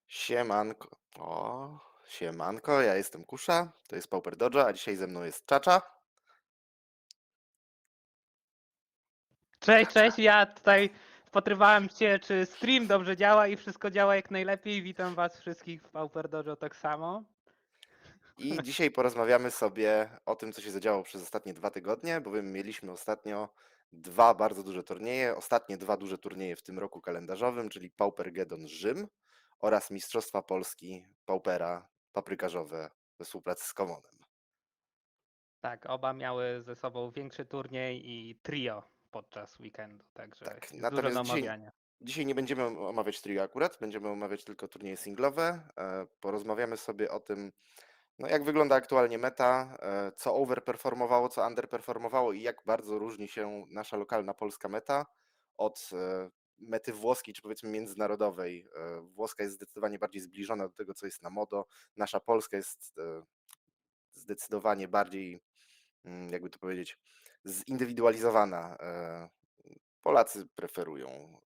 Siemanko. Siemanko, ja jestem Kusza, to jest Pauper Dojo, a dzisiaj ze mną jest Czacza. Cześć, Czacza. cześć. Ja tutaj wpatrywałem się, czy stream dobrze działa i wszystko działa jak najlepiej. Witam Was wszystkich w Pauper Dojo tak samo. I dzisiaj porozmawiamy sobie o tym, co się zadziało przez ostatnie 2 tygodnie, bowiem mieliśmy ostatnio dwa bardzo duże turnieje, ostatnie dwa duże turnieje w tym roku kalendarzowym, czyli Paupergedon Rzym oraz Mistrzostwa Polski Paupera paprykarzowe we współpracy z Komonem. Tak, oba miały ze sobą większy turniej i trio podczas weekendu, także Tak, jest dużo do natomiast dzisiaj, omawiania. dzisiaj nie będziemy omawiać trio akurat, będziemy omawiać tylko turnieje singlowe. Porozmawiamy sobie o tym, no jak wygląda aktualnie meta, co overperformowało, co underperformowało i jak bardzo różni się nasza lokalna polska meta od mety włoskiej, czy powiedzmy międzynarodowej. Włoska jest zdecydowanie bardziej zbliżona do tego, co jest na modo. Nasza polska jest zdecydowanie bardziej, jakby to powiedzieć, zindywidualizowana. Polacy preferują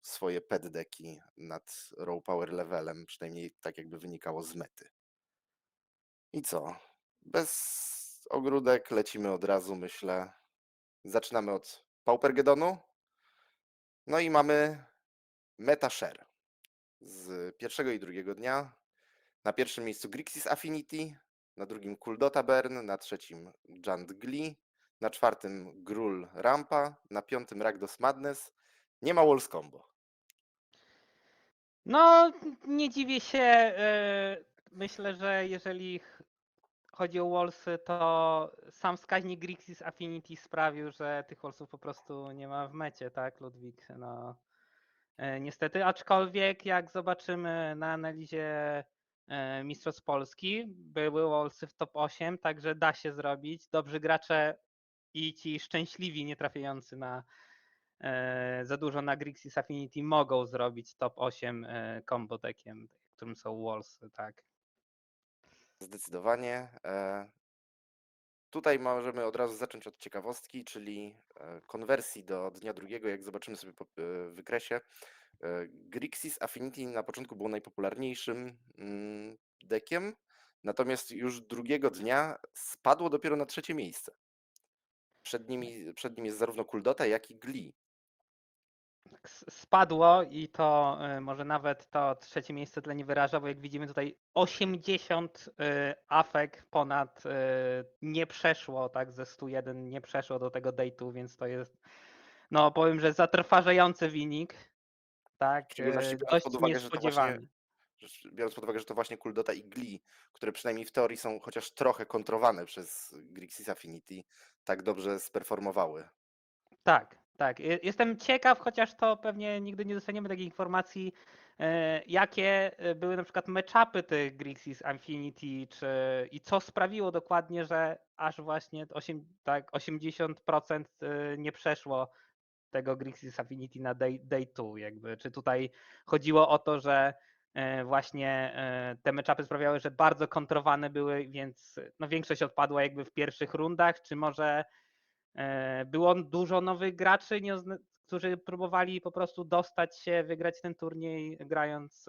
swoje pet deki nad raw power levelem, przynajmniej tak jakby wynikało z mety. I co? Bez ogródek lecimy od razu, myślę. Zaczynamy od Paupergedonu. No i mamy meta share z pierwszego i drugiego dnia. Na pierwszym miejscu Grixis Affinity, na drugim Kuldota Burn, na trzecim Jund Glee, na czwartym Grul Rampa, na piątym Rakdos Madness. Nie ma Walls Combo. No, nie dziwię się. Myślę, że jeżeli chodzi o Wallsy, to sam wskaźnik Grixis Affinity sprawił, że tych Wallsów po prostu nie ma w mecie, tak, Ludwik? No, niestety, aczkolwiek jak zobaczymy na analizie Mistrzostw Polski, były Wallsy w top 8, także da się zrobić. Dobrzy gracze i ci szczęśliwi, nie trafiający na za dużo na Grixis Affinity mogą zrobić top 8 combo deckiem, którym są Wallsy, tak. Zdecydowanie. Tutaj możemy od razu zacząć od ciekawostki, czyli konwersji do dnia drugiego. Jak zobaczymy sobie po wykresie, Grixis Affinity na początku było najpopularniejszym dekiem, natomiast już drugiego dnia spadło dopiero na trzecie miejsce. Przed nim jest zarówno Kuldota, jak i Glee. Spadło i to może nawet to trzecie miejsce tyle nie wyraża, bo jak widzimy tutaj 80 afek ponad nie przeszło, tak, ze 101 nie przeszło do tego date'u, więc to jest, no powiem, że zatrważający wynik, tak, W szczególności biorąc pod dość uwagę, że to właśnie, niespodziewany. biorąc pod uwagę, że to właśnie Kuldota i Glee, które przynajmniej w teorii są chociaż trochę kontrowane przez Grixis Affinity, tak dobrze sperformowały. Tak, tak. Jestem ciekaw, chociaż to pewnie nigdy nie dostaniemy takiej informacji, jakie były na przykład matchupy tych Grixis Affinity, i co sprawiło dokładnie, że aż właśnie 80% nie przeszło tego Grixis Affinity na day 2. Jakby. Czy tutaj chodziło o to, że właśnie te matchupy sprawiały, że bardzo kontrowane były, więc no większość odpadła jakby w pierwszych rundach, czy może było dużo nowych graczy, którzy próbowali po prostu dostać się, wygrać ten turniej, grając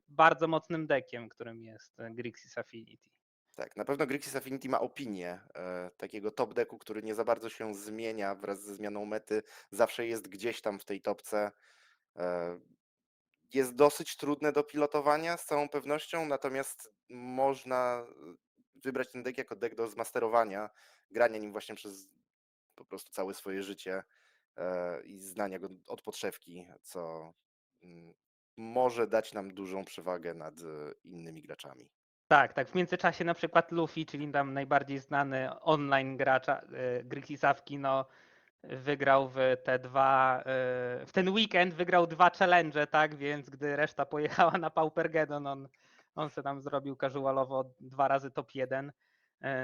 bardzo mocnym deckiem, którym jest Grixis Affinity. Tak, na pewno Grixis Affinity ma opinię takiego top decku, który nie za bardzo się zmienia wraz ze zmianą mety. Zawsze jest gdzieś tam w tej topce. E, Jest dosyć trudne do pilotowania z całą pewnością, natomiast można wybrać ten deck jako deck do zmasterowania, grania nim właśnie przez po prostu całe swoje życie i znania go od podszewki, co mm, może dać nam dużą przewagę nad innymi graczami. Tak, tak. W międzyczasie na przykład Luffy, czyli tam najbardziej znany online gracz Grixisawki, no wygrał w te dwa, w ten weekend wygrał 2 challenge, tak, więc gdy reszta pojechała na Paupergedon, on se tam zrobił casualowo 2 razy top 1.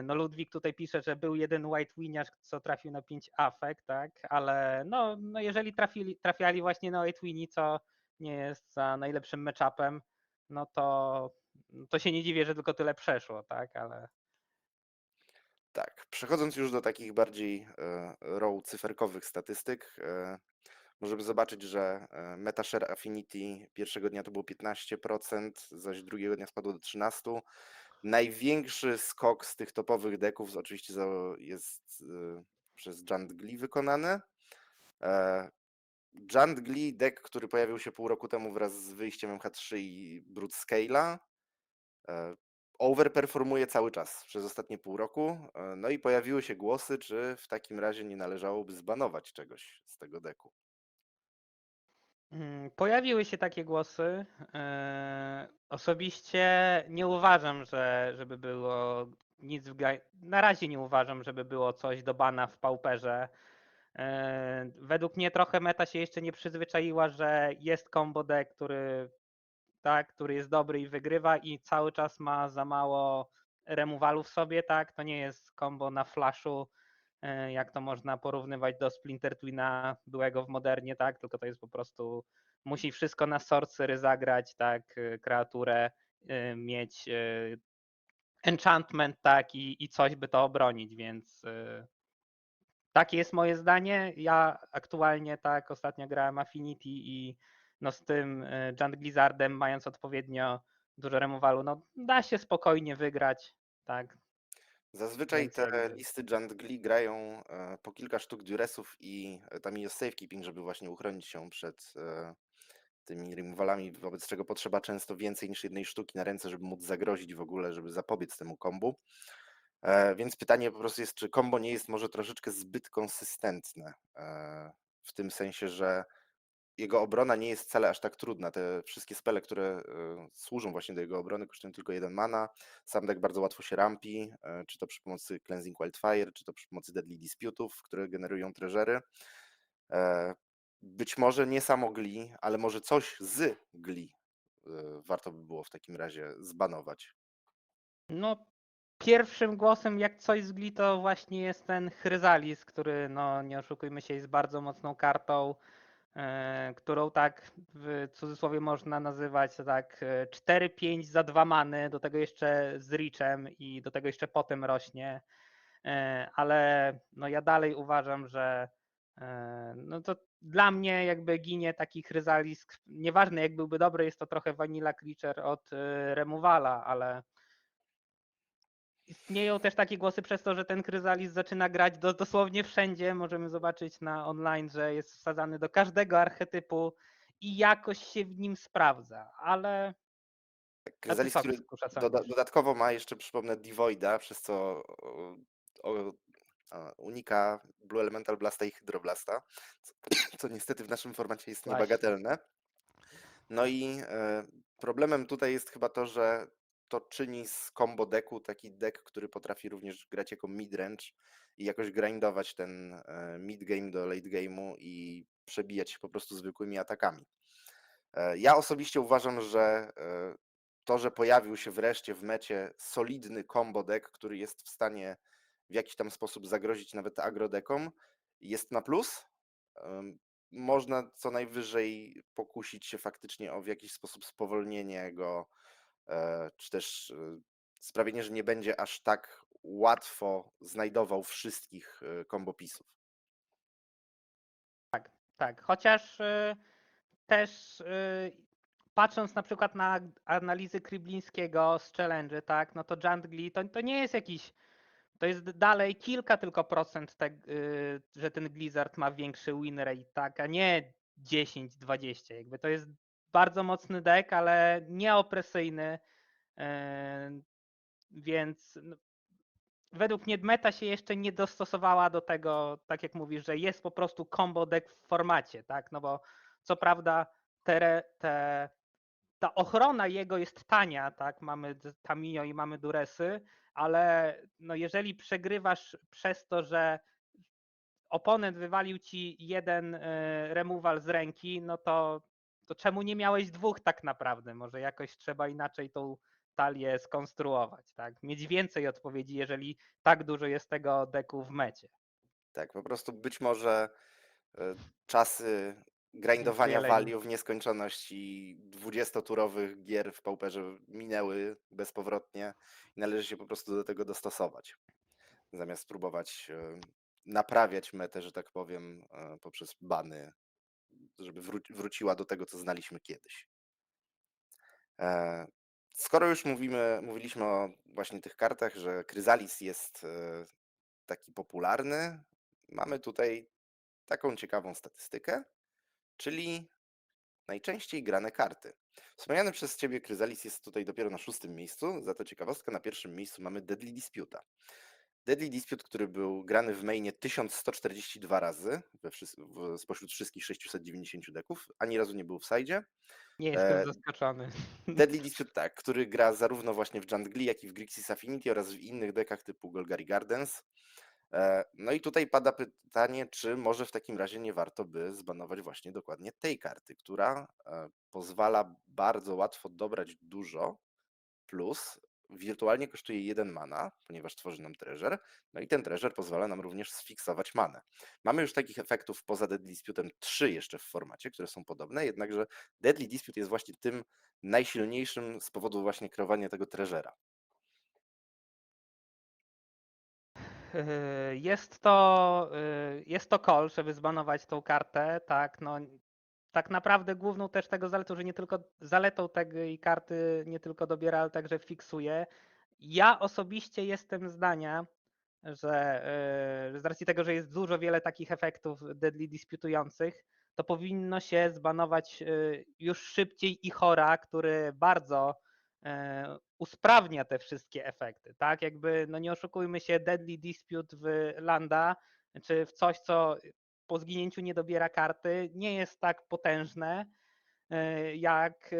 No Ludwik tutaj pisze, że był jeden white winiarz, co trafił na 5 afek, tak, ale no jeżeli trafiali właśnie na white wini, co nie jest za najlepszym matchupem, no to się nie dziwię, że tylko tyle przeszło, tak, ale Tak, przechodząc już do takich bardziej raw cyferkowych statystyk, możemy zobaczyć, że meta share affinity pierwszego dnia to było 15%, zaś drugiego dnia spadło do 13%. Największy skok z tych topowych deków oczywiście jest przez Jundgli wykonany. Jundgli, deck, który pojawił się pół roku temu wraz z wyjściem MH3 i Brute Scale'a, overperformuje cały czas przez ostatnie pół roku. No i pojawiły się głosy, czy w takim razie nie należałoby zbanować czegoś z tego deku. Pojawiły się takie głosy. Osobiście nie uważam, żeby było nic na razie nie uważam, żeby było coś do bana w Pauperze. Według mnie trochę meta się jeszcze nie przyzwyczaiła, że jest combo deck, który jest dobry i wygrywa i cały czas ma za mało remowalu w sobie, tak? To nie jest combo na flashu, jak to można porównywać do Splinter Twina byłego w Modernie, tak? Tylko to jest po prostu, musi wszystko na sorcery zagrać, tak? Kreaturę, mieć enchantment, tak? I coś by to obronić, więc takie jest moje zdanie. Ja aktualnie tak ostatnio grałem Affinity i no z tym Jund Blizzardem, mając odpowiednio dużo remowalu, no da się spokojnie wygrać, tak, Zazwyczaj więc te jakby listy Jundgli grają po kilka sztuk duresów i tam jest safekeeping, żeby właśnie uchronić się przed tymi removalami, wobec czego potrzeba często więcej niż jednej sztuki na ręce, żeby móc zagrozić w ogóle, żeby zapobiec temu kombu. Więc pytanie po prostu jest, czy kombo nie jest może troszeczkę zbyt konsystentne, w tym sensie, że jego obrona nie jest wcale aż tak trudna. Te wszystkie spele, które służą właśnie do jego obrony, kosztują tylko 1 mana. Sam deck bardzo łatwo się rampi, czy to przy pomocy Cleansing Wildfire, czy to przy pomocy Deadly Dispute'ów, które generują treżery. Być może nie samo Gli, ale może coś z Gli warto by było w takim razie zbanować. no pierwszym głosem jak coś z Gli to właśnie jest ten Chryzalis, który no nie oszukujmy się jest bardzo mocną kartą, którą tak w cudzysłowie można nazywać tak 4-5 za 2 many, do tego jeszcze z Reachem i do tego jeszcze potem rośnie. Ale no ja dalej uważam, że no to dla mnie jakby ginie taki chryzalisk, nieważne jak byłby dobry, jest to trochę vanilla creature od removala, ale istnieją też takie głosy przez to, że ten chryzalis zaczyna grać dosłownie wszędzie. Możemy zobaczyć na online, że jest wsadzany do każdego archetypu i jakoś się w nim sprawdza, ale a ty Kryzalis, co, który Kusza, sądzisz? dodatkowo ma jeszcze, przypomnę, Devoida, przez co o, unika Blue Elemental Blasta i Hydroblasta, co, co niestety w naszym formacie jest Właśnie. niebagatelne. No i problemem tutaj jest chyba to, że to czyni z combo decku taki deck, który potrafi również grać jako midrange i jakoś grindować ten mid game do late game'u i przebijać się po prostu zwykłymi atakami. Ja osobiście uważam, że to, że pojawił się wreszcie w mecie solidny combo deck, który jest w stanie w jakiś tam sposób zagrozić nawet agrodekom, jest na plus. Można co najwyżej pokusić się faktycznie o w jakiś sposób spowolnienie go, czy też sprawienie, że nie będzie aż tak łatwo znajdował wszystkich kombopisów. Tak, chociaż też patrząc na przykład na analizy Kryblińskiego z Challenge, tak, no to Jundgli to nie jest jakiś, to jest dalej kilka tylko procent, że ten Blizzard ma większy win rate, tak, a nie 10-20, jakby to jest bardzo mocny deck, ale nieopresyjny, więc no, według mnie meta się jeszcze nie dostosowała do tego, tak jak mówisz, że jest po prostu combo deck w formacie, tak? No bo co prawda ta ochrona jego jest tania, tak? Mamy Tamio i mamy Duresy, ale no jeżeli przegrywasz przez to, że oponent wywalił ci jeden removal z ręki, no to czemu nie miałeś dwóch tak naprawdę? Może jakoś trzeba inaczej tą talię skonstruować, tak? Mieć więcej odpowiedzi, jeżeli tak dużo jest tego deku w mecie. Tak, po prostu być może czasy grindowania Dzieleń. value w nieskończoność i 20-turowych gier w Pauperze minęły bezpowrotnie i należy się po prostu do tego dostosować, zamiast próbować naprawiać metę, że tak powiem, poprzez bany żeby wróciła do tego, co znaliśmy kiedyś. E, Skoro już mówiliśmy o właśnie tych kartach, że Kryzalis jest taki popularny, mamy tutaj taką ciekawą statystykę, czyli najczęściej grane karty. Wspomniany przez Ciebie Kryzalis jest tutaj dopiero na 6. miejscu, za to ciekawostka, na 1. miejscu mamy Deadly Disputa. Deadly Dispute, który był grany w mainie 1142 razy spośród wszystkich 690 deków, ani razu nie był w sidzie. Nie jestem E, zaskoczony. Deadly Dispute, tak, który gra zarówno właśnie w Jungli, jak i w Grixis Affinity oraz w innych dekach typu Golgari Gardens. No i tutaj pada pytanie, czy może w takim razie nie warto by zbanować właśnie dokładnie tej karty, która pozwala bardzo łatwo dobrać dużo, plus wirtualnie kosztuje 1 mana, ponieważ tworzy nam treasure, no i ten treasure pozwala nam również sfiksować manę. Mamy już takich efektów poza Deadly Dispute'em 3 jeszcze w formacie, które są podobne, jednakże Deadly Dispute jest właśnie tym najsilniejszym z powodu właśnie kreowania tego treasure'a. Jest to call, żeby zbanować tą kartę, tak, no tak naprawdę główną też tego zaletą, że nie tylko zaletą tej karty nie tylko dobiera, ale także fiksuje. Ja osobiście jestem zdania, że z racji tego, że jest wiele takich efektów deadly disputujących, to powinno się zbanować już szybciej Ichora, który bardzo usprawnia te wszystkie efekty, tak? Jakby, no nie oszukujmy się, deadly dispute w Landa, czy w coś, co po zginięciu nie dobiera karty, nie jest tak potężne, jak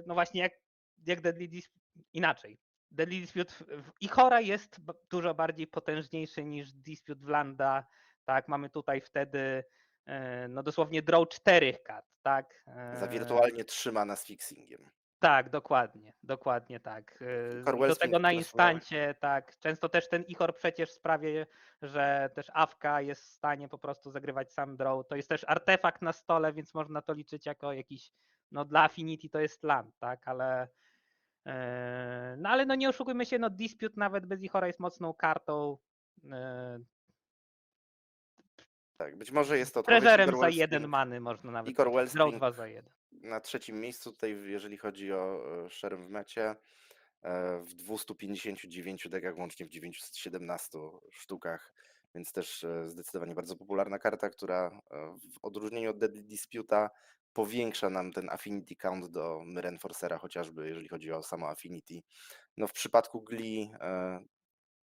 no właśnie jak Deadly Dispute inaczej. Deadly Dispute w Ichora jest dużo bardziej potężniejszy niż Dispute w Landa. Tak, mamy tutaj wtedy no dosłownie draw 4 kart, tak? Za wirtualnie 3 mana z fixingiem. Tak, dokładnie tak. Ikor I do Wellspring, o tego na którym wspomniałeś, instancie, tak. Często też ten Ichor przecież sprawia, że też Awka jest w stanie po prostu zagrywać sam draw. To jest też artefakt na stole, więc można to liczyć jako jakiś, no dla Affinity to jest land, tak, ale no ale no nie oszukujmy się, no Dispute nawet bez Ichora jest mocną kartą. e, tak, być może jest to odpowiedź. Treasurem za 1 many można nawet Ikor liczyć. Draw Wellspring 2 za 1. na 3. miejscu tutaj, jeżeli chodzi o szerem w mecie, w 259 dekach, łącznie w 917 sztukach, więc też zdecydowanie bardzo popularna karta, która w odróżnieniu od Deadly Disputa powiększa nam ten affinity count do Myren Forcera, chociażby jeżeli chodzi o samo affinity. No w przypadku Glee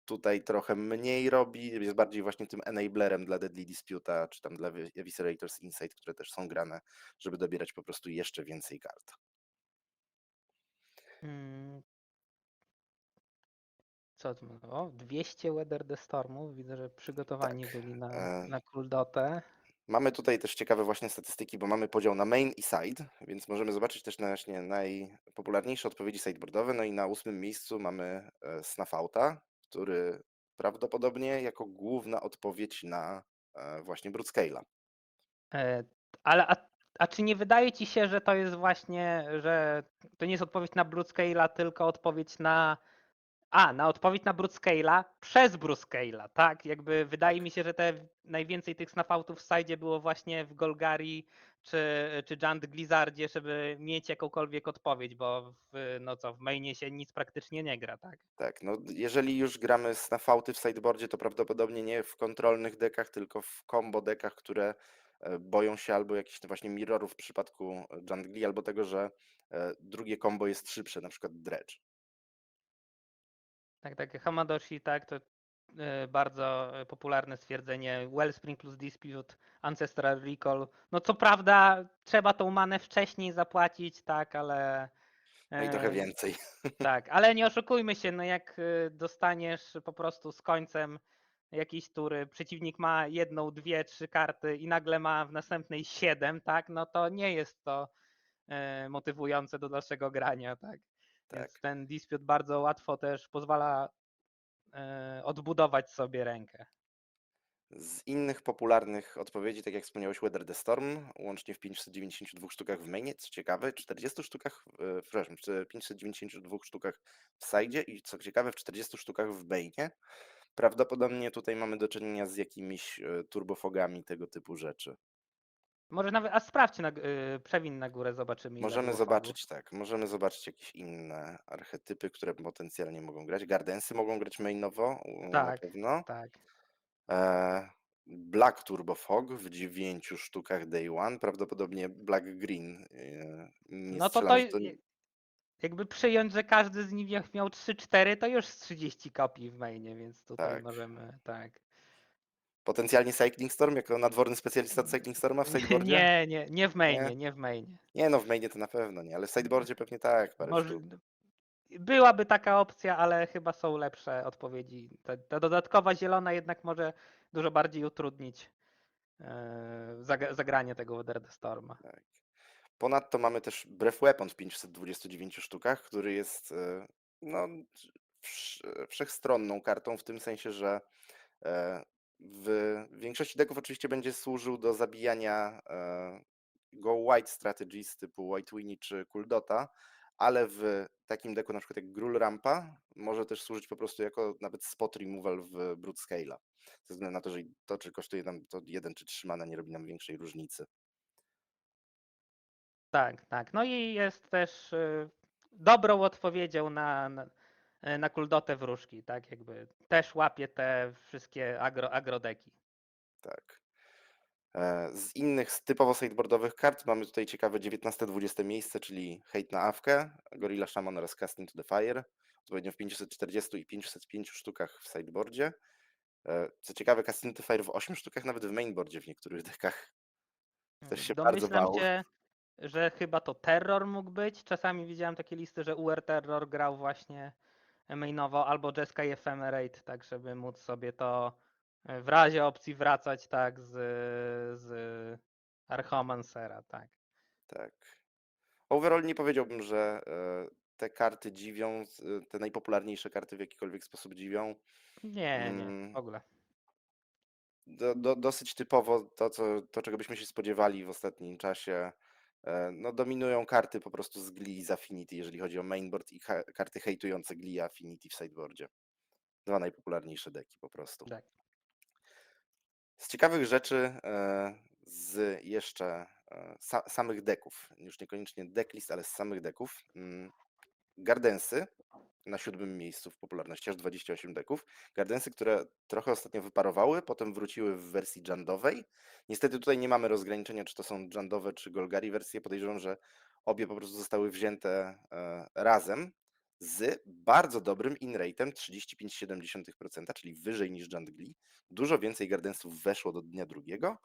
tutaj trochę mniej robi, jest bardziej właśnie tym enablerem dla Deadly Disputa, czy tam dla Eviscerators Insight, które też są grane, żeby dobierać po prostu jeszcze więcej kart. Mm, Co to było? 200 Weather the Stormów. Widzę, że przygotowani Tak. byli e, na Kuldotę. Mamy tutaj też ciekawe właśnie statystyki, bo mamy podział na main i side, więc możemy zobaczyć też na właśnie najpopularniejsze odpowiedzi sideboardowe. No i na 8. miejscu mamy Snafauta, który prawdopodobnie jako główna odpowiedź na właśnie Broodscale'a. E, Ale a czy nie wydaje ci się, że to jest właśnie, że to nie jest odpowiedź na Broodscale'a, tylko odpowiedź na odpowiedź na Broodscale'a przez Broodscale'a, tak? Jakby wydaje Tak. mi się, że najwięcej tych snafautów w sajdzie było właśnie w Golgari czy Giant Blizzardzie, żeby mieć jakąkolwiek odpowiedź, bo no co, w mainie się nic praktycznie nie gra, tak? Tak, no jeżeli już gramy Snafauty w sideboardzie, to prawdopodobnie nie w kontrolnych dekach, tylko w combo dekach, które boją się albo jakichś właśnie mirrorów w przypadku Jungli, albo tego, że drugie combo jest szybsze, na przykład Dredge. Tak, Hamadoshi, tak, to bardzo popularne stwierdzenie. Wellspring plus Dispute, Ancestral Recall. No co prawda trzeba tą manę wcześniej zapłacić, tak, ale No i trochę e, więcej. tak, ale nie oszukujmy się, no jak dostaniesz po prostu z końcem jakiejś tury, przeciwnik ma jedną, dwie, trzy karty i nagle ma w następnej 7, tak, no to nie jest to motywujące do dalszego grania, tak. Więc Tak. ten Dispute bardzo łatwo też pozwala odbudować sobie rękę. Z innych popularnych odpowiedzi, tak jak wspomniałeś, Weather the Storm, łącznie w 592 sztukach w mainie, co ciekawe, 40 sztukach, przepraszam, 592 sztukach w sidzie i co ciekawe, w 40 sztukach w mainie. Prawdopodobnie tutaj mamy do czynienia z jakimiś turbofogami, tego typu rzeczy. Może nawet, a sprawdź przewin na górę, zobaczymy ile Możemy było fogów. zobaczyć tak, możemy zobaczyć jakieś inne archetypy, które potencjalnie mogą grać. Gardensy mogą grać mainowo, na Tak, pewno. tak. Black Turbo Fog w 9 sztukach Day One, prawdopodobnie Black Green. Nie No strzelam, że to jakby przyjąć, że każdy z nich miał 3-4, to już z 30 kopii w mainie, więc tutaj tak. możemy, tak. Potencjalnie Cycling Storm jako nadworny specjalista od Cycling Storma w sideboardzie? Nie w Nie? mainie, nie w mainie. Nie no, w mainie to na pewno nie, ale w sideboardzie pewnie tak, parę Może, sztuk. byłaby taka opcja, ale chyba są lepsze odpowiedzi. Ta dodatkowa zielona jednak może dużo bardziej utrudnić zagranie tego Weather the Storma. Tak. Ponadto mamy też Breath Weapon w 529 sztukach, który jest no, wszechstronną kartą, w tym sensie, że e, w większości deków oczywiście będzie służył do zabijania go white strategies typu White Winnie czy Kuldota, ale w takim deku na przykład jak Gruul Rampa może też służyć po prostu jako nawet spot removal w Brute Scale'a. Ze względu na to, że to czy kosztuje nam to 1 czy 3 mana nie robi nam większej różnicy. Tak, tak. No i jest też dobrą odpowiedzią na kuldotę wróżki, tak? Jakby też łapie te wszystkie agrodeki. Tak. Z innych typowo sideboardowych kart mamy tutaj ciekawe 19-20 miejsce, czyli Hate na Awkę, Gorilla Shaman oraz Cast into the Fire, odpowiednio w 540 i 505 sztukach w sideboardzie. Co ciekawe, Cast into the Fire w 8 sztukach nawet w mainboardzie w niektórych dekach. Ktoś się bardzo Domyślam bał. się, że chyba to Terror mógł być. Czasami widziałem takie listy, że UR Terror grał właśnie mainowo albo Jeskai Ephemerate, tak żeby móc sobie to w razie opcji wracać tak z Archomancera, tak. Tak. Overall nie powiedziałbym, że te karty dziwią, te najpopularniejsze karty w jakikolwiek sposób dziwią. Nie, w Mm, ogóle. dosyć typowo to, czego byśmy się spodziewali w ostatnim czasie. No, dominują karty po prostu z Glee i z Affinity, jeżeli chodzi o mainboard i karty hejtujące Glee i Affinity w sideboardzie. Dwa najpopularniejsze deki po prostu. Tak. Z ciekawych rzeczy, z jeszcze samych deków, już niekoniecznie decklist, ale z samych deków, Gardensy na 7. miejscu w popularności, aż 28 deków. Gardensy, które trochę ostatnio wyparowały, potem wróciły w wersji jandowej. Niestety tutaj nie mamy rozgraniczenia, czy to są jandowe, czy Golgari wersje. Podejrzewam, że obie po prostu zostały wzięte razem z bardzo dobrym in-rate'em 35,7%, czyli wyżej niż Jandgli. Dużo więcej Gardensów weszło do dnia drugiego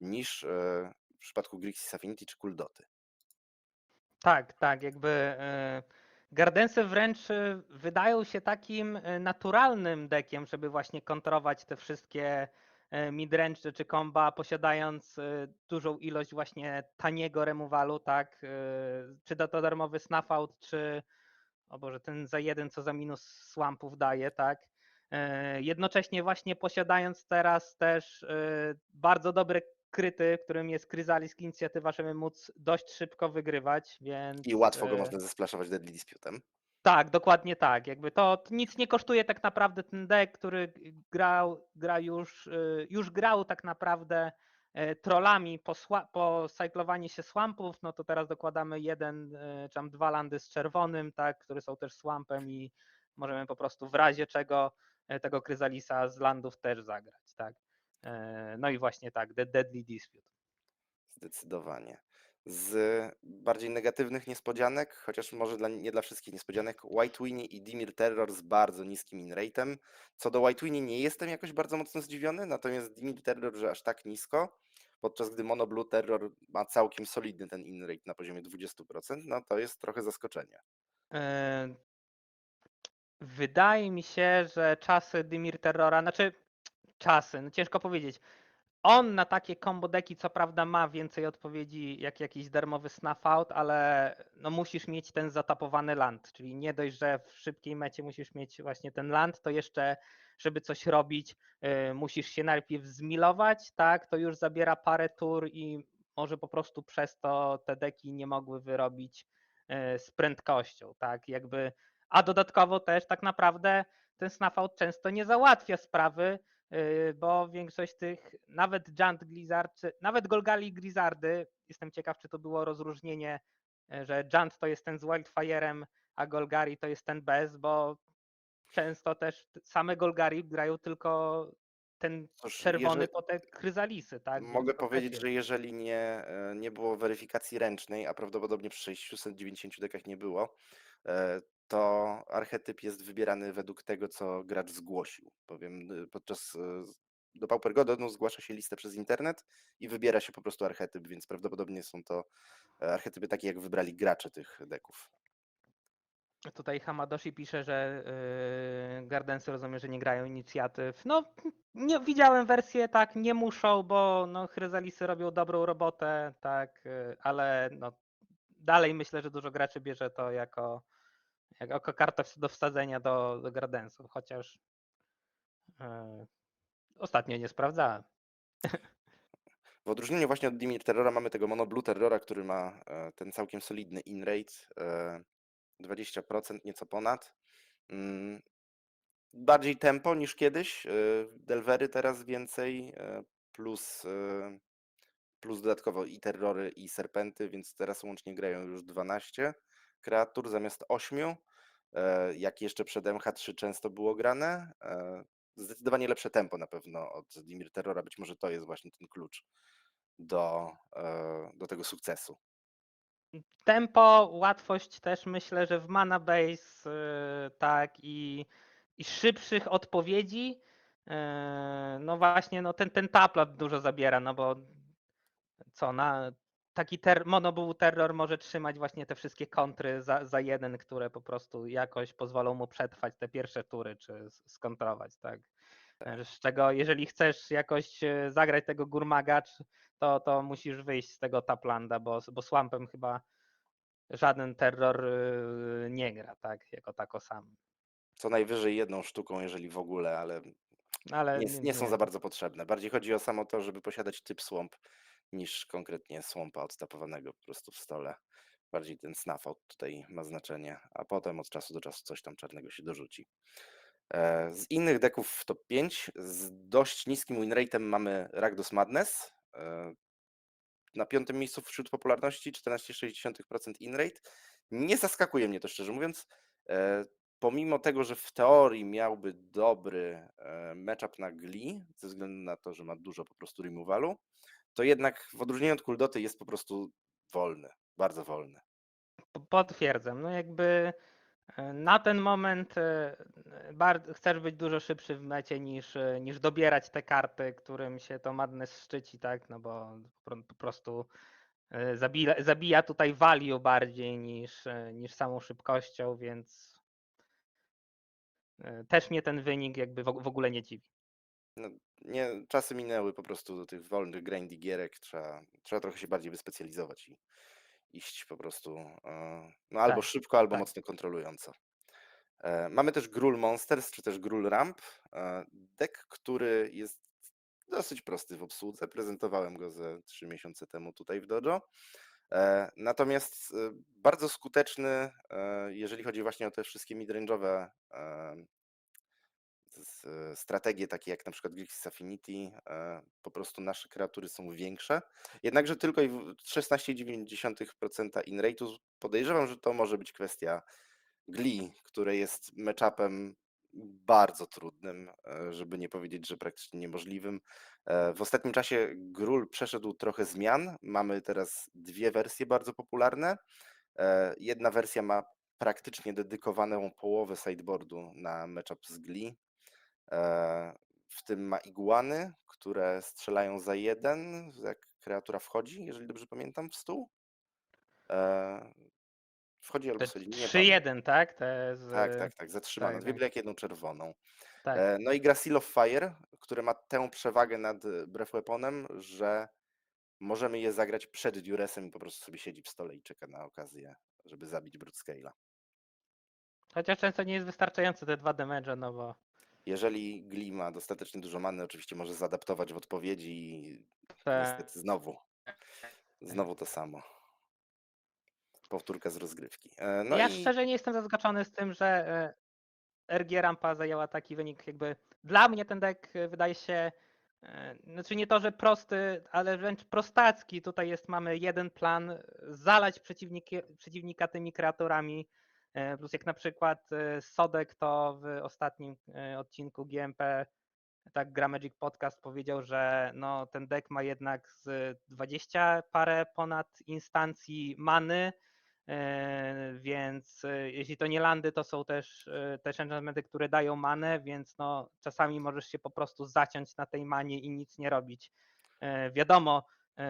niż w przypadku Grixis Affinity czy Kuldoty. Tak, tak, jakby Gardensy wręcz wydają się takim naturalnym dekiem, żeby właśnie kontrować te wszystkie midrange czy komba, posiadając dużą ilość właśnie taniego remowalu, tak, czy to darmowy snuff out, czy o Boże, ten za jeden, co za minus swampów daje, tak. Jednocześnie właśnie posiadając teraz też bardzo dobre kryty, którym jest Kryzalisk Inicjatywa, żeby móc dość szybko wygrywać, I więc łatwo go można zesplaszować Deadly Dispute'em. tak, dokładnie tak. Jakby to nic nie kosztuje tak naprawdę ten deck, który już grał tak naprawdę trollami po cyklowaniu się swampów, no to teraz dokładamy jeden czy tam dwa landy z czerwonym, tak, które są też swampem i możemy po prostu w razie czego tego Kryzalisa z landów też zagrać, tak. No i właśnie tak, Deadly Dispute. Zdecydowanie. Z bardziej negatywnych niespodzianek, chociaż może nie dla wszystkich niespodzianek, White Winnie i Dimir Terror z bardzo niskim in-rate'em. Co do White Winnie nie jestem jakoś bardzo mocno zdziwiony, natomiast Dimir Terror, że aż tak nisko, podczas gdy Mono Blue Terror ma całkiem solidny ten in-rate na poziomie 20%, no to jest trochę zaskoczenie. E, Wydaje mi się, że czasy Dimir Terrora, znaczy czasy, no ciężko powiedzieć. On na takie combo deki co prawda ma więcej odpowiedzi jak jakiś darmowy snuff out, ale no musisz mieć ten zatapowany land, czyli nie dość, że w szybkiej mecie musisz mieć właśnie ten land, to jeszcze żeby coś robić musisz się najpierw zmilować, tak, to już zabiera parę tur i może po prostu przez to te deki nie mogły wyrobić z prędkością, tak, jakby, a dodatkowo też tak naprawdę ten snuff out często nie załatwia sprawy, bo większość tych, nawet Giant Blizzard, czy nawet Golgali Grizzardy, jestem ciekaw, czy to było rozróżnienie, że Giant to jest ten z Wildfire'em, a Golgari to jest ten bez, bo często też same Golgari grają tylko ten Cóż, czerwony po te kryzalisy, tak? Więc mogę to też powiedzieć, jest. że jeżeli nie było weryfikacji ręcznej, a prawdopodobnie przy 690 dekach nie było, to archetyp jest wybierany według tego, co gracz zgłosił. Bowiem do Pauper Godonu zgłasza się listę przez internet i wybiera się po prostu archetyp, więc prawdopodobnie są to archetypy takie, jak wybrali gracze tych deków. Tutaj Hamadoshi pisze, że Gardensy rozumie, że nie grają inicjatyw. No, nie widziałem wersję, tak, nie muszą, bo no, Chryzalisy robią dobrą robotę, tak, ale no, dalej myślę, że dużo graczy bierze to jako kartę do wsadzenia do Gardensów, chociaż e, ostatnio nie sprawdzałem. W odróżnieniu właśnie od Dimir Terrora mamy tego Mono Blue Terrora, który ma ten całkiem solidny in-rate, 20%, nieco ponad. Mm, Bardziej tempo niż kiedyś. Delvery teraz więcej, plus, plus dodatkowo i terrory, i serpenty, więc teraz łącznie grają już 12 kreatur zamiast 8. Jak jeszcze przed MH3 często było grane. Zdecydowanie lepsze tempo na pewno od Dimir Terrora. Być może to jest właśnie ten klucz do tego sukcesu. Tempo, łatwość też myślę, że w Mana Base, tak, i szybszych odpowiedzi. No właśnie, no ten taplat dużo zabiera, no bo co, taki monobull terror może trzymać właśnie te wszystkie kontry za jeden, które po prostu jakoś pozwolą mu przetrwać te pierwsze tury, czy skontrować, tak. Z czego jeżeli chcesz jakoś zagrać tego Gurmaga, to musisz wyjść z tego Taplanda, bo Swampem chyba żaden terror nie gra, tak, jako tako sam. Co najwyżej jedną sztuką, jeżeli w ogóle, ale Ale nie są nie. za bardzo potrzebne. Bardziej chodzi o samo to, żeby posiadać typ swamp, niż konkretnie swampa odtapowanego po prostu w stole. Bardziej ten snuff out tutaj ma znaczenie, a potem od czasu do czasu coś tam czarnego się dorzuci. Z innych deków w top 5 z dość niskim winrate'em mamy Rakdos Madness. Na 5. miejscu wśród popularności 14,6% inrate. Nie zaskakuje mnie to, szczerze mówiąc. Pomimo tego, że w teorii miałby dobry matchup na Glee, ze względu na to, że ma dużo po prostu removalu, to jednak w odróżnieniu od Kuldoty jest po prostu wolny, bardzo wolny. Potwierdzam. No jakby na ten moment chcesz być dużo szybszy w mecie niż dobierać te karty, którym się to Madness szczyci, tak? No bo po prostu zabija tutaj value bardziej niż samą szybkością, więc też mnie ten wynik jakby w ogóle nie dziwi. No, nie, czasy minęły po prostu do tych wolnych grindy gierek, trzeba trochę się bardziej wyspecjalizować i iść po prostu no, albo Tak, szybko, albo tak. mocno kontrolująco. Mamy też Gruul Monsters, czy też Gruul Ramp. Deck, który jest dosyć prosty w obsłudze. Prezentowałem go ze 3 miesiące temu tutaj w Dojo. Natomiast bardzo skuteczny, jeżeli chodzi właśnie o te wszystkie midrange'owe strategie, takie jak na przykład Grixis Affinity, po prostu nasze kreatury są większe. Jednakże tylko i 16,9% in rate'u. Podejrzewam, że to może być kwestia Glee, które jest matchupem bardzo trudnym, żeby nie powiedzieć, że praktycznie niemożliwym. W ostatnim czasie Gruul przeszedł trochę zmian. Mamy teraz dwie wersje bardzo popularne. Jedna wersja ma praktycznie dedykowaną połowę sideboardu na matchup z Glee. W tym ma iguany, które strzelają za jeden, jak kreatura wchodzi, jeżeli dobrze pamiętam, w stół. E, Wchodzi albo Te schodzi, nie pamiętam. 3-1, tak? Te z, Tak, tak, tak, zatrzymana. tak, Dwie tak, black, jedną czerwoną. tak. No i gra Seal of Fire, które ma tę przewagę nad Breath Weaponem, że możemy je zagrać przed Duresem i po prostu sobie siedzi w stole i czeka na okazję, żeby zabić Broodscale'a. Chociaż często nie jest wystarczające te 2 damage, no bo Jeżeli Glee ma dostatecznie dużo many, oczywiście może zaadaptować w odpowiedzi i te, niestety znowu to samo. Powtórka z rozgrywki. No ja i szczerze nie jestem zaskoczony z tym, że RG Rampa zajęła taki wynik jakby. Dla mnie ten deck wydaje się, znaczy nie to, że prosty, ale wręcz prostacki. Tutaj mamy jeden plan, zalać przeciwnika tymi kreaturami. Plus jak na przykład Sodek to w ostatnim odcinku GMP, tak Gra Magic Podcast powiedział, że no, ten deck ma jednak z 20 parę ponad instancji many, więc jeśli to nie landy, to są też enchantmenty, które dają manę, więc no, czasami możesz się po prostu zaciąć na tej manie i nic nie robić. Wiadomo,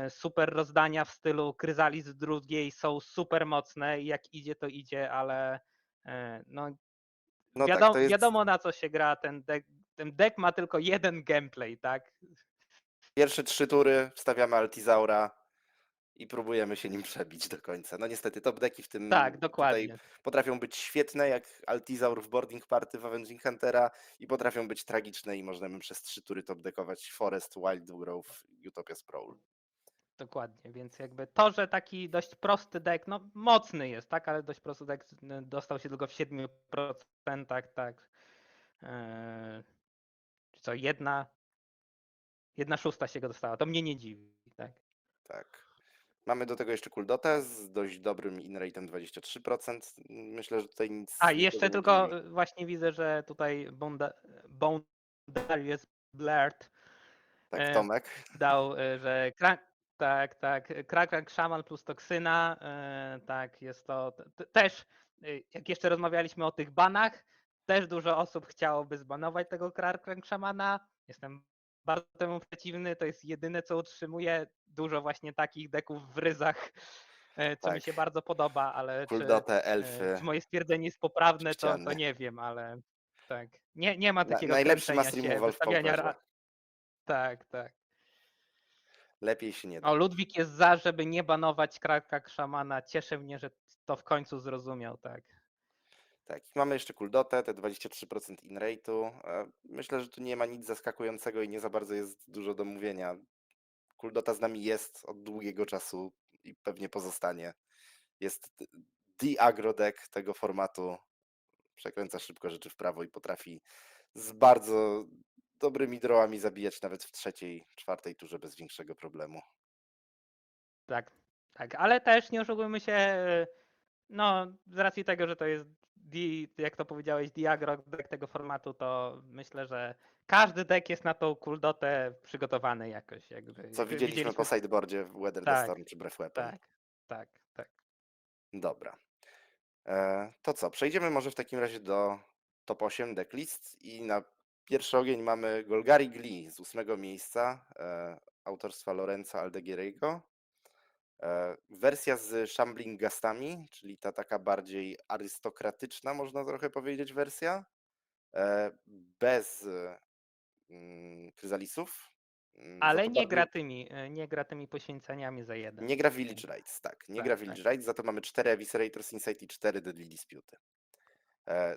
super rozdania w stylu Kryzalis drugiej są super mocne i jak idzie, to idzie, ale no, No tak, to jest wiadomo na co się gra ten deck. Ten deck ma tylko jeden gameplay, tak? pierwsze 3 tury, wstawiamy Altizaura i próbujemy się nim przebić do końca. No niestety top decki w tym Tak, tutaj dokładnie. potrafią być świetne, jak Altizaur w Boarding Party w Avenging Huntera i potrafią być tragiczne i możemy przez 3 tury top deckować Forest, Wildgrowth, Utopia Sprawl. Dokładnie, więc jakby to, że taki dość prosty deck, no mocny jest, tak, ale dość prosty deck dostał się tylko w 7%, tak. Czy co, jedna szósta się go dostała, to mnie nie dziwi, tak. Tak. Mamy do tego jeszcze Kuldotę z dość dobrym inrate'em 23%. Myślę, że tutaj nic A i nikogo jeszcze nie tylko dziwi. właśnie widzę, że tutaj Boundary jest blurred. Tak, E, Tomek. Dał, że tak, Krak Szaman plus toksyna, tak, jest to też, jak jeszcze rozmawialiśmy o tych banach, też dużo osób chciałoby zbanować tego Krak Szamana. Jestem bardzo temu przeciwny, to jest jedyne, co utrzymuje dużo właśnie takich deków w ryzach, co mi Tak. się bardzo podoba, ale Kuldotę, elfy, czy moje stwierdzenie jest poprawne, to ściany. nie wiem, ale tak. Nie ma takiego Najlepszy kręcenia mass się, removal w wystawiania. Pauperze. Tak. Lepiej się nie O, da. Ludwik jest za, żeby nie banować Kraka Szamana. Cieszy mnie, że to w końcu zrozumiał, tak. Tak, i mamy jeszcze Kuldotę, te 23% inrate'u. Myślę, że tu nie ma nic zaskakującego i nie za bardzo jest dużo do mówienia. Kuldota z nami jest od długiego czasu i pewnie pozostanie. Jest the aggro deck tego formatu. Przekręca szybko rzeczy w prawo i potrafi z bardzo dobrymi drawami zabijać nawet w trzeciej, czwartej turze bez większego problemu. Tak, ale też nie oszukujmy się, no z racji tego, że to jest jak to powiedziałeś, Diagro deck tego formatu, to myślę, że każdy deck jest na tą Kuldotę przygotowany jakoś, jakby, Co jak widzieliśmy po widzieliśmy. sideboardzie w Weather the Tak, Storm czy Breath Weapon. tak, tak. Dobra. To co, przejdziemy może w takim razie do top 8 decklist i na pierwszy ogień mamy Golgari Glee z 8 miejsca autorstwa Lorenza Aldeguerriego. Wersja z Shambling Gastami, czyli ta taka bardziej arystokratyczna, można trochę powiedzieć, wersja. Bez kryzalisów. Za Ale to bardzo nie gra tymi poświęceniami za jeden. nie gra Więc Village Rights, tak, nie gra tak. Village Rights, za to mamy 4 Eviscerators Insight i 4 Deadly Dispute.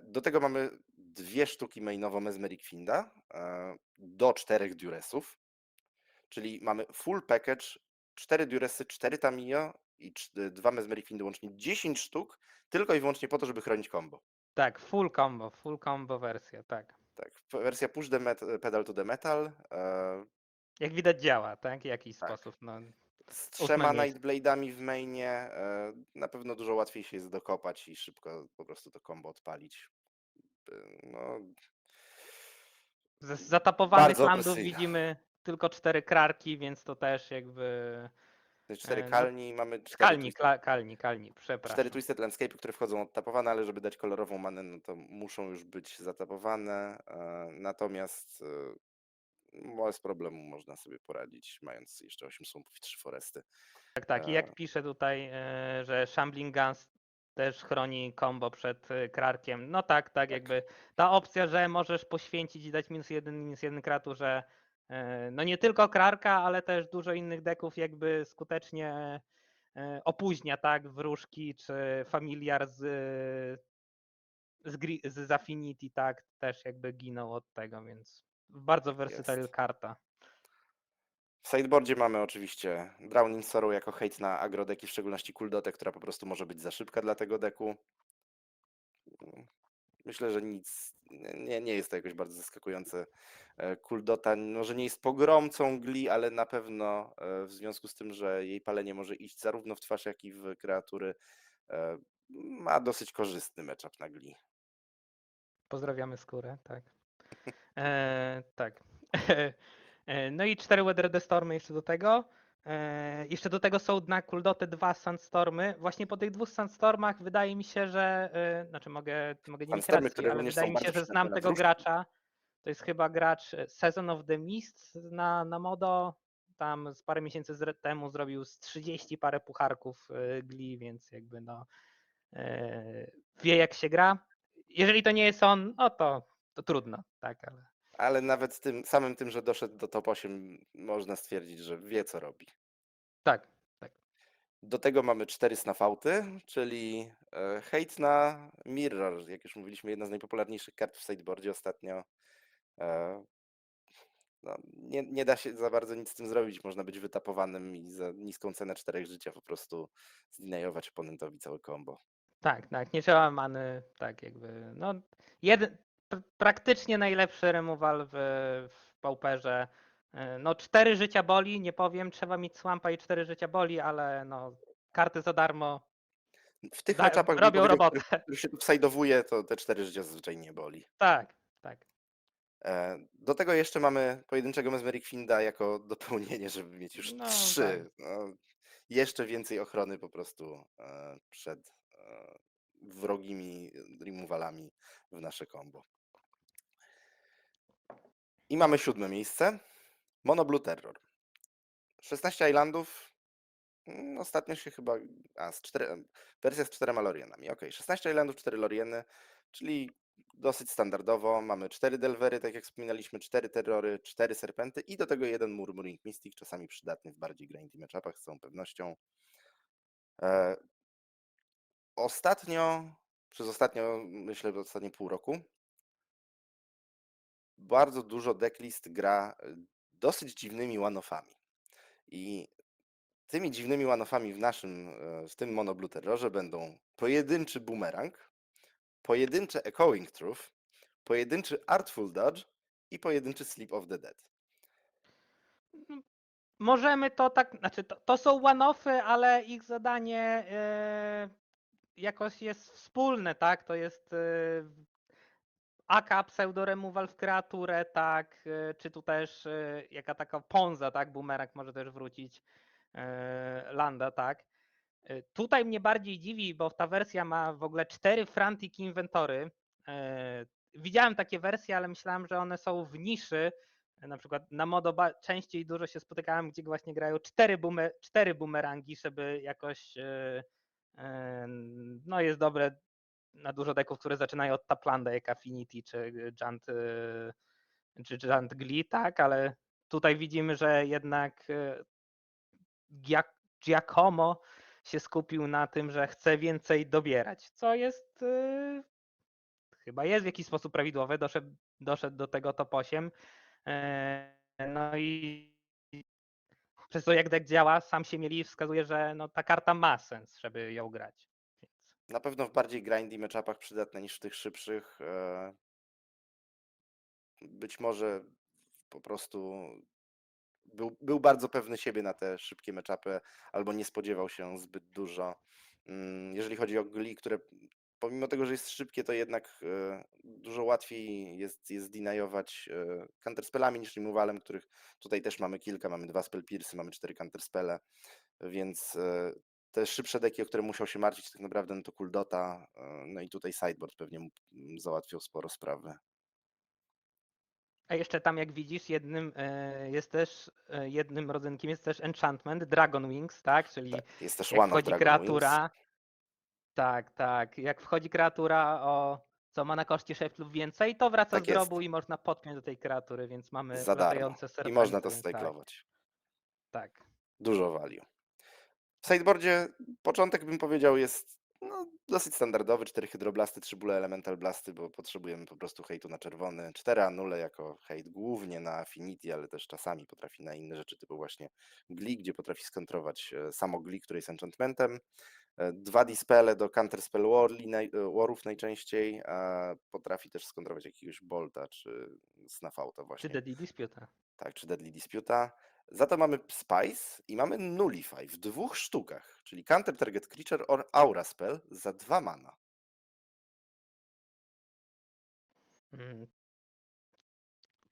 Do tego mamy 2 sztuki mainowo Mesmeric Finda, do 4 Duresów, czyli mamy full package, 4 Duresy, 4 Tamio i 2 Mesmeric Findy, łącznie 10 sztuk, tylko i wyłącznie po to, żeby chronić combo. Tak, full combo wersja, tak. Tak, wersja push pedal to the metal, Jak widać działa, tak? W jakiś tak. sposób, no. Z 3 8 miejsce. Nightblade'ami w mainie na pewno dużo łatwiej się jest dokopać i szybko po prostu to combo odpalić. No, Z zatapowanych bardzo landów opresyjna. widzimy tylko 4 krarki, więc to też jakby. Te 4 No, kalni, mamy 4 kalni, twisted, kalni, 4 przepraszam. twisted landscape, które wchodzą odtapowane, ale żeby dać kolorową manę, no to muszą już być zatapowane. Natomiast bez problemu można sobie poradzić, mając jeszcze 8 słupów i 3 foresty. Tak. I E, jak pisze tutaj, że Shambling Guns też chroni combo przed krarkiem. No tak, tak, jakby ta opcja, że możesz poświęcić i dać minus jeden kratu, że no nie tylko krarka, ale też dużo innych deków jakby skutecznie opóźnia, tak, wróżki czy familiar z Affinity, tak, też jakby ginął od tego, więc bardzo tak versatile jest. karta. W sideboardzie mamy oczywiście Drowning Sorrow jako hejt na agrodeki, w szczególności Kuldotę, która po prostu może być za szybka dla tego deku. myślę, że nic nie jest to jakoś bardzo zaskakujące. Kuldota może nie jest pogromcą Gli, ale na pewno w związku z tym, że jej palenie może iść zarówno w twarz, jak i w kreatury, e, ma dosyć korzystny matchup na Gli. Pozdrawiamy skórę, tak. Tak. No i 4 Weather Stormy jeszcze do tego. Jeszcze do tego są na Kuldotę 2 Sandstormy. Właśnie po tych 2 Sandstormach wydaje mi się, że znaczy mogę nie mieć Sandstormy, racji, które ale również wydaje są mi się, bardzo że przydatne znam na tego wróżki. gracza. To jest chyba gracz Season of the Mist na Modo. Tam z parę miesięcy temu zrobił z 30 parę pucharków Gli, więc jakby no wie jak się gra. Jeżeli to nie jest on, no to trudno, tak, ale Ale nawet samym tym, że doszedł do top 8, można stwierdzić, że wie co robi. tak, tak. Do tego mamy 4 snafauty, czyli hejt na Mirror. Jak już mówiliśmy, jedna z najpopularniejszych kart w sideboardzie ostatnio. E, No, nie da się za bardzo nic z tym zrobić. Można być wytapowanym i za niską cenę 4 życia po prostu zdinajować oponentowi całe combo. Tak, tak, nie trzeba many, tak jakby, no praktycznie najlepszy removal w Pauperze. No 4 życia boli, nie powiem, trzeba mieć Swampa i 4 życia boli, ale no karty za darmo W tych matchupach bym robią powiedział, robotę. których się tu wsajdowuje, to te 4 życia zazwyczaj nie boli. Tak, tak. Do tego jeszcze mamy pojedynczego Mesmeric Finda jako dopełnienie, żeby mieć już No tak. 3. No, jeszcze więcej ochrony po prostu przed wrogimi removalami w nasze combo. I mamy 7 miejsce. Mono Blue Terror. 16 islandów. Ostatnio się chyba. Wersja z 4 Lorienami. Ok, 16 islandów, 4 Lorieny, czyli dosyć standardowo. Mamy 4 Delvery, tak jak wspominaliśmy, 4 Terrory, 4 Serpenty i do tego jeden Murmuring Mystic, czasami przydatny w bardziej grindy matchupach, z całą pewnością. E, myślę, że ostatnie pół roku, bardzo dużo decklist gra dosyć dziwnymi one-offami. I tymi dziwnymi one-offami w tym Mono Blue Terrorze będą pojedynczy Boomerang, pojedyncze Echoing Truth, pojedynczy Artful Dodge i pojedynczy Sleep of the Dead. Możemy to tak, znaczy to są one-offy, ale ich zadanie jakoś jest wspólne, tak? To jest AK, pseudo-removal w kreaturę, tak? Czy tu też jaka taka Ponza, tak? Boomerang może też wrócić. Landa, tak? Tutaj mnie bardziej dziwi, bo ta wersja ma w ogóle 4 Frantic Inventory. Widziałem takie wersje, ale myślałem, że one są w niszy. Na przykład na Modo częściej dużo się spotykałem, gdzie właśnie grają 4 boomerangi, żeby jakoś no jest dobre na dużo deków, które zaczynają od Taplanda jak Affinity czy Jant Glee, tak, ale tutaj widzimy, że jednak Giacomo się skupił na tym, że chce więcej dobierać, co jest chyba jest w jakiś sposób prawidłowe, doszedł do tego top 8. No i przez to jak deck działa, sam się mieli wskazuje, że no, ta karta ma sens, żeby ją grać. Więc Na pewno w bardziej grindy matchupach przydatne niż w tych szybszych. Być może po prostu był bardzo pewny siebie na te szybkie matchupy, albo nie spodziewał się zbyt dużo. Jeżeli chodzi o gli, które pomimo tego, że jest szybkie, to jednak dużo łatwiej jest dinajować counterspellami niż removalem, których tutaj też mamy kilka. Mamy 2 spell piercy, mamy 4 counterspelle, więc te szybsze deki, o które musiał się martwić tak naprawdę, no to Kuldota, no i tutaj sideboard pewnie mu załatwiał sporo sprawy. a jeszcze tam jak widzisz, jednym rodzynkiem jest też enchantment, Dragon Wings, tak? Tak, Czyli jest też jak One of wchodzi Dragon Wings. kreatura, tak, tak. Jak wchodzi kreatura co ma na koszcie 6 lub więcej, to wraca z Tak jest, grobu i można podpiąć do tej kreatury, więc mamy za darmo. wracające I można to serpenty, tak, stejklować. tak. Dużo value. W sideboardzie początek bym powiedział jest No, dosyć standardowy, 4 hydroblasty, 3 bóle elemental blasty, bo potrzebujemy po prostu hejtu na czerwony. 4 anule jako hejt głównie na affinity, ale też czasami potrafi na inne rzeczy typu właśnie Glee, gdzie potrafi skontrować samo Glee, które jest enchantmentem. 2 dispele do counterspell warów najczęściej, a potrafi też skontrować jakiegoś bolta czy snafauta Czy właśnie. Deadly Dispute? Tak, czy Deadly Disputa. Za to mamy Spice i mamy Nullify w 2 sztukach, czyli Counter Target Creature or Aura Spell za 2 mana. Mm.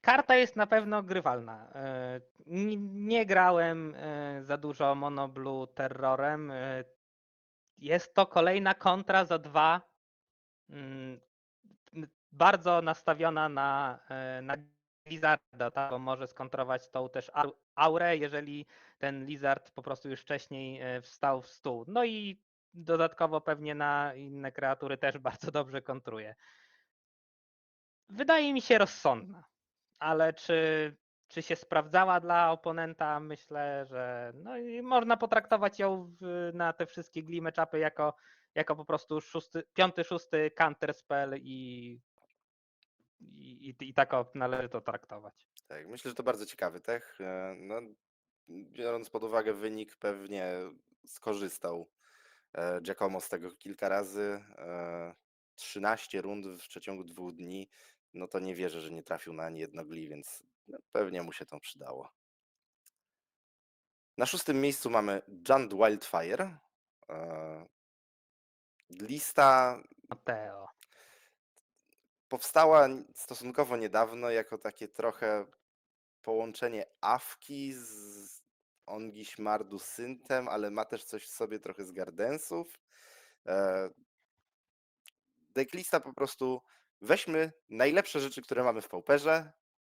Karta jest na pewno grywalna. Nie grałem za dużo Mono Blue Terrorem. Jest to kolejna kontra za 2. Bardzo nastawiona na Lizarda, tak? Bo może skontrować tą też aurę, jeżeli ten Lizard po prostu już wcześniej wstał w stół. No i dodatkowo pewnie na inne kreatury też bardzo dobrze kontruje. Wydaje mi się rozsądna, ale czy się sprawdzała dla oponenta? Myślę, że no i można potraktować ją na te wszystkie glee matchupy jako po prostu piąty, szósty counter spell i tak należy to traktować. Tak, myślę, że to bardzo ciekawy tech. No, biorąc pod uwagę wynik, pewnie skorzystał Giacomo z tego kilka razy. 13 rund w przeciągu 2 dni. No to nie wierzę, że nie trafił na ani jedno gli, więc no, pewnie mu się to przydało. Na 6. miejscu mamy Jund Wildfire. E, Lista Mateo. powstała stosunkowo niedawno jako takie trochę połączenie awki z Ongiś Mardu Syntem, ale ma też coś w sobie trochę z Gardensów. E, Decklista po prostu weźmy najlepsze rzeczy, które mamy w Pauperze,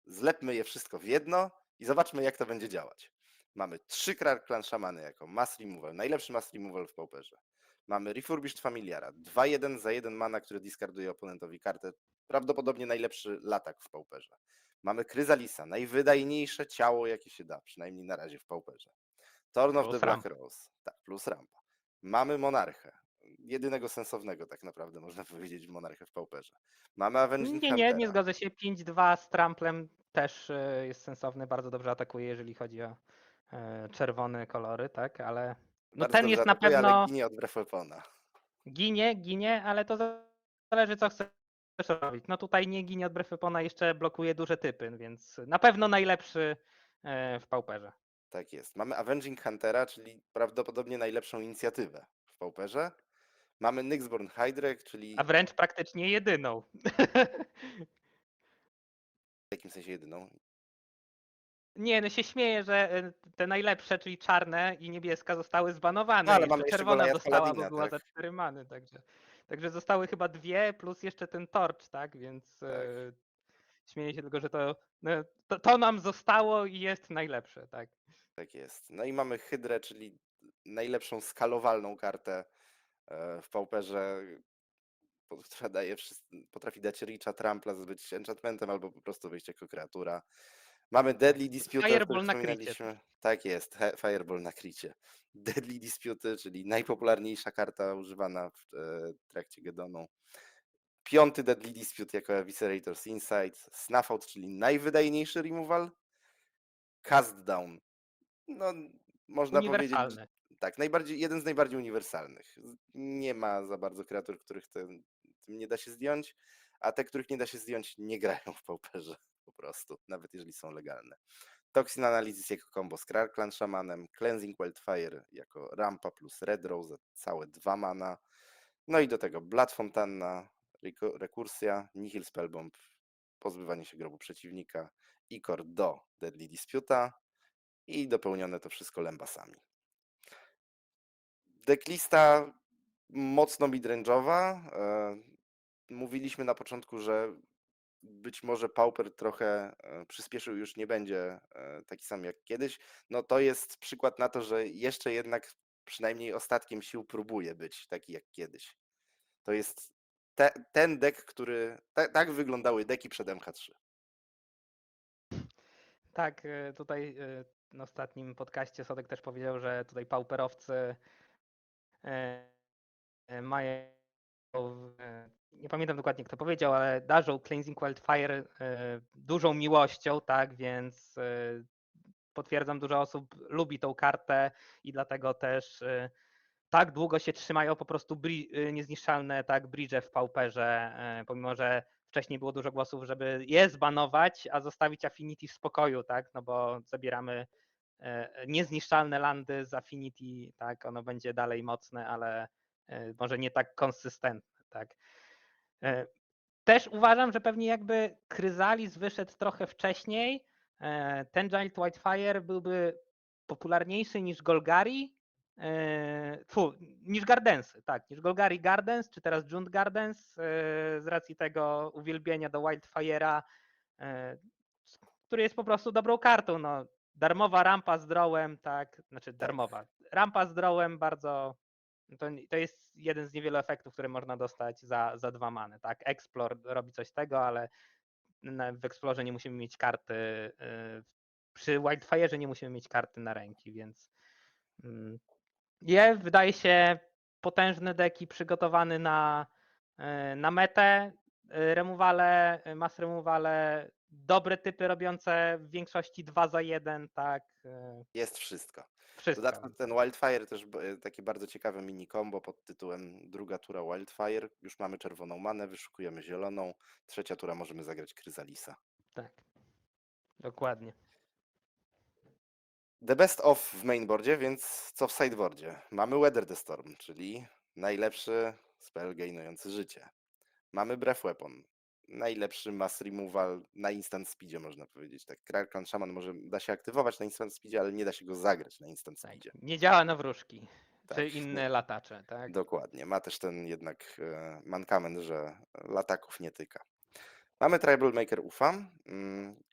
zlepmy je wszystko w jedno i zobaczmy, jak to będzie działać. Mamy 3 Clan Szamany jako mass removal, najlepszy mass removal w Pauperze. Mamy Refurbished Familiara, 2-1 za 1 mana, który discarduje oponentowi kartę, prawdopodobnie najlepszy latak w Pauperze. Mamy Kryzalisa, najwydajniejsze ciało, jakie się da, przynajmniej na razie w Pauperze. Thorn of the Plus Black ramp. Rose, tak, plus rampa. Mamy Monarchę, jedynego sensownego tak naprawdę można powiedzieć w Monarchę w Pauperze. Mamy Avenging Nie Huntera, zgodzę się. 5-2 z tramplem też jest sensowny, bardzo dobrze atakuje, jeżeli chodzi o czerwone kolory, tak, ale no bardzo ten dobrze jest na atakuje, ale pewno ginie od Breath Weapona. ginie, ale to zależy co chcesz robić. No tutaj nie ginie od Breath Weapona, jeszcze blokuje duże typy, więc na pewno najlepszy w Pauperze. Tak jest. Mamy Avenging Huntera, czyli prawdopodobnie najlepszą inicjatywę w Pauperze. Mamy Nyxborn Hydrek, A czyli wręcz praktycznie jedyną. w jakim sensie jedyną. Nie, no się śmieję, że te najlepsze, czyli czarne i niebieska zostały No zbanowane. ale Jeszcze mamy jeszcze czerwona Goliath została, bo Paladina, była tak? za 4 many, także zostały chyba 2 plus jeszcze ten torch, tak? Więc Tak, śmieję się tylko, że no, to nam zostało i jest najlepsze, tak? tak jest. No i mamy Hydrę, czyli najlepszą skalowalną kartę w Pauperze, która daje potrafi dać Richa, Trampla, być enchantmentem albo po prostu wyjść jako kreatura. Mamy Tak. Deadly Dispute, o których Fireball na krycie też. wspominaliśmy. Tak jest, Fireball na kricie. Deadly Dispute, czyli najpopularniejsza karta używana w trakcie Gedonu. 5. Deadly Dispute jako Eviscerator's Insight. Snuff czyli najwydajniejszy removal. Cast Down. No, można powiedzieć, Uniwersalne. tak, jeden z najbardziej uniwersalnych. Nie ma za bardzo kreatur, których tym nie da się zdjąć, a te, których nie da się zdjąć, nie grają w Pauperze po prostu, nawet jeżeli są legalne. Toxin Analysis jako combo z Clan Shamanem, Cleansing Wildfire jako rampa plus Red Rose, całe 2 mana. No i do tego Blood Fontanna, rekursja, Nihil Spellbomb, pozbywanie się grobu przeciwnika, Ikor do Deadly Disputa i dopełnione to wszystko lembasami. Decklista mocno midrange'owa. Mówiliśmy na początku, że być może Pauper trochę przyspieszył, już nie będzie taki sam jak kiedyś. No to jest przykład na to, że jeszcze jednak przynajmniej ostatkiem sił próbuje być taki jak kiedyś. To jest ten deck, który. Tak wyglądały deki przed MH3. Tak, tutaj na ostatnim podcaście Sodek też powiedział, że tutaj pauperowcy mają, nie pamiętam dokładnie kto powiedział, ale darzą Cleansing Wildfire dużą miłością, tak, więc potwierdzam, dużo osób lubi tą kartę i dlatego też tak długo się trzymają po prostu niezniszczalne tak bridge w Pauperze, pomimo że wcześniej było dużo głosów, żeby je zbanować, a zostawić Affinity w spokoju, tak, no bo zabieramy niezniszczalne landy z Affinity, tak, ono będzie dalej mocne, ale może nie tak konsystentne, tak. Też uważam, że pewnie jakby Chrysalis wyszedł trochę wcześniej, ten Giant Whitefire byłby popularniejszy niż Golgari, niż Gardensy, tak, niż Golgari Gardens, czy teraz Jund Gardens, z racji tego uwielbienia do Wildfire'a, który jest po prostu dobrą kartą, no. Darmowa rampa z drawem, tak, znaczy Tak. darmowa. Rampa z drawem bardzo, to jest jeden z niewielu efektów, które można dostać za 2 many, tak. Explore robi coś z tego, ale w Explorze nie musimy mieć karty, przy Wildfire'ze nie musimy mieć karty na ręki, więc wydaje się potężny deck i przygotowany na metę. Removale, mass removale, dobre typy robiące w większości 2 za 1, tak. Jest wszystko. W Wszystko. dodatku ten Wildfire też takie bardzo ciekawe mini combo pod tytułem druga tura Wildfire. Już mamy czerwoną manę, wyszukujemy zieloną. Trzecia tura możemy zagrać Chrysalisa. Tak. Dokładnie. The best of w mainboardzie, więc co w sideboardzie? Mamy Weather the Storm, czyli najlepszy spell gainujący życie. Mamy Breath Weapon, najlepszy mass removal na instant speedzie, można powiedzieć. Tak, Krark Shaman da się aktywować na instant speedzie, ale nie da się go zagrać na instant Tak. speedzie. Nie działa na wróżki, Tak, czy inne latacze, tak? dokładnie. Ma też ten jednak mankament, że lataków nie tyka. Mamy Tribal Maker Ufa,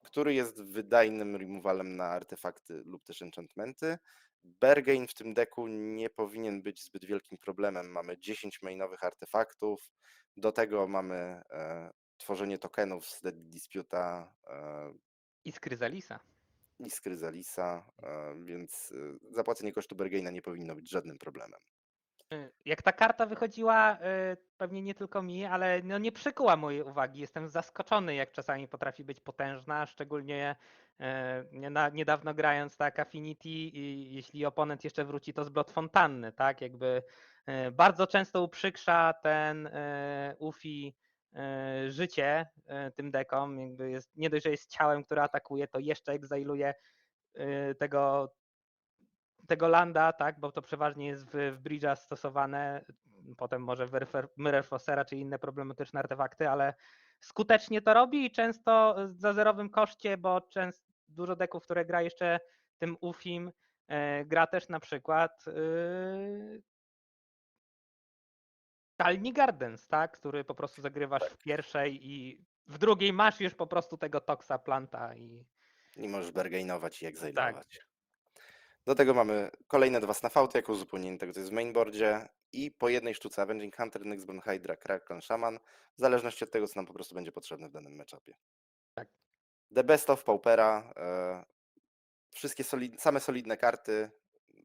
który jest wydajnym removalem na artefakty lub też enchantmenty. Bergain w tym deku nie powinien być zbyt wielkim problemem. Mamy 10 mainowych artefaktów, do tego mamy tworzenie tokenów z Dead Dispute'a I z Chrysalisa. i z Chrysalisa, więc zapłacenie kosztu Bergaina nie powinno być żadnym problemem. Jak ta karta wychodziła, pewnie nie tylko mi, ale no nie przykuła mojej uwagi. Jestem zaskoczony, jak czasami potrafi być potężna, szczególnie niedawno grając tak Affinity i jeśli oponent jeszcze wróci to z Blood Fontanny, tak? Jakby bardzo często uprzykrza ten Ufi życie tym dekom. Jakby jest, nie dość, że jest ciałem, które atakuje, to jeszcze egzailuje tego landa, tak, bo to przeważnie jest w Bridge'a stosowane, potem może w Mirror Fossera czy inne problematyczne artefakty, ale skutecznie to robi i często za zerowym koszcie, bo dużo deków, które gra jeszcze tym UFIM, gra też na przykład Talni Gardens, tak, który po prostu zagrywasz w pierwszej i w drugiej masz już po prostu tego Toxa Planta I możesz bergainować i tak. egzailować. Do tego mamy kolejne 2 snafauty jako uzupełnienie tego, co jest w mainboardzie i po jednej sztuce Avenging Hunter, Nyxborn Hydra, Krark Shaman, w zależności od tego, co nam po prostu będzie potrzebne w danym matchupie. Tak. The Best of Paupera, wszystkie same solidne karty,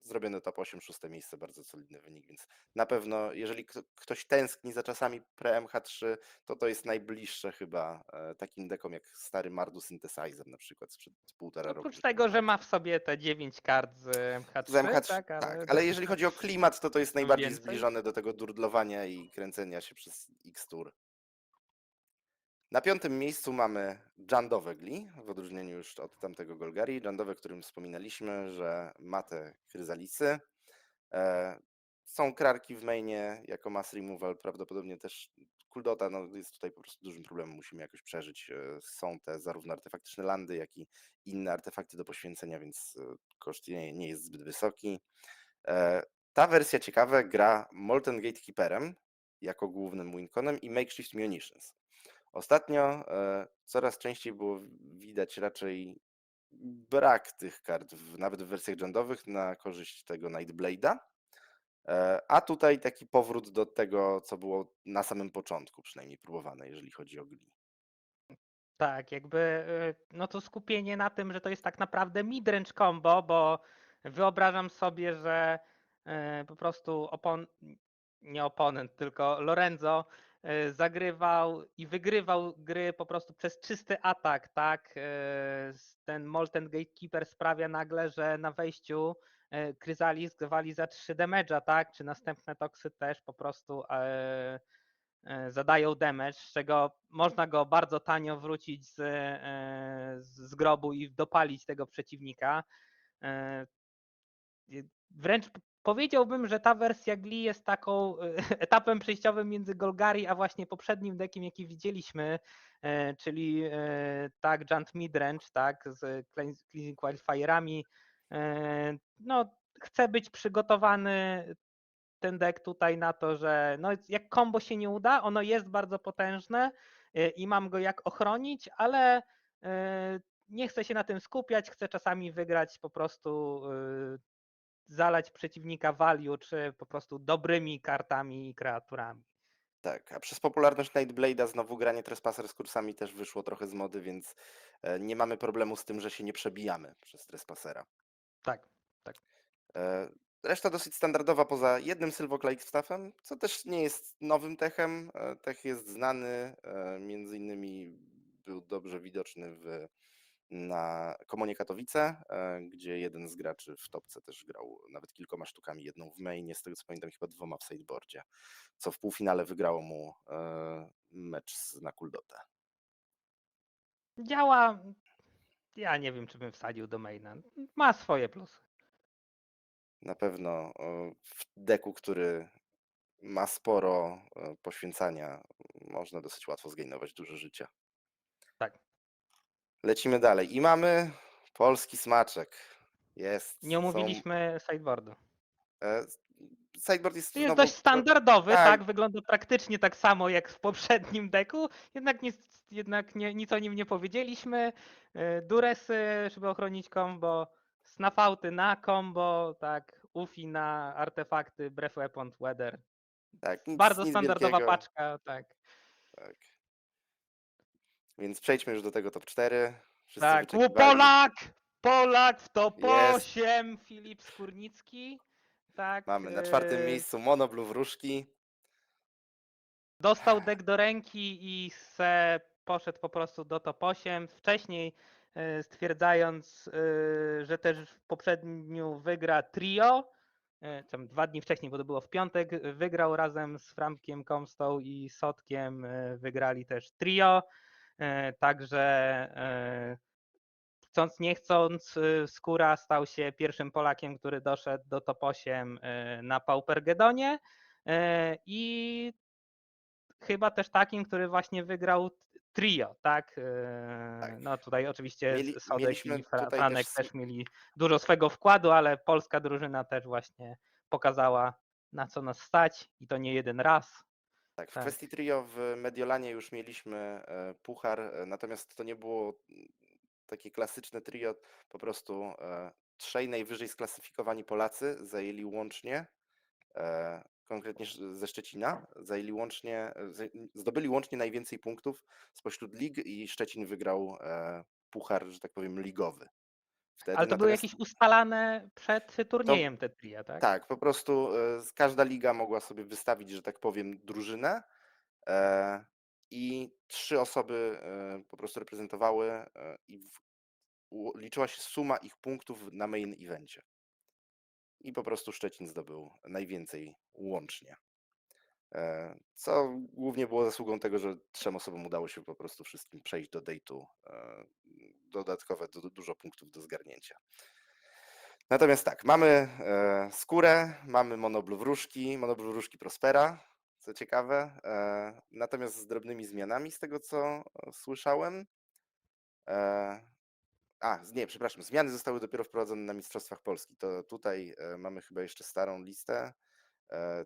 zrobione top 8, 6 miejsce, bardzo solidny wynik, więc na pewno jeżeli ktoś tęskni za czasami pre-MH3, to jest najbliższe chyba takim dekom jak stary Mardu Synthesizer na przykład sprzed 1,5 roku. Oprócz tego, że ma w sobie te 9 kart z Z MH3, MH3, tak, tak, ale ale jeżeli chodzi o klimat, to jest najbardziej więcej. zbliżone do tego durdlowania i kręcenia się przez X tur. Na 5. miejscu mamy Jandowe Gli, w odróżnieniu już od tamtego Golgari. Jandowe, którym wspominaliśmy, że ma te chryzalisy. Są krarki w mainie jako mass removal, prawdopodobnie też Kuldota jest tutaj po prostu dużym problemem, musimy jakoś przeżyć. Są te zarówno artefaktyczne landy, jak i inne artefakty do poświęcenia, więc koszt nie jest zbyt wysoki. Ta wersja ciekawe gra Molten Gatekeeperem jako głównym winconem i Makeshift Munitions. Ostatnio coraz częściej było widać raczej brak tych kart, nawet w wersjach jandowych, na korzyść tego Nightblade'a. A tutaj taki powrót do tego, co było na samym początku przynajmniej próbowane, jeżeli chodzi o Gli. Tak, jakby no to skupienie na tym, że to jest tak naprawdę midrange combo, bo wyobrażam sobie, że po prostu nie oponent, tylko Lorenzo zagrywał i wygrywał gry po prostu przez czysty atak, tak? Ten Molten Gatekeeper sprawia nagle, że na wejściu Chrysalis wali za 3 damage'a, tak? Czy następne toksy też po prostu zadają damage, z czego można go bardzo tanio wrócić z grobu i dopalić tego przeciwnika. Wręcz powiedziałbym, że ta wersja Glee jest taką etapem przejściowym między Golgari, a właśnie poprzednim deckiem, jaki widzieliśmy, czyli tak, Giant Midrange, tak, z Cleansing Wildfire'ami. No, chce być przygotowany ten deck tutaj na to, że no, jak combo się nie uda, ono jest bardzo potężne i mam go jak ochronić, ale nie chcę się na tym skupiać, chcę czasami wygrać po prostu zalać przeciwnika value, czy po prostu dobrymi kartami i kreaturami. Tak, a przez popularność Nightblade'a znowu granie Trespasser z kursami też wyszło trochę z mody, więc nie mamy problemu z tym, że się nie przebijamy przez Trespassera. Tak, tak. E, Reszta dosyć standardowa poza jednym Sylwoclake Staffem, co też nie jest nowym techem. Tech jest znany, między innymi był dobrze widoczny na Komonie Katowice, gdzie jeden z graczy w topce też grał nawet kilkoma sztukami, jedną w mainie, z tego co pamiętam chyba 2 w sideboardzie, co w półfinale wygrało mu mecz na Kuldotę. Działa, ja nie wiem, czy bym wsadził do maina. Ma swoje plusy. Na pewno w deku, który ma sporo poświęcania, można dosyć łatwo zgainować dużo życia. Tak. Lecimy dalej i mamy polski smaczek. Nie Jest, są. omówiliśmy sideboardu. e, Sideboard jest Jest dość znowu. standardowy, Tak, tak, wygląda praktycznie tak samo jak w poprzednim deku, jednak nic o nim nie powiedzieliśmy. Duresy, żeby ochronić combo, snafauty na combo, tak, Ufi na artefakty, Breath Weapon, Weather. tak, nic, Bardzo nic standardowa wielkiego. paczka, tak. Tak. Więc przejdźmy już do tego top 4. Wszyscy Tak, wyczekiwali. Polak! Polak w top Jest. 8, Filip Skórnicki. Tak, Mamy na 4. miejscu Monoblue Wróżki. dostał deck do ręki i poszedł po prostu do top 8. Wcześniej stwierdzając, że też w poprzedniu wygra trio. Tam 2 dni wcześniej, bo to było w piątek, wygrał razem z Framkiem Comstow i Sotkiem, wygrali też trio. Także chcąc nie chcąc, Skóra stał się pierwszym Polakiem, który doszedł do top 8 na Paupergedonie i chyba też takim, który właśnie wygrał trio, tak? Tak. No tutaj oczywiście Sodek Mieliśmy i tutaj też. Franek też mieli dużo swego wkładu, ale polska drużyna też właśnie pokazała, na co nas stać i to nie jeden raz. Tak, w Tak. kwestii trio w Mediolanie już mieliśmy puchar, natomiast to nie było takie klasyczne trio, po prostu trzej najwyżej sklasyfikowani Polacy zajęli łącznie, konkretnie ze Szczecina, zajęli łącznie, zdobyli łącznie najwięcej punktów spośród lig i Szczecin wygrał puchar, że tak powiem, ligowy wtedy. Ale to były Natomiast jakieś ustalane przed to turniejem te tria, tak? tak, po prostu każda liga mogła sobie wystawić, że tak powiem, drużynę i 3 osoby po prostu reprezentowały i liczyła się suma ich punktów na main evencie. I po prostu Szczecin zdobył najwięcej łącznie. Co głównie było zasługą tego, że 3 osobom udało się po prostu wszystkim przejść do date'u. Dodatkowe dużo punktów do zgarnięcia. Natomiast tak, mamy Skórę, mamy Monoblue Wróżki Prospera, co ciekawe. Natomiast z drobnymi zmianami z tego, co słyszałem. Nie, przepraszam, zmiany zostały dopiero wprowadzone na Mistrzostwach Polski. To tutaj mamy chyba jeszcze starą listę,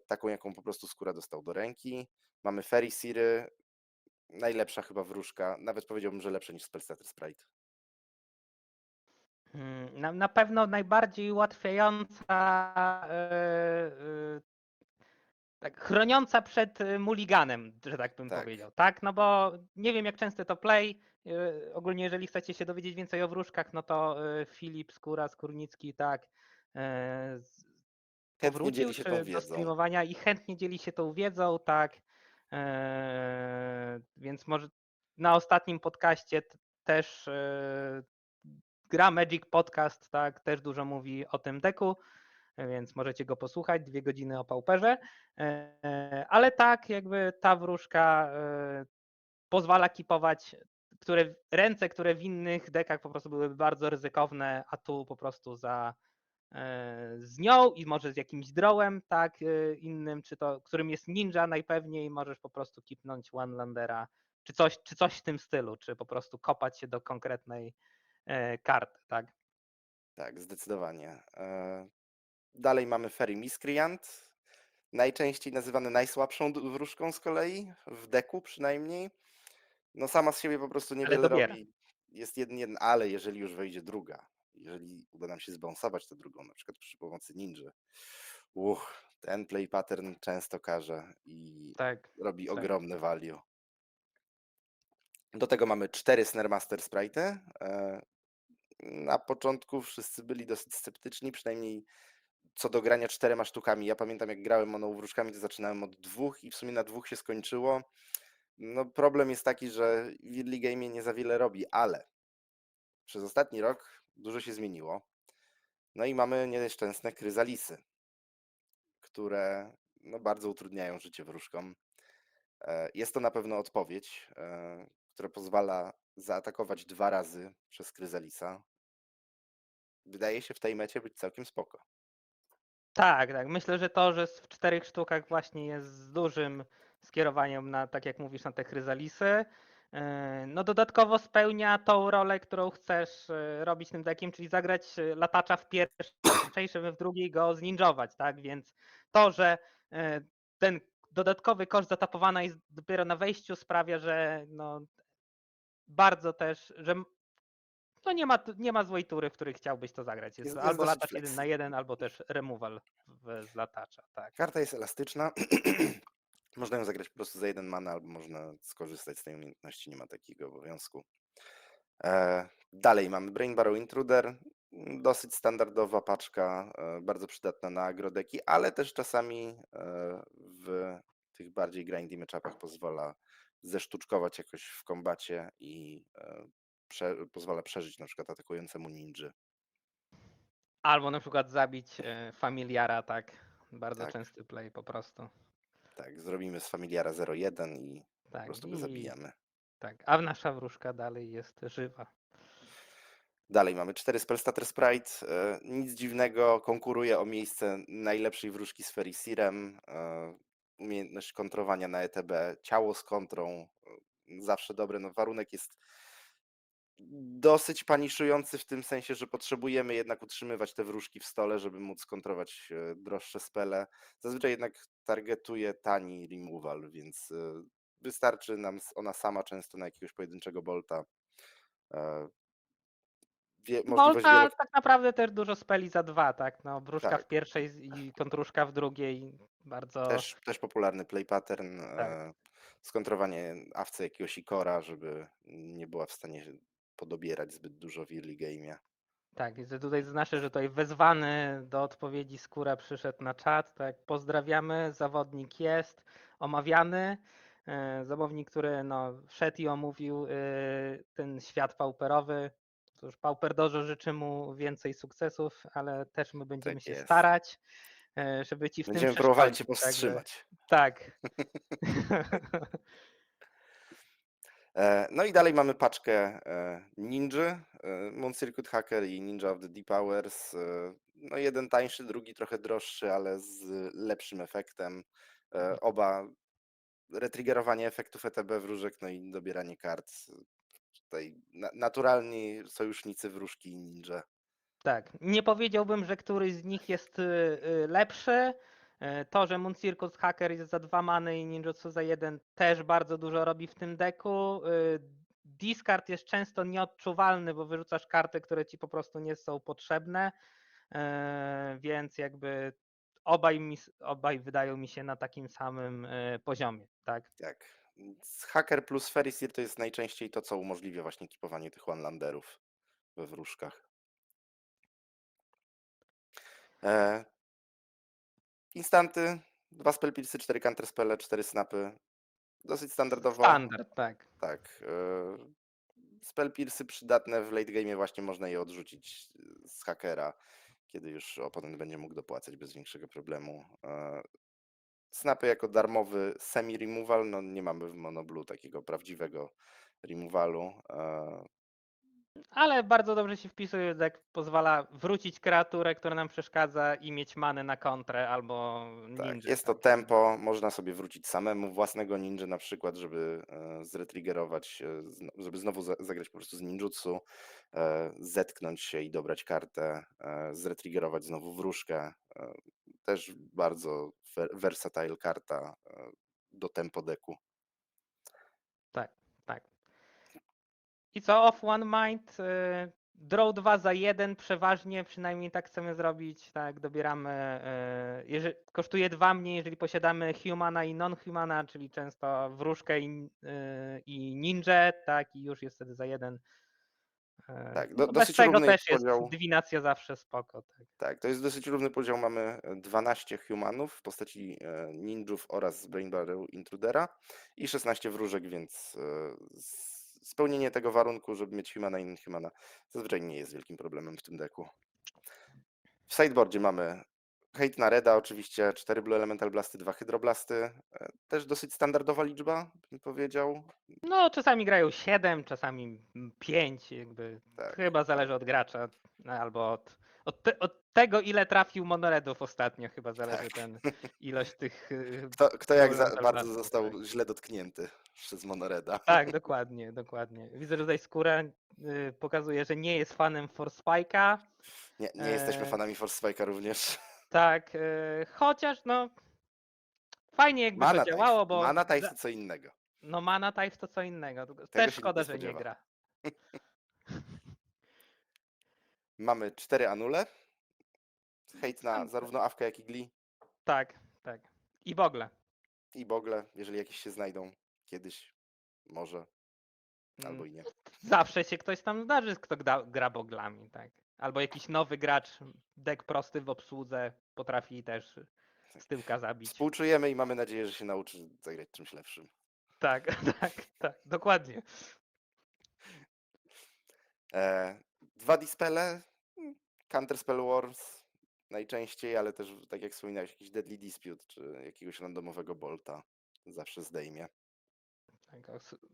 taką jaką po prostu Skóra dostał do ręki. Mamy Fairy Siry, najlepsza chyba wróżka, nawet powiedziałbym, że lepsza niż Spellscatter Sprite. Na pewno najbardziej ułatwiająca, tak, chroniąca przed mulliganem, że tak bym Tak, powiedział, tak? No bo nie wiem jak często to play, ogólnie jeżeli chcecie się dowiedzieć więcej o wróżkach, no to Filip Skóra, Skórnicki, tak, Chętnie dzieli powrócił, się tą czy do wiedzą. streamowania i chętnie dzieli się tą wiedzą, tak. Więc może na ostatnim podcaście też gra Magic Podcast, tak, też dużo mówi o tym deku, więc możecie go posłuchać, 2 godziny o Pauperze. Ale tak, jakby ta wróżka pozwala kipować ręce, które w innych dekach po prostu byłyby bardzo ryzykowne, a tu po prostu z nią i może z jakimś drawem, tak, innym, czy to, którym jest ninja najpewniej, możesz po prostu kipnąć one-landera, czy coś w tym stylu, czy po prostu kopać się do konkretnej karty, tak. Tak, zdecydowanie. Dalej mamy Fairy Miscreant, najczęściej nazywany najsłabszą wróżką z kolei, w deku przynajmniej. No sama z siebie po prostu Ale niewiele dobiera. robi. Jest jeden, ale jeżeli już wejdzie druga, jeżeli uda nam się zbalansować tę drugą, na przykład przy pomocy ninży, ten play pattern często karze i Tak, robi tak. ogromne value. Do tego mamy 4 Snare Master Sprite'y. Na początku wszyscy byli dosyć sceptyczni, przynajmniej co do grania 4 sztukami. Ja pamiętam, jak grałem monowróżkami, to zaczynałem od 2 i w sumie na 2 się skończyło. No problem jest taki, że w early game nie za wiele robi, ale przez ostatni rok dużo się zmieniło. No i mamy nieszczęsne kryzalisy, które no, bardzo utrudniają życie wróżkom. Jest to na pewno odpowiedź, która pozwala zaatakować 2 razy przez kryzalisa. Wydaje się w tej mecie być całkiem spoko. Tak, tak. Myślę, że to, że w 4 sztukach właśnie jest z dużym skierowaniem na, tak jak mówisz, na te chryzalisy. No dodatkowo spełnia tą rolę, którą chcesz robić tym deckiem, czyli zagrać latacza w pierwszej, żeby w drugiej go zninjować, tak? Więc to, że e, ten dodatkowy koszt zatapowana jest dopiero na wejściu sprawia, że no bardzo też, że no nie ma złej tury, w której chciałbyś to zagrać. Jest Jest albo dosyć latacz 1 flexi. na 1, albo też removal z latacza, tak. Karta jest elastyczna. Można ją zagrać po prostu za 1 mana, albo można skorzystać z tej umiejętności, nie ma takiego obowiązku. Dalej mamy Brain Barrow Intruder, dosyć standardowa paczka, bardzo przydatna na agrodeki, ale też czasami w tych bardziej grindy matchupach pozwala zesztuczkować jakoś w kombacie i pozwala przeżyć na przykład atakującemu ninży. Albo na przykład zabić familiara, tak. Bardzo Tak, częsty play po prostu. tak, zrobimy z familiara 0-1 i po Tak. prostu go I zabijamy. tak. A nasza wróżka dalej jest żywa. Dalej mamy 4 Spellstutter Sprite. Nic dziwnego, konkuruje o miejsce najlepszej wróżki z Ferisirem. Umiejętność kontrowania na ETB, ciało z kontrą, zawsze dobre. No, warunek jest dosyć paniszujący w tym sensie, że potrzebujemy jednak utrzymywać te wróżki w stole, żeby móc kontrować droższe spele. Zazwyczaj jednak targetuje tani removal, więc wystarczy nam ona sama często na jakiegoś pojedynczego bolta. E, Możliwość Volta tak naprawdę też dużo speli za 2, tak. No, wróżka w Tak, pierwszej i kontruszka w drugiej. Bardzo też popularny play pattern, tak. skontrowanie awce jakiegoś ikora, żeby nie była w stanie podobierać zbyt dużo w early game'ie. Tak, i że tutaj zaznaczę, że tutaj wezwany do odpowiedzi Skóra przyszedł na czat. Tak, pozdrawiamy. Zawodnik jest omawiany. Zawodnik, który no, wszedł i omówił ten świat pauperowy. Cóż, Pauper Dojo życzy mu więcej sukcesów, ale też my będziemy Tak się jest. starać, żeby ci w tym Będziemy próbowali cię przeszkodzić. Także powstrzymać. tak. No i dalej mamy paczkę Ninja, Moon Circuit Hacker i Ninja of the Deep Hours. No jeden tańszy, drugi trochę droższy, ale z lepszym efektem. Oba retriggerowanie efektów ETB wróżek, no i dobieranie kart. Tutaj naturalni sojusznicy wróżki i ninja. Tak, nie powiedziałbym, że któryś z nich jest lepszy. To, że Moon Circus Hacker jest za 2 many i Ninjutsu za 1 też bardzo dużo robi w tym deku. Discard jest często nieodczuwalny, bo wyrzucasz karty, które ci po prostu nie są potrzebne, więc jakby obaj wydają mi się na takim samym poziomie, tak? Tak. Hacker plus Ferisir to jest najczęściej to, co umożliwia właśnie kipowanie tych one-landerów we wróżkach. E, Instanty, 2 spell piercy, 4 counterspelle, 4 snapy. Dosyć standardowo. Standard, tak. Tak. Spell piercy przydatne w late game'ie, właśnie można je odrzucić z hakera, kiedy już oponent będzie mógł dopłacać bez większego problemu. Snapy jako darmowy semi-removal, no nie mamy w Monoblue takiego prawdziwego removalu. Ale bardzo dobrze się wpisuje, deck pozwala wrócić kreaturę, która nam przeszkadza i mieć manę na kontrę albo Tak, ninja. jest to Także tempo, można sobie wrócić samemu, własnego ninja na przykład, żeby zretriggerować, żeby znowu zagrać po prostu z ninjutsu, zetknąć się i dobrać kartę, zretriggerować znowu wróżkę. Też bardzo versatile karta do tempo deku. tak, tak. I co, off one mind, draw 2 za 1 przeważnie, przynajmniej tak chcemy zrobić, tak, dobieramy, jeżeli, kosztuje 2 mniej, jeżeli posiadamy humana i non-humana, czyli często wróżkę i ninja, tak, i już jest wtedy za 1. Tak, No bez dosyć tego równy też jest podział. dywinacja zawsze spoko, tak. Tak, to jest dosyć równy podział. Mamy 12 humanów w postaci ninjów oraz Brain Barrel Intrudera i 16 wróżek, więc spełnienie tego warunku, żeby mieć humana i non-humana, zazwyczaj nie jest wielkim problemem w tym deku. W sideboardzie mamy Hate na Reda, oczywiście 4 Blue Elemental Blasty, 2 Hydroblasty. Też dosyć standardowa liczba, bym powiedział. No czasami grają 7, czasami 5, jakby Tak. chyba zależy od gracza, no, albo od tego, ile trafił monoredów ostatnio, chyba zależy Tak. ten ilość tych Kto Blue jak Elemental bardzo Blastów, został tak. źle dotknięty przez Monoreda. Tak, dokładnie, dokładnie. Widzę, że tutaj Skóra pokazuje, że nie jest fanem Force Spike'a. Nie jesteśmy fanami Force Spike'a również. Tak, chociaż no fajnie jakby to Mana Type. działało, bo Mana Type to co innego. no Mana Type to co innego. Tylko Tego też się nikt nie szkoda, że nie spodziewa. gra. Mamy 4 Anule. Hejt na zarówno Awkę, jak i Gli. Tak, tak. I Bogle. I Bogle, jeżeli jakieś się znajdą kiedyś. Może. Albo Mm, i nie. Zawsze się ktoś tam zdarzy, kto gra Boglami, tak. Albo jakiś nowy gracz, deck prosty w obsłudze, potrafi też z tyłka zabić. Współczujemy i mamy nadzieję, że się nauczy zagrać czymś lepszym. Tak, tak, tak, dokładnie. 2 Dispele. Counter Spell Wars. Najczęściej, ale też, tak jak wspominałeś, jakiś Deadly Dispute, czy jakiegoś randomowego Bolta. Zawsze zdejmie. Tak,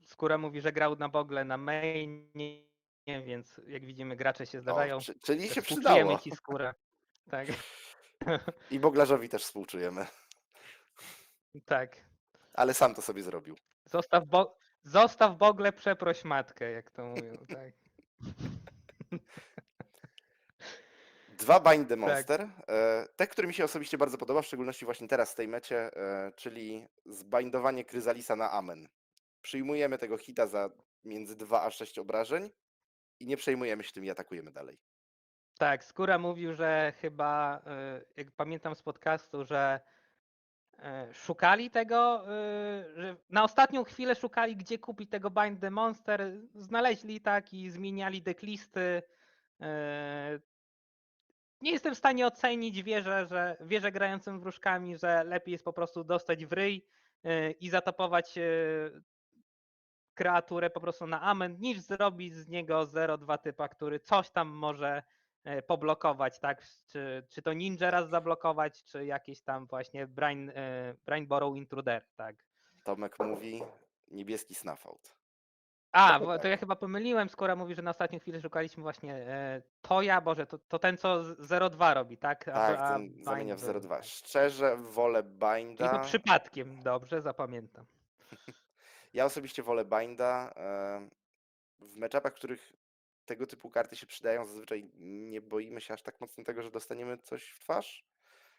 Skóra mówi, że grał na Bogle na mainie, więc jak widzimy gracze się O, zdarzają. czyli się Współczujemy przydało. ci Skóra. Tak, I Boglarzowi też współczujemy. tak. Ale sam to sobie zrobił. Zostaw Bogle, przeproś matkę, jak to mówią, tak. 2 Bind the Tak, Monster. Te, który mi się osobiście bardzo podoba, w szczególności właśnie teraz w tej mecie, czyli zbindowanie Kryzalisa na Amen. Przyjmujemy tego hita za między 2 a 6 obrażeń i nie przejmujemy się tym i atakujemy dalej. tak. Skóra mówił, że chyba, jak pamiętam z podcastu, że szukali tego, że na ostatnią chwilę szukali, gdzie kupić tego Bind the Monster, znaleźli tak i zmieniali decklisty. Nie jestem w stanie ocenić wieżę grającym wróżkami, że lepiej jest po prostu dostać w ryj i zatapować kreaturę po prostu na amen, niż zrobić z niego 0-2 typa, który coś tam może poblokować, tak? Czy to ninja raz zablokować, czy jakieś tam właśnie Brain Borrow Intruder, tak? Tomek mówi niebieski Snuffout. To ja Tak. chyba pomyliłem, skoro mówi, że na ostatnią chwilę szukaliśmy właśnie Toja, Boże, to ten, co 0-2 robi, tak? Tak, A ten zamienia Bind w był, 0,2. tak. Szczerze wolę Czyli to Binda. przypadkiem, dobrze, zapamiętam. Ja osobiście wolę Binda. W meczapach, w których tego typu karty się przydają, zazwyczaj nie boimy się aż tak mocno tego, że dostaniemy coś w twarz.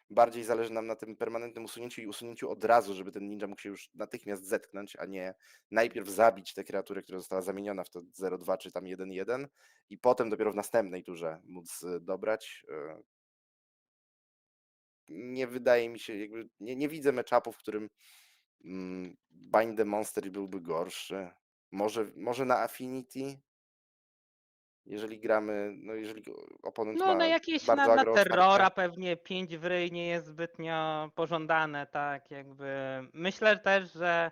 Bardziej zależy nam na tym permanentnym usunięciu i usunięciu od razu, żeby ten ninja mógł się już natychmiast zetknąć, a nie najpierw zabić tę kreaturę, która została zamieniona w to 0,2 czy tam 1,1 i potem dopiero w następnej turze móc dobrać. Nie wydaje mi się, jakby nie widzę matchupu, w którym Bind the Monster byłby gorszy. Może na Affinity, jeżeli gramy, no jeżeli oponent No na ma jakieś bardzo na agro otwarte. terrora pewnie 5 w ryj nie jest zbytnio pożądane, tak jakby. Myślę też, że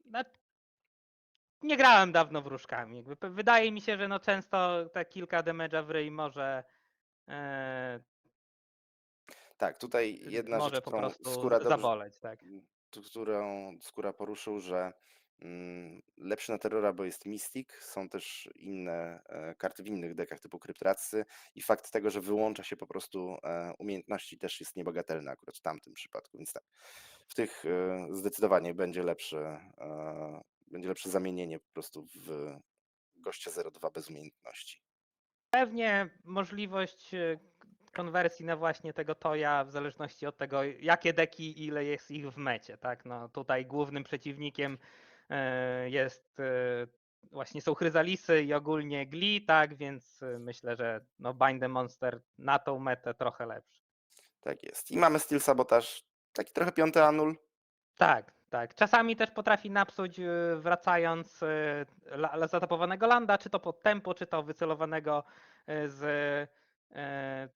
no, nie grałem dawno wróżkami. Jakby wydaje mi się, że no często te kilka damage'a w ryj Tak, tutaj jedna rzecz, może po którą prostu Skóra dobrze, zaboleć, tak. którą Skóra poruszył, że lepszy na terrora, bo jest Mystic, są też inne karty w innych dekach typu Kryptracy i fakt tego, że wyłącza się po prostu umiejętności też jest niebagatelny akurat w tamtym przypadku, więc tak, w tych zdecydowanie będzie lepsze zamienienie po prostu w gościa 0-2 bez umiejętności. Pewnie możliwość konwersji na właśnie tego toja w zależności od tego, jakie deki i ile jest ich w mecie, tak? No tutaj głównym przeciwnikiem jest właśnie są Chryzalisy i ogólnie Gli, tak? Więc myślę, że no Bind the Monster na tą metę trochę lepszy. Tak jest. I mamy Steel Sabotage, taki trochę piąty anul. Tak, tak. Czasami też potrafi napsuć wracając zatapowanego landa, czy to pod tempo, czy to wycelowanego z e,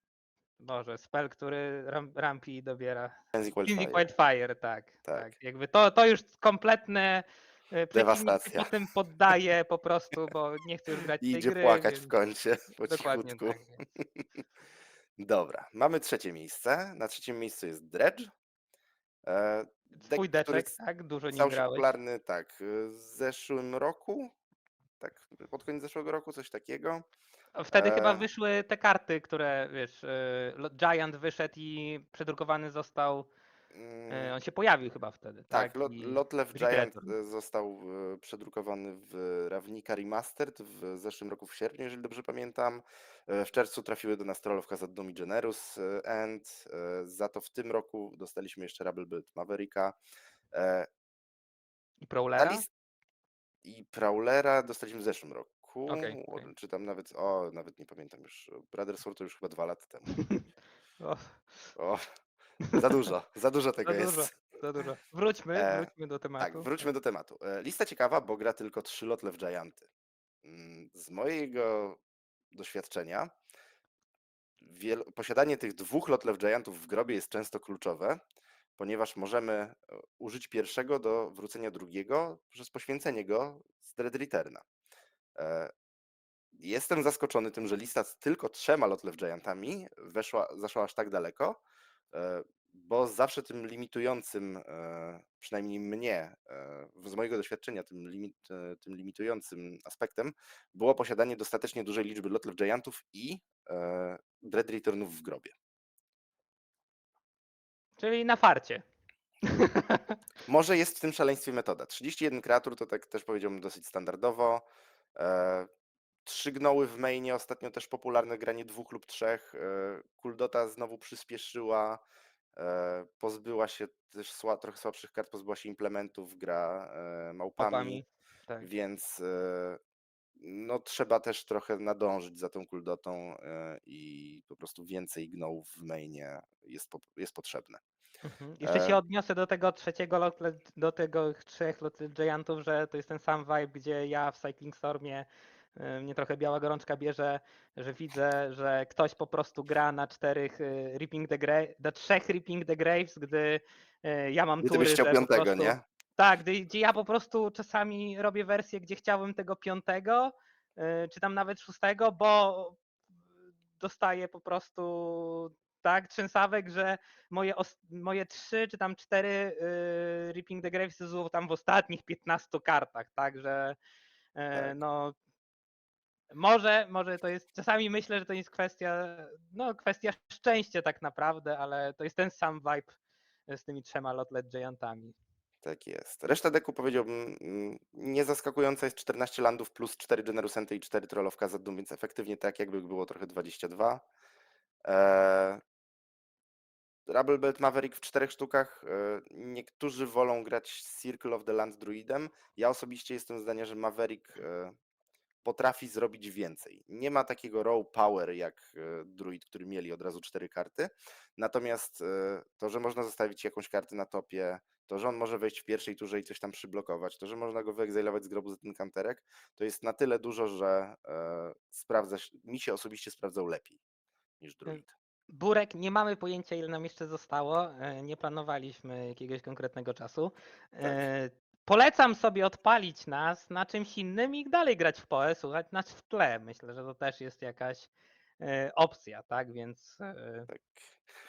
Boże, spell, który Rampi dobiera. Cleansing Cleansing Wildfire. Wildfire, tak, Tak. tak. Jakby to już kompletne przeciwnik się Dewastacja. potem poddaje po prostu, bo nie chce już grać I tej idzie gry, płakać w więc kącie po dokładnie cichutku. tak. Więc. Dobra, mamy trzecie miejsce. Na trzecim miejscu jest Dredge. Twój Deck, który deczek, tak? Dużo nim stał się grałeś. popularny tak w zeszłym roku, tak pod koniec zeszłego roku, coś takiego. Wtedy chyba E, wyszły te karty, które wiesz, Giant wyszedł i przedrukowany został. mm, On się pojawił chyba wtedy, Tak, tak? I Lotlef Grit Giant Return. został przedrukowany w Ravnica Remastered w zeszłym roku w sierpniu, jeżeli dobrze pamiętam. W czerwcu trafiły do nas Troll of Khazad-dûm i Generous End. Za to w tym roku dostaliśmy jeszcze Rebel Build Mavericka. E, I Na Prowlera? list i Prowlera dostaliśmy w zeszłym roku, Okej, okej. czy tam nawet nie pamiętam już. Brothers Sword to już chyba 2 lata temu. O, O, za dużo tego za dużo, jest. za dużo. Wróćmy, E, wróćmy do tak, tematu. wróćmy Tak. do tematu. Lista ciekawa, bo gra tylko 3 Lotlef Gianty. Z mojego doświadczenia posiadanie tych 2 Lotlef Giantów w grobie jest często kluczowe, ponieważ możemy użyć pierwszego do wrócenia drugiego przez poświęcenie go z Dread Returna. E, Jestem zaskoczony tym, że lista z tylko 3 Lotlef Giantami zaszła aż tak daleko, bo zawsze tym limitującym, przynajmniej mnie, z mojego doświadczenia, tym limitującym aspektem było posiadanie dostatecznie dużej liczby Lotlef Giantów i Dread Returnów w grobie. Czyli na farcie. Może jest w tym szaleństwie metoda. 31 kreatur to tak też powiedziałbym dosyć standardowo. 3 gnoły w mainie, ostatnio też popularne granie 2 lub 3. Kuldota znowu przyspieszyła, pozbyła się też trochę słabszych kart, pozbyła się implementów, gra małpami, Małpami. Tak. więc no trzeba też trochę nadążyć za tą kuldotą i po prostu więcej gnołów w mainie jest potrzebne. Mhm. Jeszcze E, się odniosę do tego trzeciego do tego trzech Lotle Giantów, że to jest ten sam vibe, gdzie ja w Cycling Stormie mnie trochę biała gorączka bierze, że widzę, że ktoś po prostu gra na na trzech Reaping the Graves, gdy ja mam Gdybyś tury, chciał że po piątego, prostu nie? tak, gdzie ja po prostu czasami robię wersję, gdzie chciałbym tego piątego, czy tam nawet szóstego, bo dostaję po prostu tak trzęsawek, że moje 3 czy tam 4 Reaping the Graves są tam w ostatnich 15 kartach, także Tak, no może to jest, czasami myślę, że to jest kwestia szczęścia tak naprawdę, ale to jest ten sam vibe z tymi 3 Lotlet Giantami. tak jest. Reszta deku powiedziałbym niezaskakująca jest 14 landów plus 4 Generusenty i 4 Troll of Khazad-dûm, więc efektywnie tak jakby było trochę 22. Rubble Belt Maverick w 4 sztukach. Niektórzy wolą grać Circle of the Land Druidem. Ja osobiście jestem zdania, że Maverick potrafi zrobić więcej. Nie ma takiego raw power jak Druid, który mieli od razu 4 karty. Natomiast to, że można zostawić jakąś kartę na topie, to, że on może wejść w pierwszej turze i coś tam przyblokować, to, że można go wyegzailować z grobu za ten kanterek, to jest na tyle dużo, że mi się osobiście sprawdzał lepiej niż Y, druid. Burek, nie mamy pojęcia, ile nam jeszcze zostało. Nie planowaliśmy jakiegoś konkretnego czasu. Tak, Polecam sobie odpalić nas na czymś innym i dalej grać w PoE, słuchać nas w tle. Myślę, że to też jest jakaś opcja, tak? Więc tak.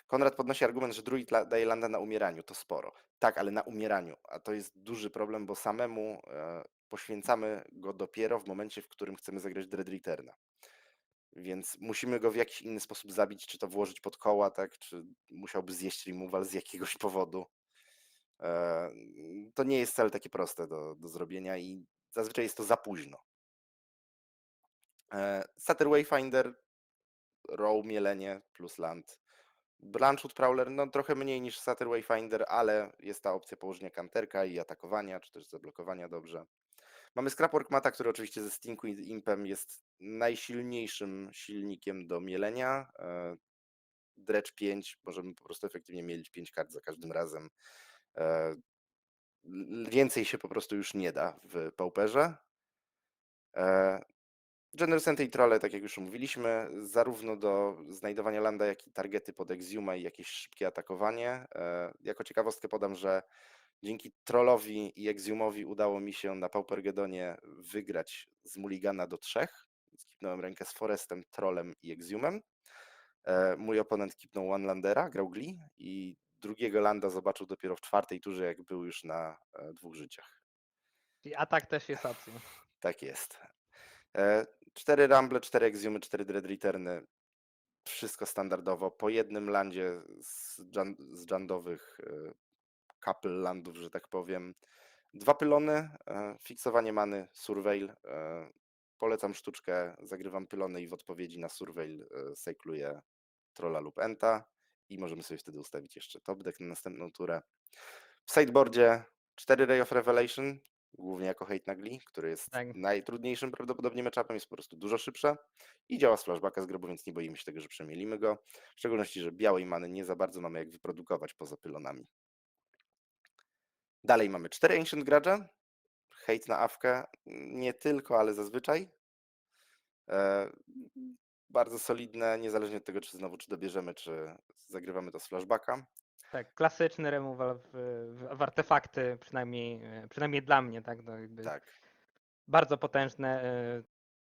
Konrad podnosi argument, że druid daje landa na umieraniu, to sporo. Tak, ale na umieraniu, a to jest duży problem, bo samemu poświęcamy go dopiero w momencie, w którym chcemy zagrać Dread Returna. Więc musimy go w jakiś inny sposób zabić, czy to włożyć pod koła, tak, czy musiałby zjeść removal z jakiegoś powodu. E, To nie jest wcale takie proste do zrobienia i zazwyczaj jest to za późno. Satyr Wayfinder, Row, mielenie plus land. Branchwood Prowler, no trochę mniej niż Satyr Wayfinder, ale jest ta opcja położenia kanterka i atakowania, czy też zablokowania dobrze. Mamy Scrapwork Mata, który oczywiście ze Stinku i Impem jest najsilniejszym silnikiem do mielenia. Dredge 5, możemy po prostu efektywnie mielić 5 kart za każdym razem. E, Więcej się po prostu już nie da w Pauperze. General Sente i Trolle, tak jak już mówiliśmy, zarówno do znajdowania landa, jak i targety pod Exuma i jakieś szybkie atakowanie. Jako ciekawostkę podam, że dzięki Trollowi i Exumowi udało mi się na Paupergedonie wygrać z Mulligana do 3. Skipnąłem rękę z Forestem, Trollem i Exumem. Mój oponent kipnął One Landera, grał Glee i drugiego landa zobaczył dopiero w 4. turze, jak był już na 2 życiach. czyli atak też jest opcją. Tak jest. 4 Rumble, 4 Exumy, 4 Dread Returny. Wszystko standardowo. Po jednym landzie z jandowych couple landów, że tak powiem. 2 pylony, fiksowanie many, surveil. Polecam sztuczkę, zagrywam pylony i w odpowiedzi na surveil sejkluję trolla lub enta i możemy sobie wtedy ustawić jeszcze top deck na następną turę. W sideboardzie 4 Ray of Revelation, głównie jako hate nagli, który jest Tak. najtrudniejszym prawdopodobnie matchupem, jest po prostu dużo szybsze i działa z flashbacka z grobu, więc nie boimy się tego, że przemielimy go. W szczególności, że białej many nie za bardzo mamy jak wyprodukować poza pylonami. Dalej mamy 4 Ancient Grudge, hate na awkę, nie tylko, ale zazwyczaj. E, Bardzo solidne, niezależnie od tego, czy dobierzemy, czy zagrywamy to z flashbacka. Tak, klasyczny removal w artefakty, przynajmniej dla mnie, tak, no jakby Tak, bardzo potężne,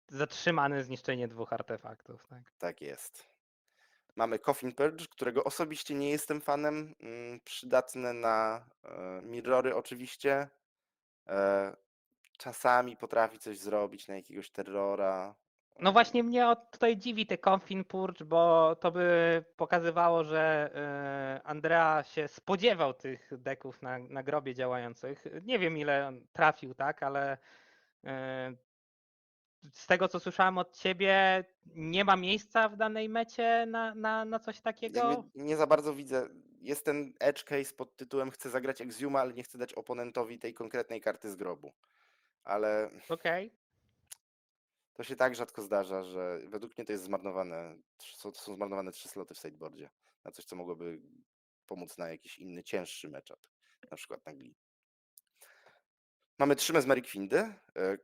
zatrzymane zniszczenie 2 artefaktów, tak. tak jest. Mamy Coffin Purge, którego osobiście nie jestem fanem. Przydatne na mirrory oczywiście. E, Czasami potrafi coś zrobić na jakiegoś terrora. No właśnie mnie tutaj dziwi te Confin Purge, bo to by pokazywało, że Andrea się spodziewał tych deków na grobie działających. Nie wiem ile on trafił, tak, ale e, z tego co słyszałem od ciebie, nie ma miejsca w danej mecie na coś Jakby takiego? nie za bardzo widzę. Jest ten edge case pod tytułem chcę zagrać Exuma, ale nie chcę dać oponentowi tej konkretnej karty z grobu. Ale Okej. to się tak rzadko zdarza, że według mnie to jest zmarnowane. To są zmarnowane 3 sloty w sideboardzie. Na coś, co mogłoby pomóc na jakiś inny, cięższy matchup. Na przykład na Glee. Mamy 3 Mesmeric Findy,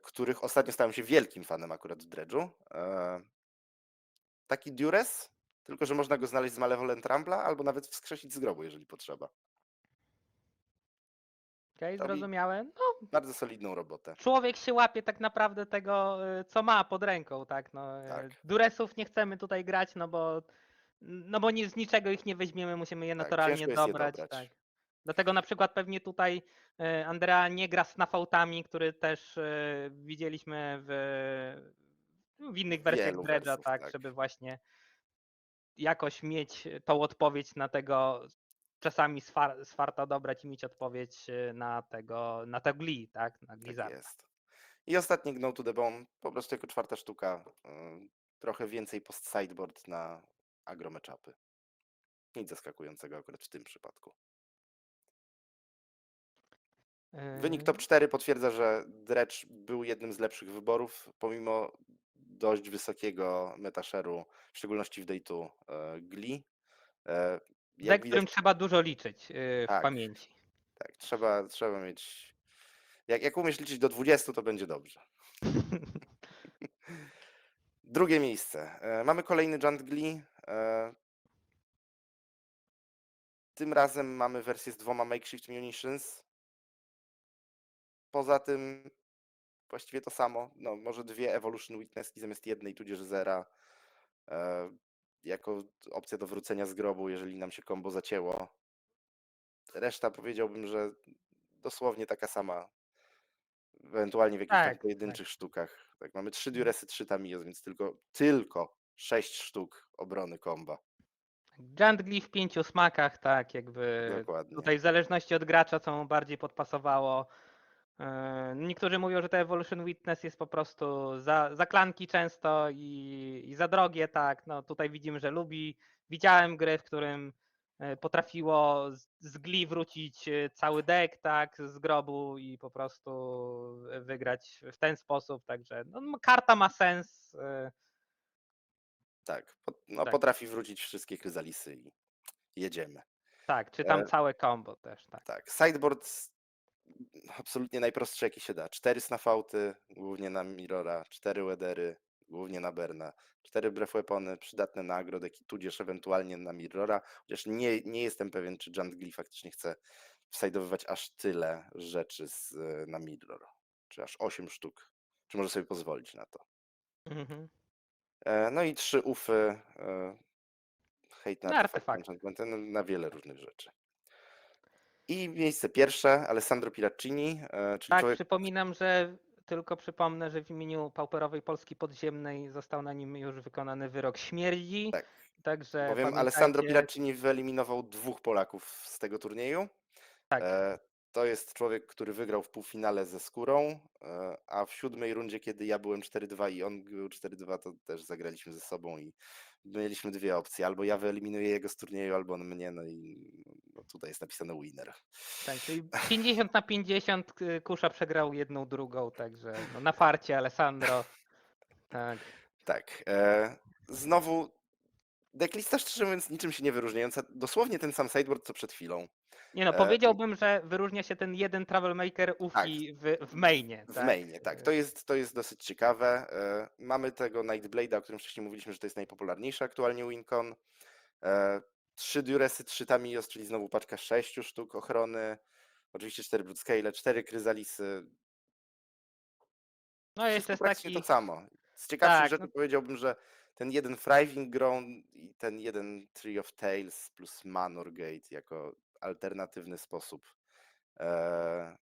których ostatnio stałem się wielkim fanem akurat w Dredge'u. Taki Dures, tylko że można go znaleźć z Malevolent Rumbla albo nawet wskrzesić z grobu, jeżeli potrzeba. Okej, Robi zrozumiałem. No, bardzo solidną robotę. człowiek się łapie tak naprawdę tego, co ma pod ręką, tak? No, Tak, Duresów nie chcemy tutaj grać, no bo z niczego ich nie weźmiemy, musimy je tak. naturalnie Ciężko jest je dobrać, tak. dobrać. Dlatego na przykład pewnie tutaj Andrea nie gra z Nafautami, który też widzieliśmy w innych W wersjach wielu Dredge'a, wersjach, tak, tak. żeby właśnie jakoś mieć tą odpowiedź na tego, czasami z farta dobrać i mieć odpowiedź na to Glee, tak, na Tak Glizarda. jest. I ostatni Gno to the Bone, po prostu jako 4. sztuka. Trochę więcej post sideboard na agro matchupy. Nic zaskakującego akurat w tym przypadku. Wynik top 4 potwierdza, że Dredge był jednym z lepszych wyborów, pomimo dość wysokiego metashare'u, w szczególności w Day 2 Glee. Jak Deck, widać, którym trzeba dużo liczyć w tak, pamięci. Tak, trzeba mieć. Jak umiesz liczyć do 20, to będzie dobrze. Drugie miejsce. Mamy kolejny Jungli. Tym razem mamy wersję z 2 Makeshift Munitions. Poza tym właściwie to samo. No, może 2 Evolution Witnesski zamiast jednej, tudzież zera. Jako opcja do wrócenia z grobu, jeżeli nam się combo zacięło. Reszta powiedziałbym, że dosłownie taka sama. Ewentualnie w jakichś tam Tak, tak. pojedynczych sztukach. Tak, mamy 3 Duresy, 3 Tamiyo, więc tylko 6 sztuk obrony komba. Jungli w 5 smakach, tak, jakby Dokładnie. tutaj w zależności od gracza, co mu bardziej podpasowało. Niektórzy mówią, że te Evolution Witness jest po prostu za klanki często i za drogie, tak. No tutaj widzimy, że lubi. Widziałem gry, w którym potrafiło z gli wrócić cały deck, tak, z grobu i po prostu wygrać w ten sposób, także no, karta ma sens. Tak, no Tak, potrafi wrócić wszystkie kryzalisy i jedziemy. tak, czy tam E, całe combo też, tak. tak, sideboard absolutnie najprostszy jaki się da. 4 snafauty, głównie na Mirrora, 4 Weathery, głównie na Berna, 4 Breath Weapony, przydatne na agrodeki, tudzież ewentualnie na Mirrora, chociaż nie jestem pewien, czy Jungli faktycznie chce wsajdowywać aż tyle rzeczy na Mirror, czy aż 8 sztuk, czy może sobie pozwolić na to. Mhm. No i 3 ufy, hejt na No, artefakty, artefakt. enchantmenty, na wiele różnych rzeczy. I miejsce pierwsze, Alessandro Piraccini, czyli Tak, człowiek. przypominam, że tylko przypomnę, że w imieniu Pauperowej Polski Podziemnej został na nim już wykonany wyrok śmierci. Tak, Także bowiem Alessandro pamiętajcie, Piraccini wyeliminował 2 Polaków z tego turnieju. tak, E, To jest człowiek, który wygrał w półfinale ze Skórą, a w 7. rundzie, kiedy ja byłem 4-2 i on był 4-2, to też zagraliśmy ze sobą i mieliśmy 2 opcje. Albo ja wyeliminuję jego z turnieju, albo on mnie, no i no tutaj jest napisane winner. tak, czyli 50/50 Kusza przegrał jedną drugą, także no, na farcie Alessandro. Tak. Tak. Znowu decklista, szczerze mówiąc, niczym się nie wyróżniająca. Dosłownie ten sam sideboard, co przed chwilą. Nie no, E, powiedziałbym, że wyróżnia się ten jeden Troublemaker tak, Ufi w mainie, w tak? mainie, tak. To jest dosyć ciekawe. Mamy tego Nightblade'a, o którym wcześniej mówiliśmy, że to jest najpopularniejszy aktualnie Wincon. 3 Duresy, 3 Tamiyos, czyli znowu paczka 6 sztuk ochrony. Oczywiście 4 Bloodscale, 4 Kryzalisy. No jeszcze Wszystko z praktycznie to takich, samo. Z ciekawszych tak, no rzeczy powiedziałbym, że ten jeden Thriving Ground i ten jeden Tree of Tales plus Manor Gate jako alternatywny sposób e,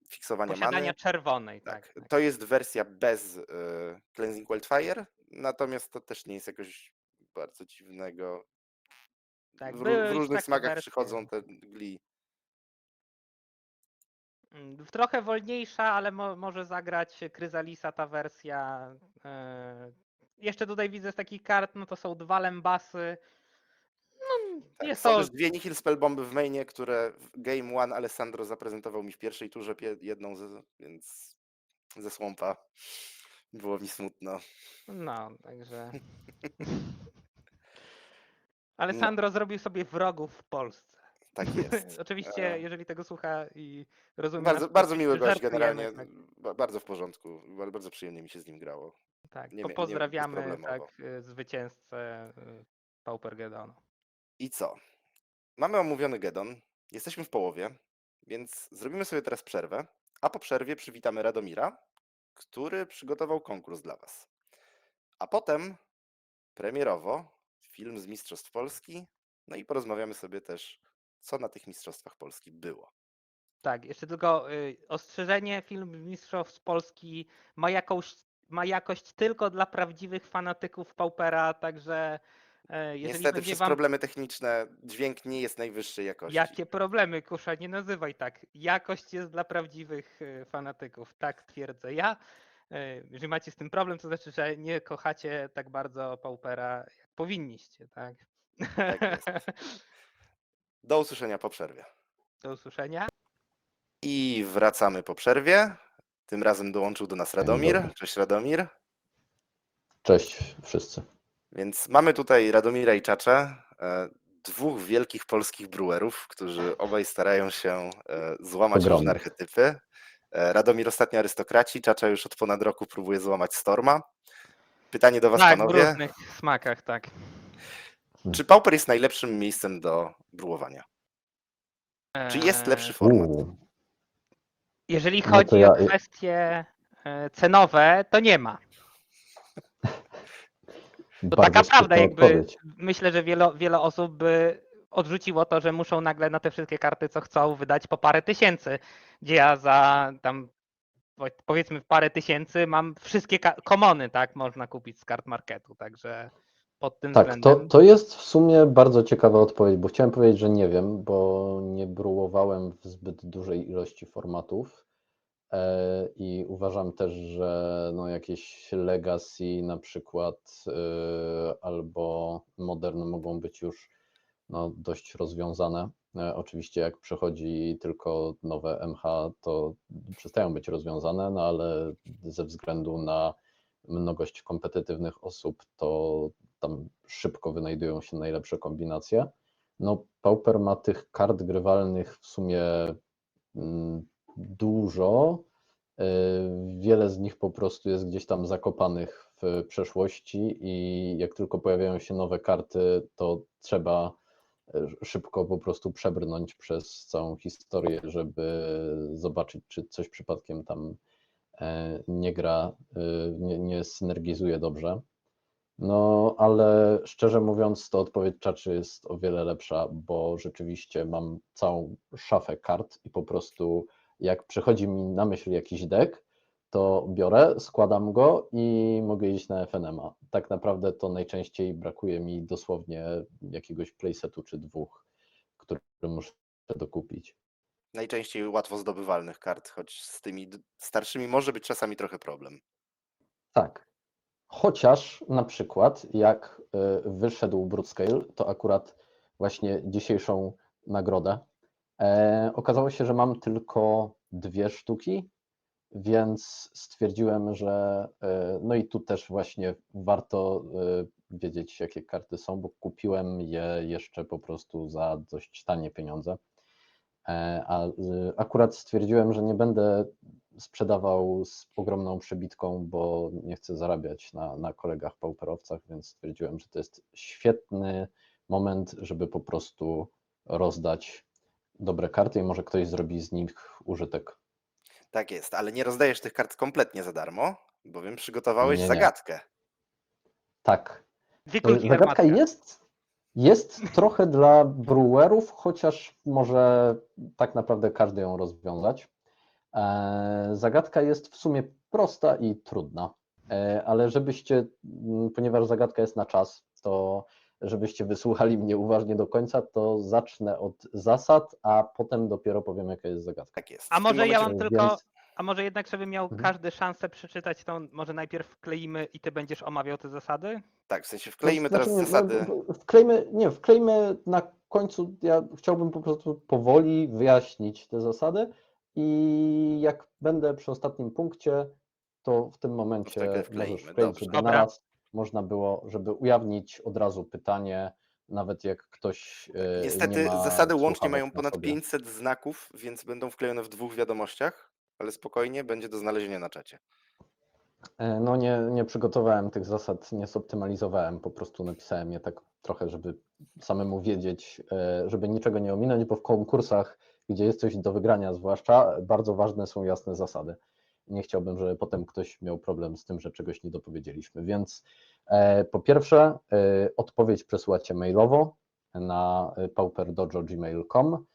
fiksowania posiadania many. czerwonej, tak, Tak, tak. to jest wersja bez Cleansing Wildfire, natomiast to też nie jest jakoś bardzo dziwnego. Tak, W były już różnych takie smakach wersje. przychodzą te gli. Trochę wolniejsza, ale może zagrać Kryzalisa ta wersja. Jeszcze tutaj widzę z takich kart, no to są 2 Lembasy. No, Tak, jest są to, też 2 Nihil Spellbomby w mainie, które w Game One Alessandro zaprezentował mi w pierwszej turze, jedną, więc ze Swampa. Było mi smutno. no, także... No, Alessandro zrobił sobie wrogów w Polsce. tak jest. Oczywiście, jeżeli tego słucha i rozumie nas Bardzo, po bardzo polsku, miły gość żartujemy, generalnie, tak, bardzo w porządku, bardzo przyjemnie mi się z nim grało. tak. Nie Pozdrawiamy, bezproblemowo. tak, zwycięzcę Paupergedonu. I co? Mamy omówiony Gedon, jesteśmy w połowie, więc zrobimy sobie teraz przerwę, a po przerwie przywitamy Radomira, który przygotował konkurs dla Was. A potem premierowo film z Mistrzostw Polski, no i porozmawiamy sobie też, co na tych Mistrzostwach Polski było. Tak, jeszcze tylko ostrzeżenie, film Mistrzostw Polski ma jakość tylko dla prawdziwych fanatyków Paupera, także jeżeli Niestety będzie przez wam problemy techniczne dźwięk nie jest najwyższej jakości. jakie problemy, Kusza, nie nazywaj tak. Jakość jest dla prawdziwych fanatyków, tak twierdzę ja. Jeżeli macie z tym problem, to znaczy, że nie kochacie tak bardzo Paupera, jak powinniście, tak? Tak jest. Do usłyszenia po przerwie. Do usłyszenia. I wracamy po przerwie. Tym razem dołączył do nas Dzień Radomir. dobry. Cześć Radomir. Cześć wszyscy. Więc mamy tutaj Radomira i Czacze. dwóch wielkich polskich brewerów, którzy obaj starają się złamać różne Ogromnych. archetypy. Radomir ostatnio Arystokraci, Czacza już od ponad roku próbuje złamać Storma. Pytanie do was, Tak, w panowie. różnych smakach, tak. Czy Pauper jest najlepszym miejscem do brewowania? Czy jest lepszy format? Jeżeli No to chodzi ja- o kwestie cenowe, to nie ma. To Bardzo taka prawda, sprytna jakby odpowiedź. myślę, że wiele osób by odrzuciło to, że muszą nagle na te wszystkie karty, co chcą, wydać po parę tysięcy, gdzie ja za tam powiedzmy parę tysięcy mam wszystkie komony, tak, można kupić z kart marketu, także pod tym Tak, względem. to jest w sumie bardzo ciekawa odpowiedź, bo chciałem powiedzieć, że nie wiem, bo nie brewowałem w zbyt dużej ilości formatów i uważam też, że no jakieś Legacy na przykład albo Modern mogą być już no, dość rozwiązane. Oczywiście jak przychodzi tylko nowe MH, to przestają być rozwiązane, no ale ze względu na mnogość kompetytywnych osób, to tam szybko wynajdują się najlepsze kombinacje. No, Pauper ma tych kart grywalnych w sumie dużo. Wiele z nich po prostu jest gdzieś tam zakopanych w przeszłości i jak tylko pojawiają się nowe karty, to trzeba szybko po prostu przebrnąć przez całą historię, żeby zobaczyć, czy coś przypadkiem tam nie gra, nie synergizuje dobrze. No, ale szczerze mówiąc, to odpowiedź Czaczy jest o wiele lepsza, bo rzeczywiście mam całą szafę kart i po prostu jak przychodzi mi na myśl jakiś deck, to biorę, składam go i mogę iść na FNM-a. Tak naprawdę to najczęściej brakuje mi dosłownie jakiegoś playsetu czy dwóch, który muszę dokupić. Najczęściej łatwo zdobywalnych kart, choć z tymi starszymi może być czasami trochę problem. Tak. Chociaż na przykład jak wyszedł Broodscale, to akurat właśnie dzisiejszą nagrodę, okazało się, że mam tylko 2 sztuki, więc stwierdziłem, że no i tu też właśnie warto wiedzieć, jakie karty są, bo kupiłem je jeszcze po prostu za dość tanie pieniądze. A akurat stwierdziłem, że nie będę sprzedawał z ogromną przebitką, bo nie chcę zarabiać na kolegach pauperowcach, więc stwierdziłem, że to jest świetny moment, żeby po prostu rozdać dobre karty i może ktoś zrobi z nich użytek. Tak jest, ale nie rozdajesz tych kart kompletnie za darmo, bowiem przygotowałeś Nie. zagadkę. Tak. Dwie kulki Zagadka herbatka. jest trochę dla brewerów, chociaż może tak naprawdę każdy ją rozwiązać. Zagadka jest w sumie prosta i trudna, ale żebyście, ponieważ zagadka jest na czas, to żebyście wysłuchali mnie uważnie do końca, to zacznę od zasad, a potem dopiero powiem, jaka jest zagadka. Tak jest. A W tym może ja momencie mam tylko, Więc- a może jednak, żeby miał Mhm. każdy szansę przeczytać, to może najpierw wkleimy i ty będziesz omawiał te zasady? tak, w sensie wkleimy To znaczy, teraz zasady. Wklejmy na końcu, ja chciałbym po prostu powoli wyjaśnić te zasady i jak będę przy ostatnim punkcie, to w tym momencie wtedy możesz wkleimy, wkleić, dobrze. żeby Dobra. naraz można było, żeby ujawnić od razu pytanie, nawet jak ktoś nie Niestety ma zasady łącznie słuchawek mają na ponad sobie. 500 znaków, więc będą wklejone w 2 wiadomościach, ale spokojnie, będzie do znalezienia na czacie. No nie przygotowałem tych zasad, nie zoptymalizowałem, po prostu napisałem je tak trochę, żeby samemu wiedzieć, żeby niczego nie ominąć, bo w konkursach, gdzie jest coś do wygrania zwłaszcza, bardzo ważne są jasne zasady. Nie chciałbym, żeby potem ktoś miał problem z tym, że czegoś nie dopowiedzieliśmy. Więc po pierwsze odpowiedź przesyłacie mailowo na pauperdojo@gmail.com.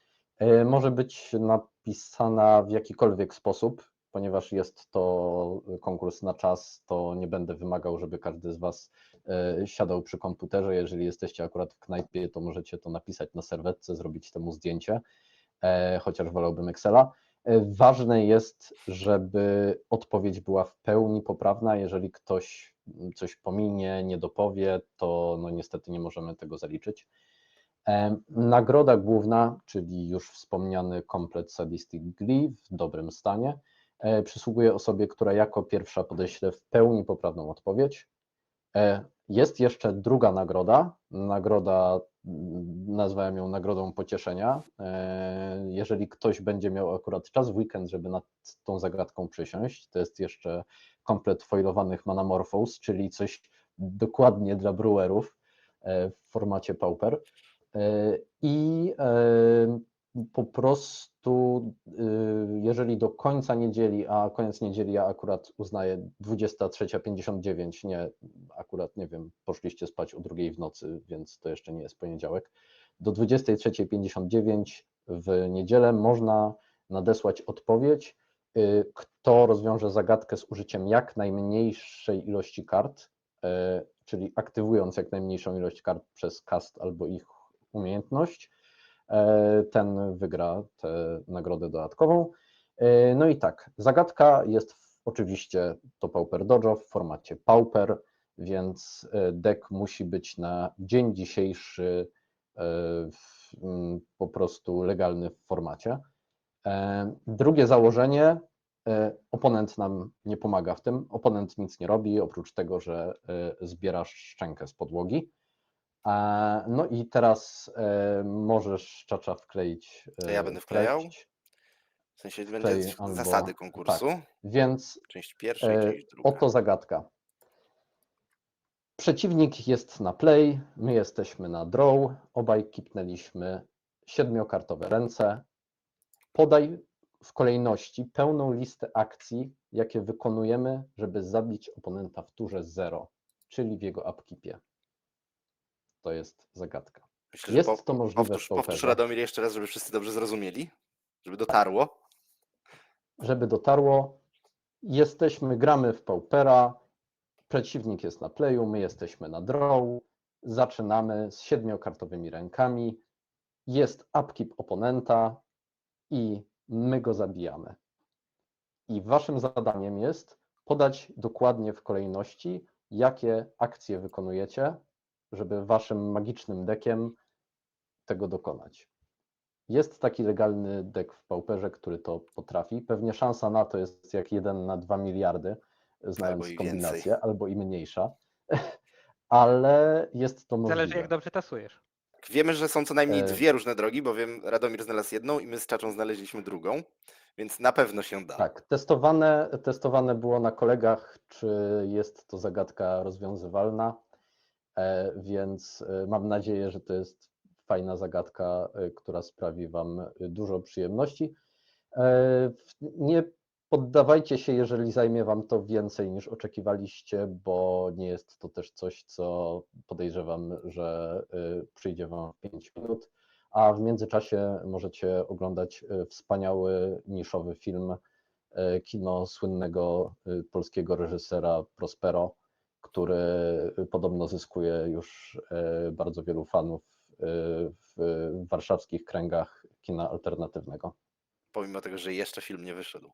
Może być napisana w jakikolwiek sposób, ponieważ jest to konkurs na czas, to nie będę wymagał, żeby każdy z Was siadał przy komputerze. Jeżeli jesteście akurat w knajpie, to możecie to napisać na serwetce, zrobić temu zdjęcie, chociaż wolałbym Excela. Ważne jest, żeby odpowiedź była w pełni poprawna. Jeżeli ktoś coś pominie, nie dopowie, to no niestety nie możemy tego zaliczyć. Nagroda główna, czyli już wspomniany komplet Sadistic Glee w dobrym stanie, przysługuje osobie, która jako pierwsza podeśle w pełni poprawną odpowiedź. Jest jeszcze druga nagroda. Nazwałem ją nagrodą pocieszenia. Jeżeli ktoś będzie miał akurat czas w weekend, żeby nad tą zagadką przysiąść, to jest jeszcze komplet foilowanych Manamorphose, czyli coś dokładnie dla brewerów w formacie Pauper. I po prostu, jeżeli do końca niedzieli, a koniec niedzieli ja akurat uznaję 23:59, nie, akurat nie wiem, poszliście spać o 2:00 w nocy, więc to jeszcze nie jest poniedziałek, do 23:59 w niedzielę można nadesłać odpowiedź, kto rozwiąże zagadkę z użyciem jak najmniejszej ilości kart, czyli aktywując jak najmniejszą ilość kart przez cast albo ich umiejętność, ten wygra tę nagrodę dodatkową. No i tak, zagadka jest oczywiście to Pauper Dojo w formacie Pauper, więc deck musi być na dzień dzisiejszy po prostu legalny w formacie. Drugie założenie, oponent nam nie pomaga w tym, oponent nic nie robi, oprócz tego, że zbierasz szczękę z podłogi. No i teraz możesz, Czacza, wkleić To ja będę wklejał. treść. W sensie będzie Wklej albo... zasady konkursu. Tak, więc Część pierwsza i część druga. oto zagadka. Przeciwnik jest na play, my jesteśmy na draw, obaj kipnęliśmy 7-kartowe ręce. Podaj w kolejności pełną listę akcji, jakie wykonujemy, żeby zabić oponenta w turze 0, czyli w jego upkeepie. To jest zagadka. Myślę, że Jest to możliwe w powtórz Pauperze. Radomir jeszcze raz, żeby wszyscy dobrze zrozumieli, żeby dotarło. Żeby dotarło, gramy w Paupera, przeciwnik jest na playu, my jesteśmy na draw, zaczynamy z 7-kartowymi rękami, jest upkeep oponenta i my go zabijamy. I waszym zadaniem jest podać dokładnie w kolejności, jakie akcje wykonujecie, żeby waszym magicznym deckiem tego dokonać. Jest taki legalny deck w Pauperze, który to potrafi. Pewnie szansa na to jest jak 1 na 2 miliardy, znając i kombinację, więcej. albo i mniejsza, ale jest to możliwe. Zależy jak dobrze tasujesz. Wiemy, że są co najmniej dwie różne drogi, bowiem Radomir znalazł jedną i my z Czaczą znaleźliśmy drugą, więc na pewno się da. Tak, testowane było na kolegach, czy jest to zagadka rozwiązywalna, więc mam nadzieję, że to jest fajna zagadka, która sprawi wam dużo przyjemności. Nie poddawajcie się, jeżeli zajmie wam to więcej niż oczekiwaliście, bo nie jest to też coś, co podejrzewam, że przyjdzie wam w 5 minut, a w międzyczasie możecie oglądać wspaniały, niszowy film, kino słynnego polskiego reżysera Prospero, który podobno zyskuje już bardzo wielu fanów w warszawskich kręgach kina alternatywnego. Pomimo tego, że jeszcze film nie wyszedł.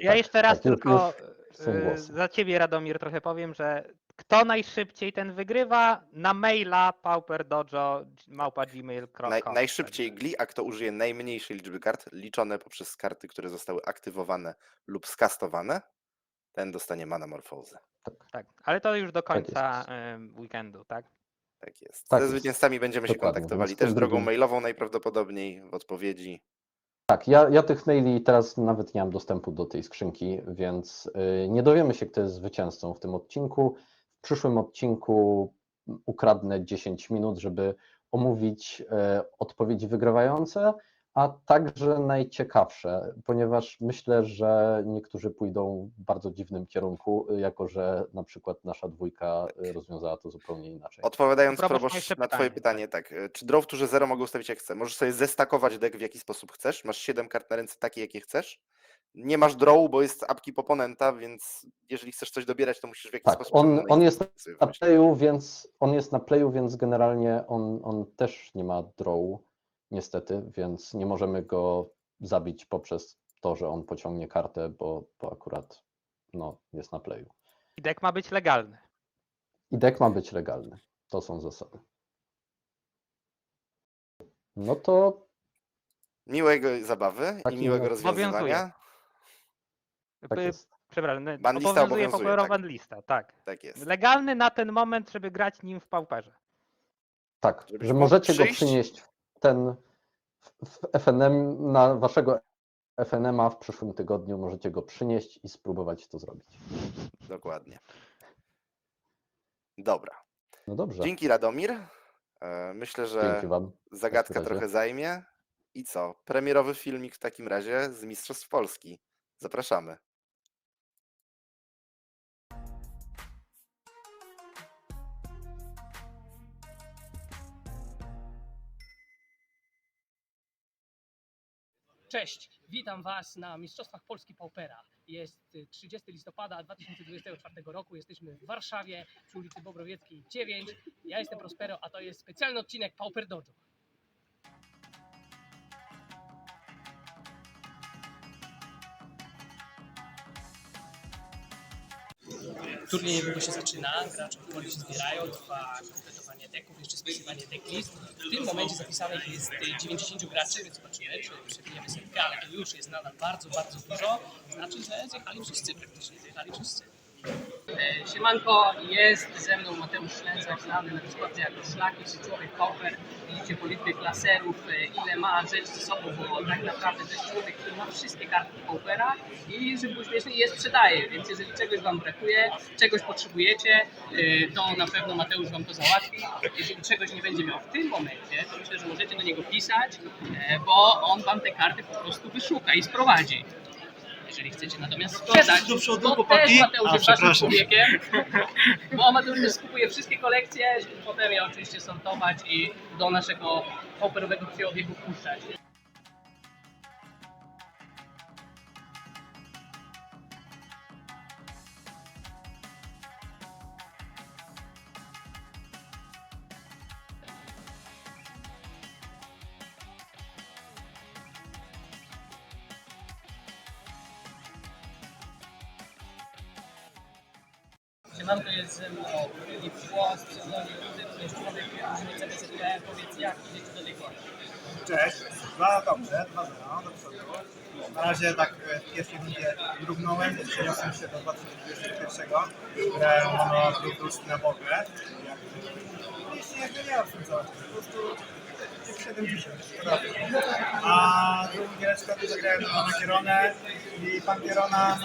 Ja jeszcze raz tylko są głosy. za ciebie, Radomir, trochę powiem, że kto najszybciej ten wygrywa, na maila pauperdojo@gmail.com. Najszybciej gli, a kto użyje najmniejszej liczby kart, liczone poprzez karty, które zostały aktywowane lub skastowane, ten dostanie Manamorphose. Tak, ale to już do Tak końca weekendu, tak? Tak jest. Tak Ze jest. zwycięzcami będziemy się Dokładnie, kontaktowali więc tym też drogą drugim- mailową najprawdopodobniej w odpowiedzi. Tak, ja tych maili teraz nawet nie mam dostępu do tej skrzynki, więc nie dowiemy się, kto jest zwycięzcą w tym odcinku. W przyszłym odcinku ukradnę 10 minut, żeby omówić odpowiedzi wygrywające, a także najciekawsze, ponieważ myślę, że niektórzy pójdą w bardzo dziwnym kierunku, jako że na przykład nasza dwójka rozwiązała to zupełnie inaczej. Odpowiadając Proboszcz, Proboszcz jeszcze na twoje pytanie, pytanie, tak. Czy draw w turze 0 mogę ustawić jak chcę? Możesz sobie zestakować deck w jaki sposób chcesz. Masz 7 kart na ręce takie, jakie chcesz. Nie masz draw, bo jest upkeep oponenta, więc jeżeli chcesz coś dobierać, to musisz w jakiś Tak, sposób on jest sobie na wymyślić. playu, więc generalnie on też nie ma draw, niestety, więc nie możemy go zabić poprzez to, że on pociągnie kartę, bo akurat jest na playu. I deck ma być legalny. I deck ma być legalny. To są zasady. No to Miłego zabawy i Takim miłego obowiązuje. rozwiązywania. tak jest. Przepraszam, Banlista obowiązuje obowiązuje, Pauperowa tak. banlista, tak. Tak jest. Legalny na ten moment, żeby grać nim w Pauperze. Tak, Żebyś że mógł możecie go przyjść. przynieść w FNM, na waszego FNM-a w przyszłym tygodniu możecie go przynieść i spróbować to zrobić. Dokładnie. Dobra. No dobrze, Dzięki, Radomir. Myślę, dzięki że wam. zagadka razie. trochę zajmie. I co? Premierowy filmik w takim razie z Mistrzostw Polski. Zapraszamy. Cześć, witam Was na Mistrzostwach Polski Paupera. Jest 30 listopada 2024 roku, jesteśmy w Warszawie przy ulicy Bobrowieckiej 9. Ja jestem Prospero, a to jest specjalny odcinek Pauper Dojo. Turniej niedługo się zaczyna, gracze powoli się zbierają, trwa kompletowanie deków, jeszcze spisywanie decklist. W tym momencie zapisanych jest 90 graczy, więc zobaczymy, czy przebijemy setkę, ale to już jest nadal bardzo, bardzo dużo. Znaczy, że zjechali wszyscy, praktycznie zjechali wszyscy. Siemanko, jest ze mną Mateusz Ślęzak, znany na Discordzie jako Szlaki, czy Człowiek Pauper. Widzicie po liczbie klaserów, ile ma rzeczy ze sobą, bo tak naprawdę to jest człowiek, który ma wszystkie karty Paupera i żeby było śmiesznie je sprzedaje, więc jeżeli czegoś Wam brakuje, czegoś potrzebujecie, to na pewno Mateusz Wam to załatwi. Jeżeli czegoś nie będzie miał w tym momencie, to myślę, że możecie do niego pisać, bo on Wam te karty po prostu wyszuka i sprowadzi. Jeżeli chcecie natomiast sprzedać, do przodu, to chłopaki. też Mateusz jest waszym Przepraszam. człowiekiem, bo Mateusz też skupuje wszystkie kolekcje, żeby potem je oczywiście sortować i do naszego pauperowego krwiobiegu wpuszczać. Siemanko, jest ze mną Filip Szło, z pseudonimem to jest człowiek różny CBZP. Powiedz, jak idziecie do tej pory? Cześć, dobrze, 2-0 do przodu. Na razie tak w pierwszej rundzie drgnąłem, przeniosłem się do 2021. Grałem na Bogle. Nic nie zmieniałem w tym cały czas, po prostu 70. A drugą giereczkę to zagrałem na Kieronę i pan Kierona,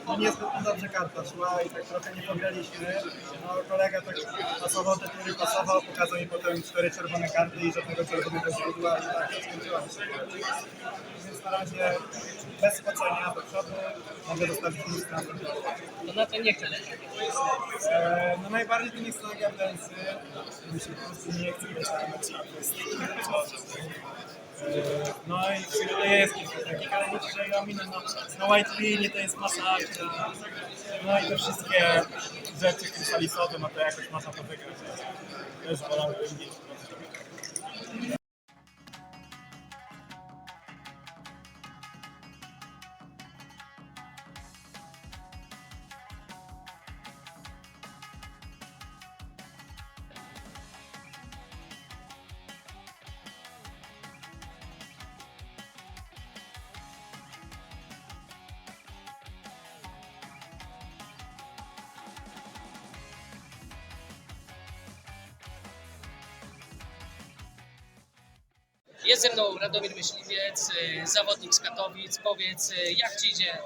no niezbyt dobrze karta szła i tak trochę nie pograliśmy. No kolega tak pasował, te tury pasował, pokazał mi potem 4 czerwone karty i żadnego czerwonego źródła i tak skończyła się. Więc na razie bez spocenia do przodu mogę zostawić miejsce na ten To na co nie chcę lecieć? No najbardziej to nie są gardensy, mi się po prostu nie chce grać na mecz. No i w sumie jest kilka takich, ale liczę, że ja minę na White Linie, to jest masakra. No i te wszystkie rzeczy krystalisowe, no to jakoś można to wygrać. Też wolałbym mieć. Jest ze mną Radomir Myśliwiec, zawodnik z Katowic. Powiedz, jak Ci idzie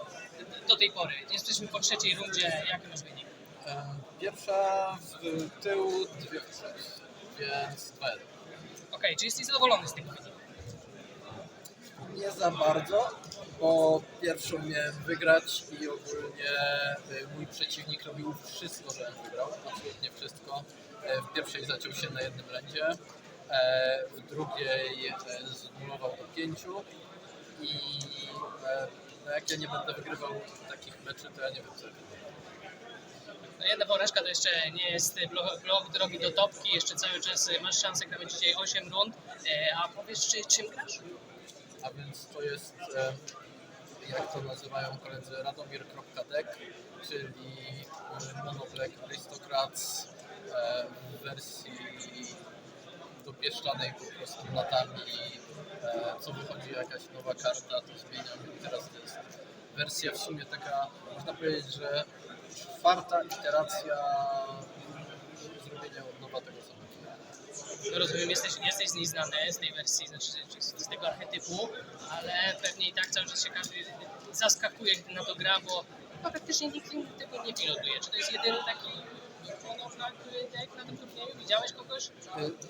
do tej pory? Jesteśmy po trzeciej rundzie, jaki masz wynik? Pierwsza w tył, dwie w przód, więc 2-1. Okej, czy jesteś zadowolony z tego wyniku? Nie za bardzo, bo pierwszą miałem wygrać i ogólnie mój przeciwnik robił wszystko, żebym wygrał, absolutnie wszystko. W pierwszej zaciął się na jednym lędzie, w drugiej znulował do 5 i no jak ja nie będę wygrywał takich meczy, to ja nie wiem co. No jedna porażka to jeszcze nie jest blok drogi do topki, jeszcze cały czas masz szansę grać dzisiaj 8 rund, a powiesz, czym grasz? A więc to jest, jak to nazywają koledzy, Radomir.deck, czyli Monoblack Aristocrats w wersji dopieszczanej po prostu latami. Co wychodzi jakaś nowa karta, to zmieniam i teraz to jest wersja w sumie taka, można powiedzieć, że czwarta iteracja zrobienia od nowa tego samego. No rozumiem, jesteś z niej znany, z tej wersji, znaczy z tego archetypu, ale pewnie i tak cały czas się każdy zaskakuje, gdy na to gra, bo chyba praktycznie nikt tego nie pilotuje. Czy to jest jedyny taki monoblack deck na tym turnieju? Widziałeś kogoś?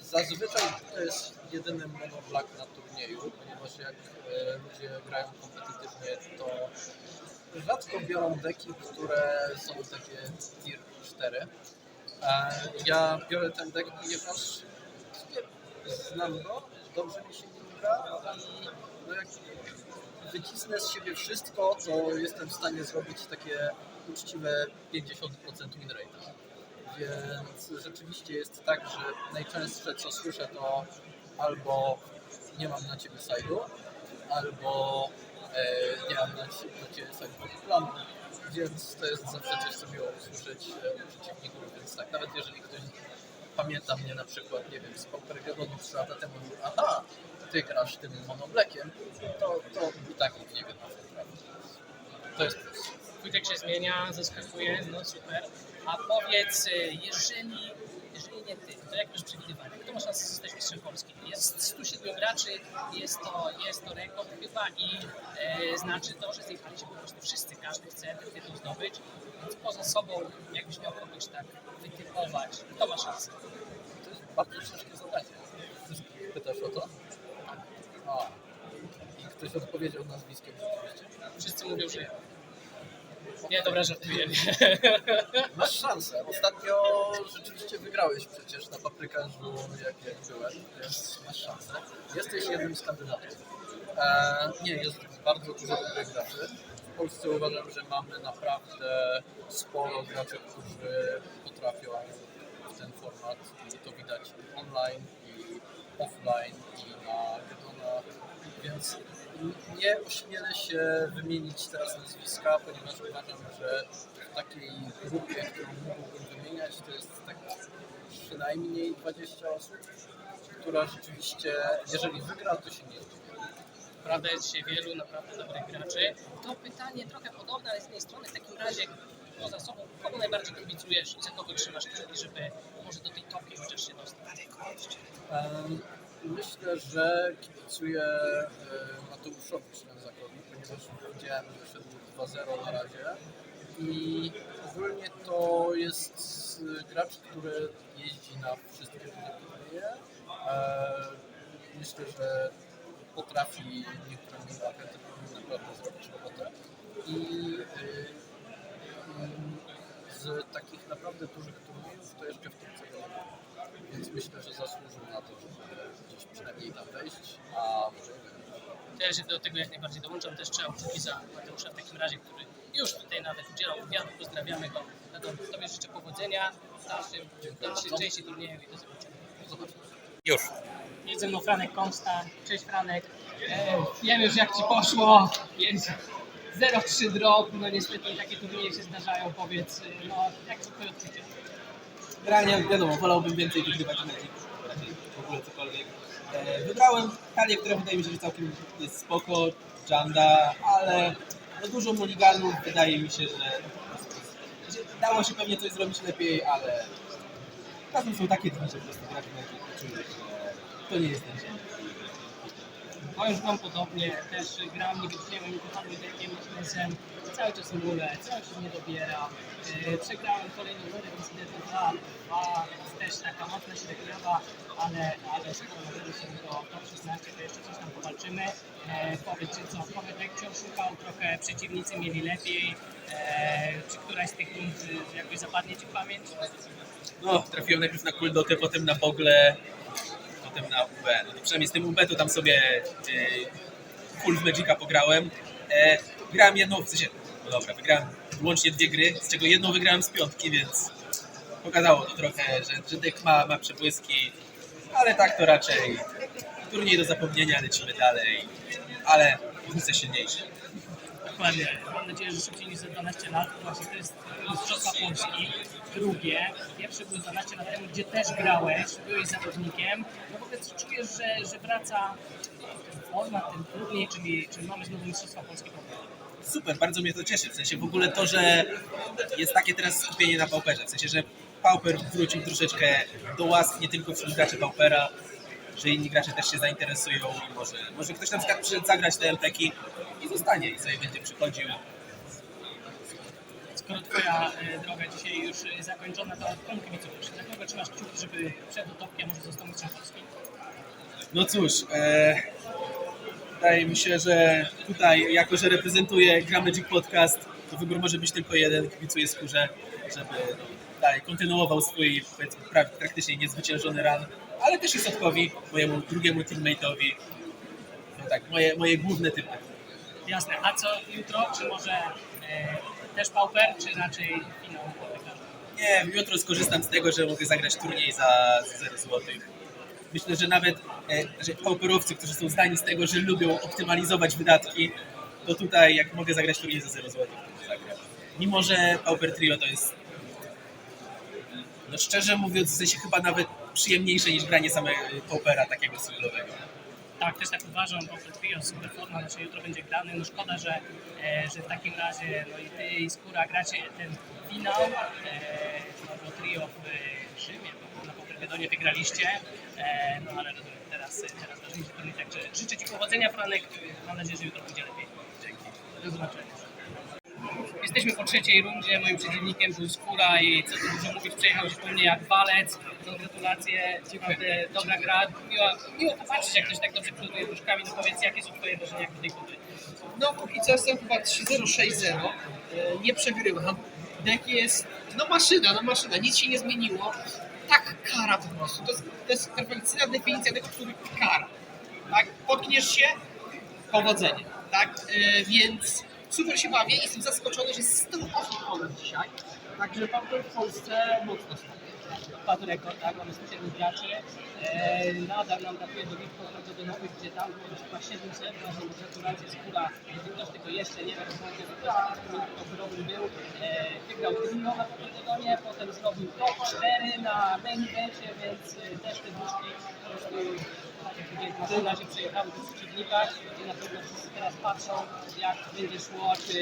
Zazwyczaj to jest jedyny monoblack na turnieju, ponieważ jak ludzie grają kompetytywnie, to rzadko biorą deki, które są takie tier 4. Ja biorę ten deck, ponieważ sobie znam go, dobrze mi się nim gra i no jak wycisnę z siebie wszystko, to jestem w stanie zrobić takie uczciwe 50% win rate. Więc rzeczywiście jest tak, że najczęstsze co słyszę to albo nie mam na ciebie side'u, albo nie mam na ciebie side'owego planu. Więc to jest zawsze coś, co miło usłyszeć u przeciwników, więc tak, nawet jeżeli ktoś pamięta mnie na przykład, nie wiem, z Paupergedonu 3 lata temu, mówił, aha, ty grasz tym monoblekiem, to i tak nikt nie wie na co gra. To jest plus. Twój deck się zmienia, zaskakuje, no super. A powiedz, jeżeli nie ty, to jak masz przewidywanie? Kto ma szansę zostać mistrzem Polski? Jest 107 graczy, jest to rekord chyba i znaczy to, że zjechali się po prostu wszyscy, każdy chce ten tytuł zdobyć, więc poza sobą, jakbyś miał kogoś tak wytypować, kto ma szansę? To jest bardzo ciężkie zadanie. Pytasz o to? A. I ktoś odpowiedział nazwiskiem rzeczywiście. Wszyscy mówią, że ja. Nie, dobra, żartuję. Masz szansę. Ostatnio rzeczywiście wygrałeś przecież na paprykarzu, jak byłem, więc masz szansę. Jesteś jednym z kandydatów. Nie, jest bardzo dużo dobrych graczy. W Polsce uważam, że mamy naprawdę sporo graczy, którzy potrafią w ten format i to widać i online, i offline, i na Gedonach, więc nie ośmielę się wymienić teraz nazwiska, ponieważ uważam, że w takiej grupie, którą mógłbym wymieniać, to jest tak przynajmniej 20 osób, która rzeczywiście, jeżeli wygra, to się nie zdziwi. Naprawdę jest dzisiaj wielu naprawdę dobrych graczy. To pytanie trochę podobne, ale z jednej strony w takim razie poza sobą, kogo najbardziej kibicujesz i za kogo trzymasz kciuki, żeby może do tej topki chociaż się dostać? Myślę, że kibicuję Mateuszowi Ślęzakowi, ponieważ widziałem, że szedł 2-0 na razie i ogólnie to jest gracz, który jeździ na wszystkie turnieje. Myślę, że potrafi niektórym archetypom naprawdę zrobić robotę i z takich naprawdę dużych turniejów to jeszcze w topce go nie ma. Więc myślę, że zasłużył na to, żeby gdzieś przynajmniej tam wejść, a może To ja się do tego jak najbardziej dołączam. Też trzeba kciuki za Mateusza w takim razie, który już tutaj nawet udzielał wywiadu. Pozdrawiamy go. Tobie życzę powodzenia w dalszej części turnieju i do zobaczenia. już. Jest ze mną Franek Komsta. Cześć Franek. Wiem już jak Ci poszło, więc 0-3 drop. No niestety takie turnieje się zdarzają. Powiedz, no jak są Twoje odczucia? Generalnie wiadomo, wolałbym więcej wygrywać meczów, raczej w ogóle cokolwiek. Wybrałem talię, która wydaje mi się, że całkiem jest spoko, Janda, ale no dużo mulliganów wydaje mi się, że dało się pewnie coś zrobić lepiej, ale czasem są takie dni, że po prostu grać w meczu i czujesz, że to nie jest ten dzień. No już mam podobnie, też gram niewytchniałym kochanym deckiem Nexusem, cały czas mulę, cały czas nie dobiera. Przegrałem kolejną rundę w Incydentu 2, też taka mocna średniowa, ale skoro możemy sobie do top 16, to jeszcze coś tam powalczymy. Powiedz, czy co, Dekcio szukał, trochę przeciwnicy mieli lepiej, czy któraś z tych rund jakoś zapadnie Ci w pamięć? No, trafiłem najpierw na Kuldotę, potem na Bogle, potem na UB. No to przynajmniej z tym UB to tam sobie full w Magica pograłem. Grałem jedną, w sensie, no dobra, wygrałem wyłącznie 2 gry, z czego jedną wygrałem z 5, więc pokazało to trochę, że deck ma przebłyski, ale tak to raczej turniej do zapomnienia, lecimy dalej, ale chcę silniejszy. Dokładnie. Mam nadzieję, że szybciej niż za 12 lat. Właśnie to jest Mistrzostwa Polski. Drugie. Pierwszy był 12 lat temu, gdzie też grałeś, byłeś zawodnikiem. No powiedz, czujesz, że wraca forma, ten turniej, czyli mamy znowu Mistrzostwa Polski? super, bardzo mnie to cieszy. W sensie w ogóle to, że jest takie teraz skupienie na Pauperze. W sensie, że Pauper wrócił troszeczkę do łask nie tylko wśród graczy Paupera, że inni gracze też się zainteresują i może ktoś na przykład przyszedł zagrać te LPki i zostanie i sobie będzie przychodził. Skoro twoja droga dzisiaj już zakończona, to komu kibicujesz? Za kogo trzymasz kciuki, żeby przed utopkiem może został mistrzem Polski? No cóż, wydaje mi się, że tutaj, jako że reprezentuję Gra Magic Podcast, to wybór może być tylko jeden, kibicuję Skórze, żeby dalej kontynuował swój, powiedzmy, praktycznie niezwyciężony run, ale też i Sotkowi, mojemu drugiemu teammate'owi. No tak, moje główne typy. Jasne, a co jutro? Czy może też Pauper, czy raczej finał? Nie, jutro skorzystam z tego, że mogę zagrać turniej za 0 zł. Myślę, że nawet że pauperowcy, którzy są zdani z tego, że lubią optymalizować wydatki, to tutaj jak mogę zagrać turniej za 0 zł, to zagram. Mimo że Pauper Trio to jest, no szczerze mówiąc, w sensie chyba nawet przyjemniejsze niż granie samego Paupera takiego singlowego. Tak, też tak uważam, Pauper Trio, super forma, znaczy jutro będzie grany. No szkoda, że w takim razie no i ty i Skóra gracie ten finał, no Trio w Rzymie, bo na Paupergedonie wygraliście, no ale rozumiem, teraz ważniejszy turniej, także życzę ci powodzenia, Franek, mam nadzieję, że jutro będzie lepiej. Dzięki. Do zobaczenia. Jesteśmy po trzeciej rundzie, moim przeciwnikiem był Skóra i co tu dużo mówić, przejechał się po mnie jak walec. No, gratulacje, naprawdę dobra gra. Miło popatrzeć, jak ktoś tak dobrze przoduje puszkami. No powiedz, jakie są twoje wrażenia do tej pory? No póki co jestem chyba 3-0, 6-0. Nie przegrywam. Deck jest, no maszyna, nic się nie zmieniło. Tak kara po prostu. To jest perfekcyjna definicja tego, który kara. Tak? Potkniesz się, powodzenie. Tak? Więc super się bawię i jestem zaskoczony, że 100 osób ponad dzisiaj. Także Pauper w Polsce mocno stał. Padł rekord, tak? Mamy 107 graczy. Nadal nam brakuje do Witko, prawda, do nowych, gdzie tam było chyba 700. Właśnie gratulacje, Skóra. Ktoś tego jeszcze nie wiem, kto wyrobny był. Wygrał trio na Paupergedonie, potem zrobił top 4 na main evencie, więc też te duszki po prostu tak jak mówię, na tym razie przejechały do przeciwnika i na pewno wszyscy teraz patrzą, jak będzie szło, czy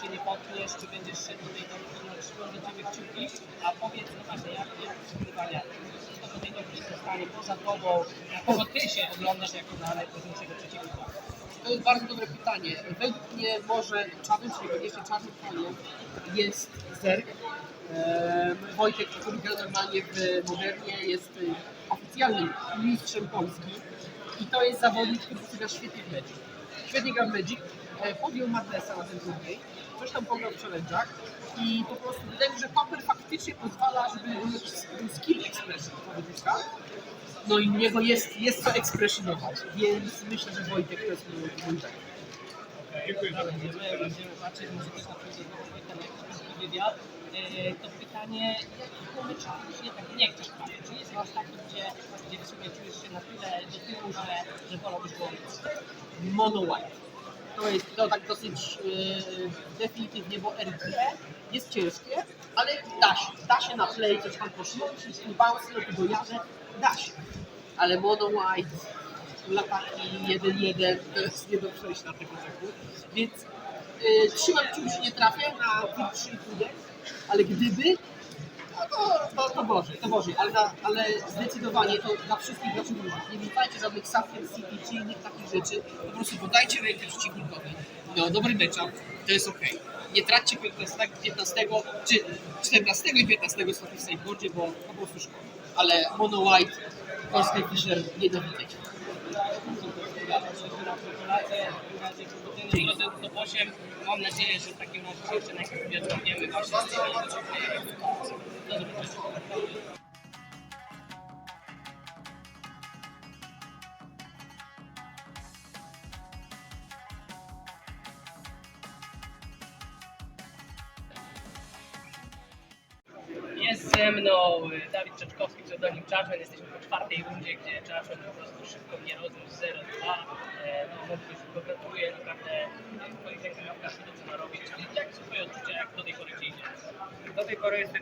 się nie potkniesz, czy będziesz szedł do tej topki, no trzymam do ciebie kciuki, a powiedz, no właśnie, jak przegrywania, kto do tej topki zostanie poza tobą, na kogo ty się oglądasz jako na najważniejszego przeciwnika? To jest bardzo dobre pytanie. Według mnie może czarnym, czyli koniecznie czarnym koniem jest Zerg. Wojtek, który gra normalnie w Modernie, jest oficjalnym mistrzem Polski i to jest zawodnik, który gra świetnie w Magic. Świetnie gra w Magic, podjął Madnessa na ten turniej, coś tam pograł w challenge'ach i po prostu wydaje mi się, że Pauper faktycznie pozwala, żeby robić skill expression powiedzmy. No i u niego jest co ekspresjonować, więc myślę, że Wojtek to jest mój tak. Dziękuję. Będziemy patrzeć, może też na Wojtka na jakiś wywiad. To pytanie, jakiego meczu nie tak nie chcesz prawie? Czy jest jakiś taki, gdzie w sumie czujesz się na tyle do tyłu, że wolałbyś go robić? Mono White. To jest to tak dosyć definitywnie, bo RG jest ciężkie, ale da się na play coś tam poszło, czyli bounce, do jarze, da się. Ale Mono White, lataki 1-1, to jest nie do przejścia tego czeku. Więc trzymam kciuki, że nie trafię na tych 3,5, ale gdyby, no to Boże, ale zdecydowanie to dla wszystkich graczy różnych. Nie wrzucajcie żadnych Sapphire City czy innych takich rzeczy, po prostu podajcie rękę przeciwnikowi. No, dobry matchup, to jest ok. Nie traćcie 15 czy 14 i 15 sloty w sideboardzie, bo po prostu szkoda. Ale Mono White, Polski Fisher, nienawidzę. Drodzy top 8, mam nadzieję, że w takim razie się jeszcze najpierw odbędziemy właśnie z tymi do zobaczenia. Jest ze mną Dawid Czeczkowski, pseudonim Chargeman. Jesteśmy po czwartej rundzie, gdzie Chargeman po prostu szybko mnie rozniósł 0-2. No, szybko gratuluję, naprawdę w twoich rękawkach się dobrze narobić. Jak są twoje odczucia, jak do tej pory ci idzie? Do tej pory jest 3-1,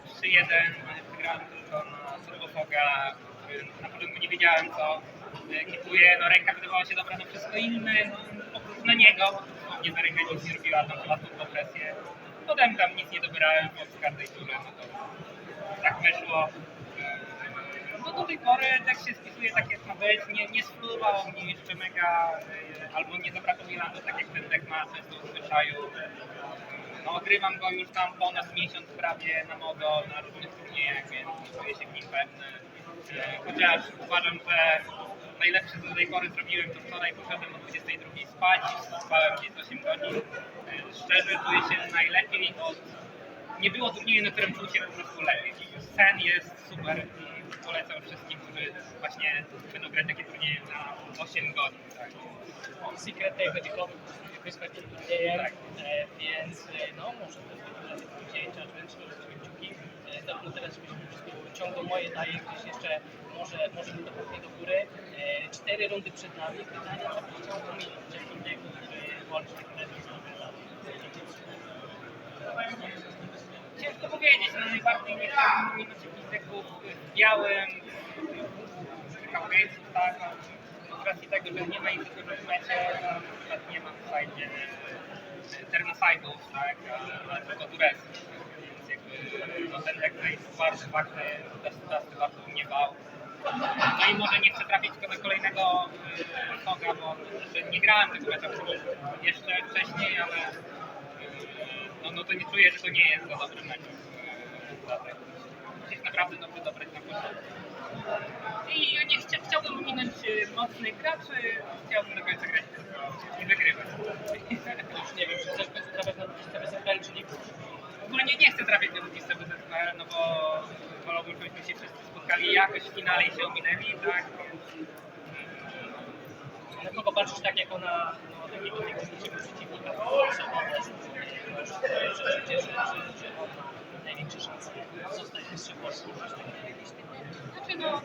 wygrałem tylko na Serwofoga, na początku nie wiedziałem co kipuję, no ręka wydawała się dobra na wszystko inne, no, oprócz na niego, nie Zaryka nic nie robiła, tam chyba tą presję. Potem tam nic nie dobierałem od każdej tury, no to tak wyszło. No do tej pory tak się spisuje, tak jak ma być, nie spróbowało mnie jeszcze mega, albo nie zabrakło mi lampu, tak jak ten deck ma często w zwyczaju. No grywam go już tam ponad miesiąc prawie na modo, na różnych turniejach, więc czuję się w nim pewny. Chociaż uważam, że najlepsze co do tej pory zrobiłem, to wczoraj poszedłem o 22 spać, spałem gdzieś 8 godzin. Szczerze czuję się najlepiej od... Nie było turnieju, na którym czuł się po prostu lepiej. Sen jest super i polecam wszystkim, którzy właśnie będą grać takie turnieje na 8 godzin. Tak. Secret Day będzie kowy, wyspać przed turniejem, więc no może to będzie trzeba trzymać kciuki. Zarówno teraz, żebyśmy wszystko ciągle moje daje gdzieś jeszcze, może mi to popchnie do góry. 4 rundy przed nami, pytanie, co byś chciał pominąć, jak innego, który walczy tak Ciężko powiedzieć, no najbardziej nie chciałbym pominąć jakichś deków w białym, Cowgatesów, tak, no, z racji tego, że nie ma ich za dużo w mecie, na przykład nie ma w sajdzie Termoside'ów, tak, ale tylko Duresy, więc jakby no, ten deck jest bardzo ważny, Dusty bardzo bym nie bał. No i może nie chcę trafić tylko na kolejnego Foga, bo nie grałem tego mecza jeszcze wcześniej, ale no to nie czuję, że to nie jest za dobry mecz. Gdzieś naprawdę dobrze dobrać na początku. I nie chciałbym minąć mocnych graczy, chciałbym do końca grać tylko i wygrywać. Już nie wiem, czy chcesz trafiać na listę BZPL, czy nie chcesz? Ogólnie nie chcę trafić na listę BZPL, no bo wolałbym, żebyśmy się wszyscy spotkali jakoś w finale i się ominęli, tak? Na kogo patrzysz tak jako na takiego technicznego przeciwnika, bo że cieszy, że on ma największe szanse zostać mistrzem Polski. Znaczy no,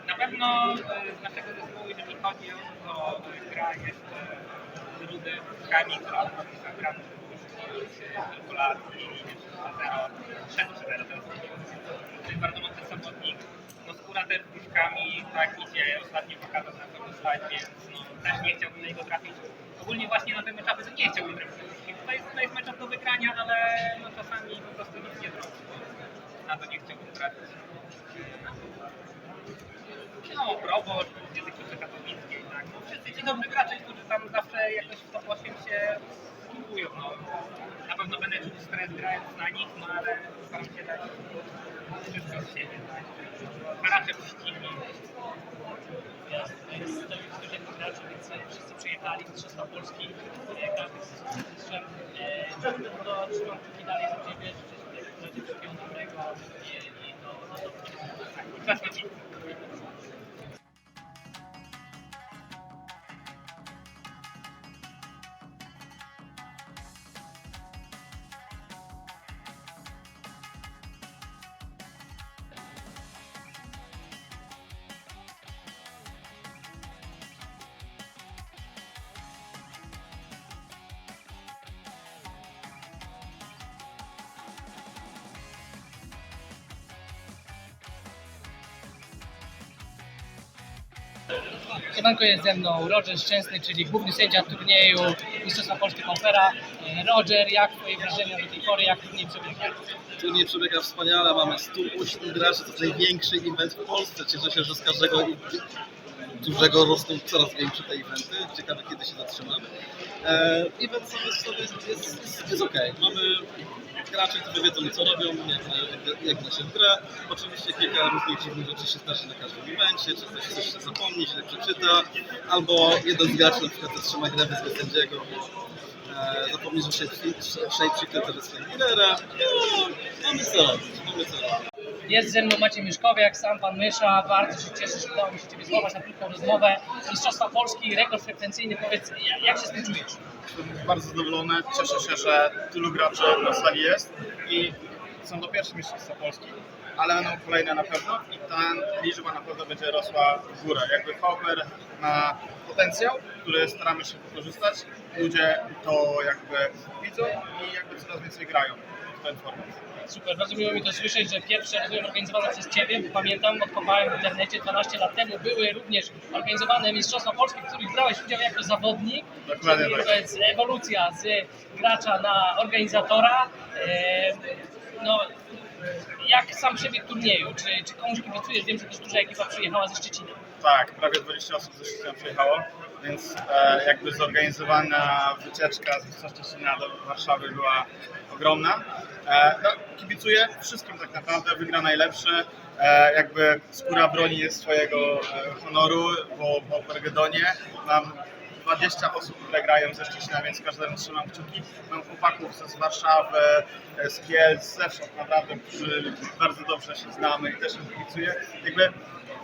na pewno z naszego zespołu, jeżeli chodzi o to, to gra jest z Rudy Kami, która gra kilku lat i szedł 3-0 teraz. To jest bardzo mocny zawodnik. No skóra też z buźkami, tak idzie ostatnio pokazał na to stać, więc no, też nie chciałbym na niego trafić. Ogólnie właśnie na te meczapy to nie chciałbym trafić na buźki. To jest meczap do wygrania, ale no, czasami po prostu nic nie zrobi. Na to nie chciałbym trafić. No, Proboszcz, z ekipy katowickiej, tak. No, wszyscy ci dobrzy gracze, którzy tam zawsze jakoś w top 8 się spróbują, no. Na pewno będę czuł stres grając na nich, no ale staram się dać wszystko z siebie, tak. Charakter pościgi. To jest 101 graczy, więc wszyscy przyjechali z Mistrzostwa Polski, każdy jest mistrzem. To trzymam kciuki dalej za ciebie, życzę ci wszystkiego dobrego i do Zaskoczyć. Siemanko, jest ze mną Roger Szczęsny, czyli główny sędzia turnieju Mistrzostwa Polski Pampera. Roger, jak twoje wrażenia do tej pory, jak turniej przebiega? Turniej przebiega wspaniale, mamy 108 graczy, to największy event w Polsce. Cieszę się, że z każdego dużego rosną coraz większe te eventy. Ciekawe, kiedy się zatrzymamy. Event sam jest ok. Mamy graczy, którzy wiedzą, co robią, jak gra się w grę. Oczywiście kilka różnych dziwnych rzeczy się zdarzy na każdym evencie, czy ktoś coś zapomni, źle przeczyta, albo jeden z graczy na przykład zatrzyma grę bez sędziego. Zapomni, że Shapeshifter to jest Fenrirera. No, mamy co robić. Jest ze mną Maciej Myszkowiak, sam pan Mysza. Bardzo się cieszę, że udało mi się ciebie złapać na krótką rozmowę. Mistrzostwa Polski, rekord frekwencyjny. Powiedz, jak się z tym czujesz? Jestem bardzo zadowolony, cieszę się, że tylu graczy na sali jest i są to pierwsze mistrzostwa Polski, ale będą kolejne na pewno i ta liczba na pewno będzie rosła w górę. Jakby VPR ma potencjał, który staramy się wykorzystać, ludzie to jakby widzą i jakby coraz więcej grają w ten format. Super, bardzo miło mi to słyszeć, że pierwsze były organizowane przez Ciebie, bo pamiętam, odkopałem w internecie 12 lat temu, były również organizowane Mistrzostwa Polskie, w których brałeś udział jako zawodnik. Dokładnie Czyli tak. to jest ewolucja z gracza na organizatora. No, jak sam przebieg turnieju? Czy komuś kibicujesz? Wiem, że też duża ekipa przyjechała ze Szczecina. Tak, prawie 20 osób ze Szczecina przyjechało, więc jakby zorganizowana wycieczka z Szczecina do Warszawy była ogromna. No, kibicuję wszystkim tak naprawdę, wygra najlepszy. Jakby skóra broni swojego honoru po Pergedonie. Mam 20 osób, które grają ze Szczecina, więc każdemu trzymam kciuki. Mam chłopaków z Warszawy, z Kielc, zewsząd naprawdę, którzy bardzo dobrze się znamy i też im kibicuję. Jakby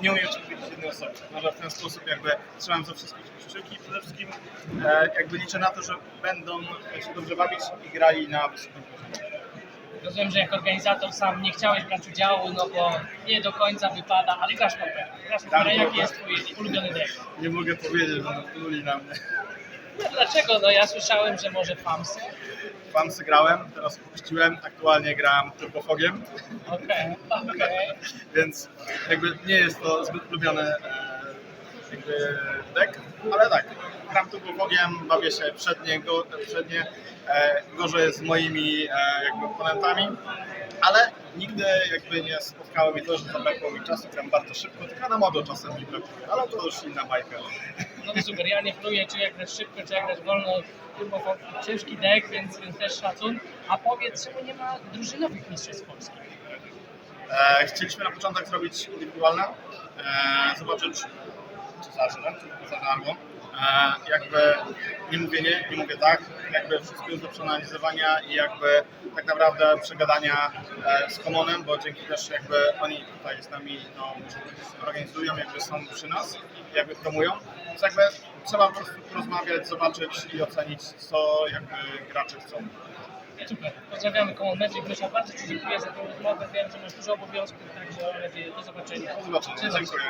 nie umiem kibicować jednej osobie. Może w ten sposób jakby trzymam ze wszystkich kciuki. Przede wszystkim jakby liczę na to, że będą się dobrze bawić i grali na wysokim poziomie. Rozumiem, że jako organizator sam nie chciałeś brać udziału, no bo nie do końca wypada, ale grasz poker. Jaki jest Twój ulubiony deck? Nie mogę powiedzieć, bo pluli na mnie. No dlaczego? No ja słyszałem, że może Famsy. Famsy grałem, teraz opuściłem, aktualnie gram tylko Fogiem. Okej. Więc jakby nie jest to zbyt ulubiony jakby deck, ale tak, gram tylko Bogiem, bawię się przednie, gorzej jest z moimi jakby oponentami, ale nigdy jakby nie spotkało mnie to, że zabrakło mi czasu, gram bardzo szybko, tylko na modo czasem mi brakuje, ale to już inna bajka. No to super, ja nie pluję, czy jak grasz szybko, czy jak grasz wolno, turbo ciężki deck, więc też szacun. A powiedz, czemu nie ma drużynowych mistrzostw polskich? Chcieliśmy na początek zrobić indywidualne, zobaczyć co zażarło. Jakby nie mówię nie, nie mówię tak, jakby wszystko jest do przeanalizowania i jakby tak naprawdę przegadania z Commonem, bo dzięki też jakby oni tutaj z nami organizują, jakby są przy nas, jakby promują, więc jakby trzeba po prostu porozmawiać, zobaczyć i ocenić, co jakby gracze chcą. Super, pozdrawiamy Common Magic, Ryszard, bardzo Ci dziękuję za tę rozmowę, wiem, że masz dużo obowiązków, także mam nadzieję, do zobaczenia. Do zobaczenia, dziękuję.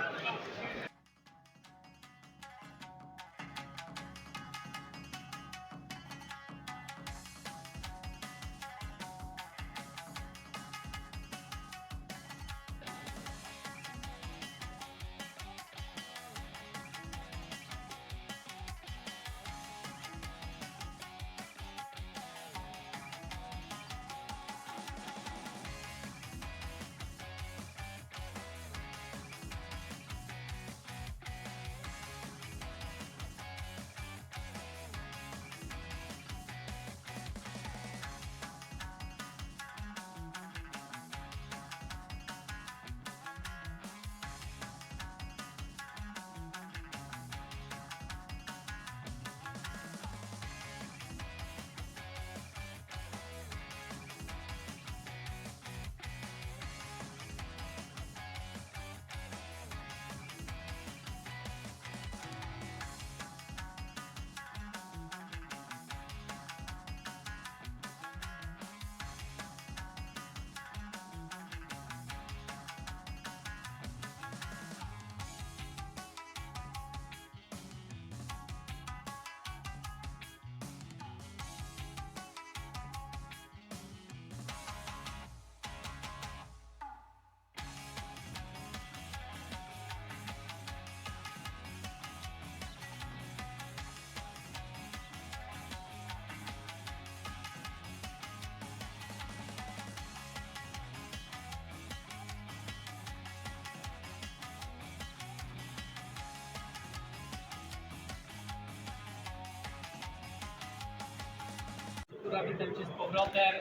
Witam Cię z powrotem.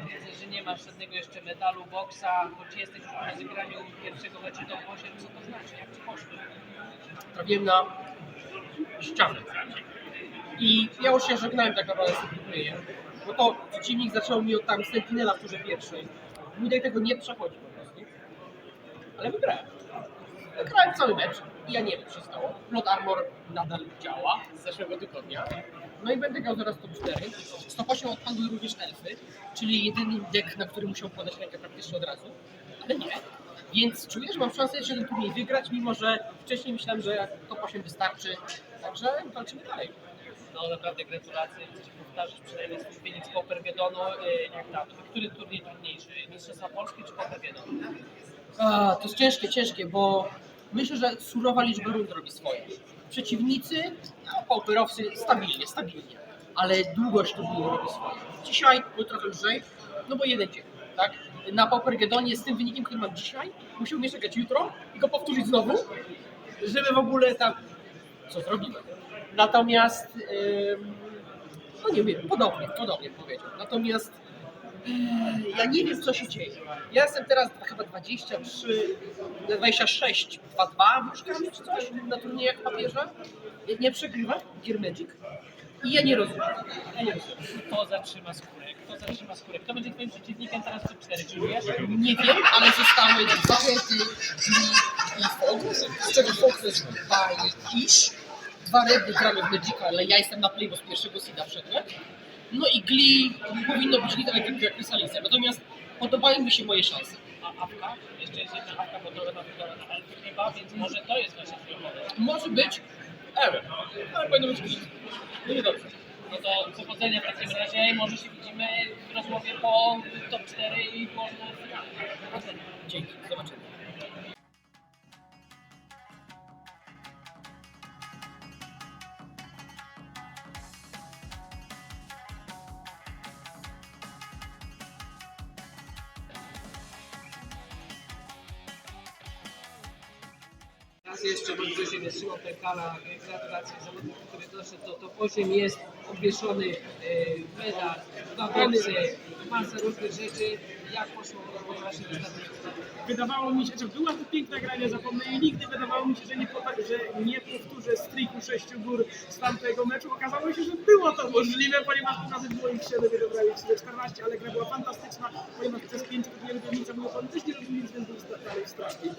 Widzę, że nie masz żadnego jeszcze medalu boksa, choć jesteś już po rozegraniu pierwszego meczu top 8. Co to znaczy? Jak Ci poszło? Trafiłem na ścianę. I ja już się żegnałem tak naprawdę z tym turniejem, bo to przeciwnik zaczął mi od tam Sentinela w turze pierwszej. Mój deck tego nie przechodzi po prostu. Ale wygrałem. Wygrałem cały mecz i ja nie wiem, co się stało. Plot Armor nadal działa z zeszłego tygodnia. No i będę grał zaraz top 4. Z top 8 odpadły również elfy, czyli jedyny deck, na który musiał podać rękę praktycznie od razu. Ale nie. Więc czuję, że mam szansę jeszcze ten turniej wygrać, mimo że wcześniej myślałem, że top 8 wystarczy. Także walczymy dalej. No naprawdę gratulacje, chcę Ci powtarzać przynajmniej swój wynik z Popergedonu. Jak tam, który turniej trudniejszy? Mistrzostwa Polski czy Popergedon? To jest ciężkie, bo myślę, że surowa liczba rund robi swoje. Przeciwnicy, pauperowcy stabilnie, ale długość turnieju robi swoje. Dzisiaj był trochę lżej, no bo jeden dzień, tak? Na Paupergedonie z tym wynikiem, który mam dzisiaj, musimy jeszcze grać jutro i go powtórzyć znowu, żeby w ogóle tam co zrobimy. Natomiast, no nie wiem, podobnie powiedział. Natomiast ja nie wiem, co się dzieje. Ja jestem teraz chyba 26, 2-2 wyszukamy czy coś na turniejach w papierze. Nie przegrywam, Gear Magic. I ja nie rozumiem. Kto zatrzyma skórę? Kto będzie twoim przeciwnikiem teraz w 4, czy wiesz? Nie wiem, ale zostały 2 redy i Focus, z czego Focus by Ish. 2 redy gramy w Magica, ale ja jestem na play, bo z pierwszego seeda wszedłem. No i Glee powinno być tak jak Krysalice, natomiast podobają mi się moje szanse. A Awka? Jeszcze jest jedna Awka, bo to na Elfy chyba, więc może to jest właśnie twój model. Może być, ale powinno być Glee. No nie dobrze. No to powodzenia w takim razie i może się widzimy w rozmowie po top 4 i po powodzenia. Dzięki, zobaczymy. Raz jeszcze bardzo się wytrzymał Perkala. Gratulacje zawodniku, który doszedł do top 8. Jest obwieszony medal, 2 boksy, masa różnych rzeczy. Jak poszło w waszym ostatnim? Wydawało mi się, że była to piękna gra, nie zapomnę i nigdy wydawało mi się, że nie powtórzę streaku 6 gór z tamtego meczu. Okazało się, że było to możliwe, ponieważ tym razem było ich 7, wybrali 14, ale gra była fantastyczna, ponieważ przez 5 turniejów różnica była też nie rozumiem, więc był dalej strasznie.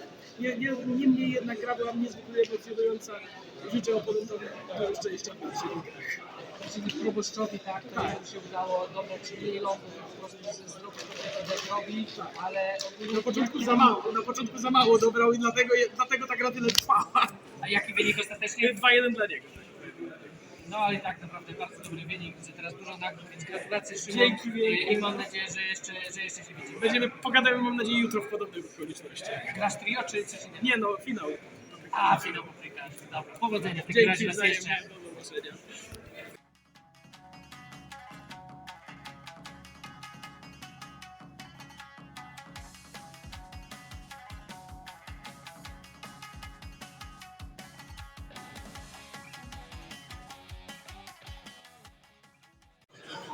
Niemniej jednak gra była niezwykle emocjonująca. Życzę oponentowi dużo szczęścia w dalszych grach. Czyli proboszczowi, tak, to się udało dobrać mniej lądów po prostu ze zdrowia to zrobi, ale ogólnie... Na początku za mało dobrał i dlatego ta gra tyle trwała. A jaki wynik ostatecznie? 2-1 dla niego. No ale i tak naprawdę bardzo dobry wynik, widzę teraz dużo nagród, więc gratulacje Szymon. Dzięki wielkie. I mam nadzieję, że jeszcze się widzimy. Pogadamy mam nadzieję jutro w podobnych okolicznościach. Grasz trio czy coś innego? Nie no, finał. A, finał paprykarz. Dobra, powodzenia w takim razie raz jeszcze. Do zobaczenia.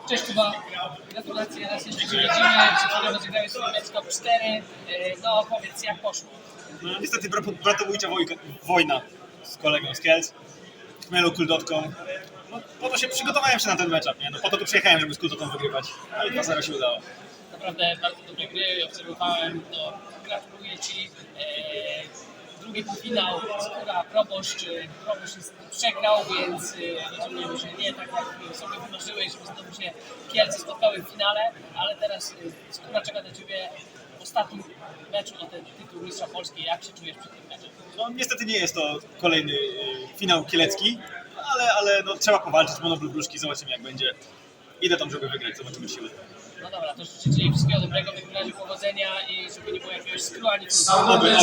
Cześć Kuba, gratulacje, raz jeszcze się widzimy. Przed chwilą rozegrałeś sobie mecz top 4. No powiedz, jak poszło? No, niestety bratobójcza wojna z kolegą z Kielc, Chmielu Kuldotką. No, po to się przygotowałem się na ten mecz, nie? No, po to tu przyjechałem, żeby z Kuldotką wygrywać. No i 2-0 się udało. Naprawdę bardzo dobre gry, obserwowałem, no, gratuluję Ci. Drugi półfinał, Skóra, Proboszcz przegrał, więc rozumiem, że nie tak jak sobie wymarzyłeś, żeby znowu się Kielce spotkały w finale, ale teraz Skóra czeka na Ciebie w ostatnim meczu o ten tytuł Mistrza Polski. Jak się czujesz przed tym meczem? No, niestety nie jest to kolejny finał kielecki, ale no, trzeba powalczyć, monoblu bluszki, zobaczymy jak będzie. Idę tam, żeby wygrać, zobaczymy siły. No dobra, to życzę Ci wszystkiego dobrego, w takim razie powodzenia i żeby nie było jakiegoś skru ani Oby.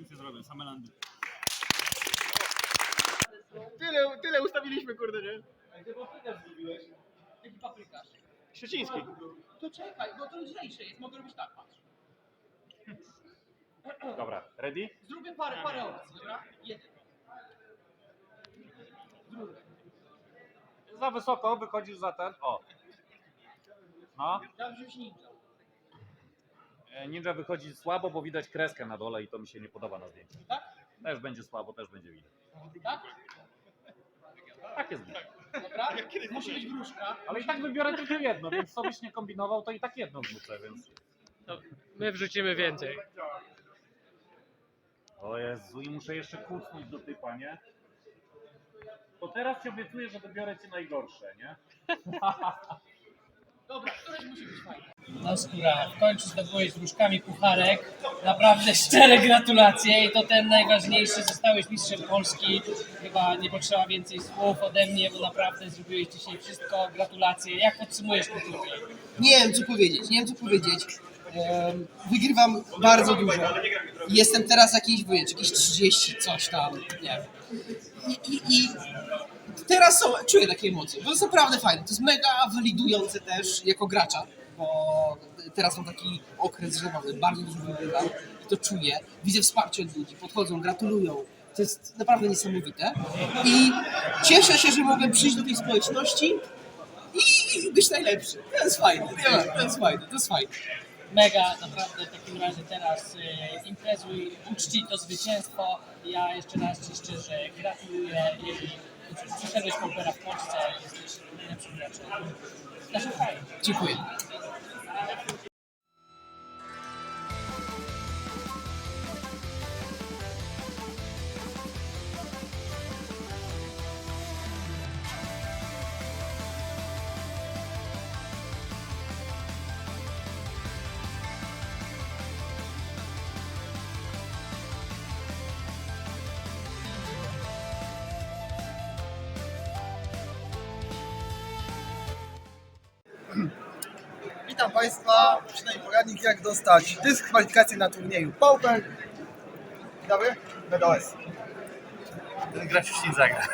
nic nie zrobię, same landy. Tyle ustawiliśmy, kurde, nie? Jaki paprykarz? Szczeciński. To czekaj, bo to lżejsze jest, mogę robić tak, patrz. Dobra, ready? Zrobię parę opcji, dobra? Jeden. Drugi. Za wysoko wychodzisz za ten. O. No. Chciałem wziąć ninja. Ninja wychodzi słabo, bo widać kreskę na dole i to mi się nie podoba na zdjęciu. Tak? Też będzie słabo, też będzie widać. Tak? Tak jest. Dobra? Musi być wróżka. Ale i tak wybiorę tylko jedno, więc co byś nie kombinował, to i tak jedno wrzucę, więc... My wrzucimy więcej. O Jezu, i muszę jeszcze kucnąć do typa, nie? To teraz ci obiecuję, że wybiorę ci najgorsze, nie? Dobra, któreś musi być fajne. No skóra, w końcu zdobyłeś z wróżkami pucharek. Naprawdę szczere gratulacje i to ten najważniejszy. Zostałeś mistrzem Polski. Chyba nie potrzeba więcej słów ode mnie, bo naprawdę zrobiłeś dzisiaj wszystko. Gratulacje. Jak podsumujesz ten turniej? Nie wiem co powiedzieć. Wygrywam bardzo dużo. Jestem teraz jakieś 30, coś tam, nie wiem. I teraz czuję takie emocje, bo to jest naprawdę fajne. To jest mega walidujące też jako gracza, bo teraz mam taki okres, że bardzo dużo wygrywam i to czuję. Widzę wsparcie od ludzi, podchodzą, gratulują. To jest naprawdę niesamowite. I cieszę się, że mogłem przyjść do tej społeczności i być najlepszy. To jest fajne, to jest fajne. Mega, naprawdę w takim razie teraz imprezuj, uczci to zwycięstwo. Ja jeszcze raz Ci szczerze gratuluję i przyszedłeś Paupera w Polsce, jesteś najlepszym graczem w naszym kraju. Dziękuję. Witam Państwa, przynajmniej poradnik jak dostać dyskwalifikację na turnieju Pauper. Dzień dobry, BDOS. Ten gracz już nie zagra.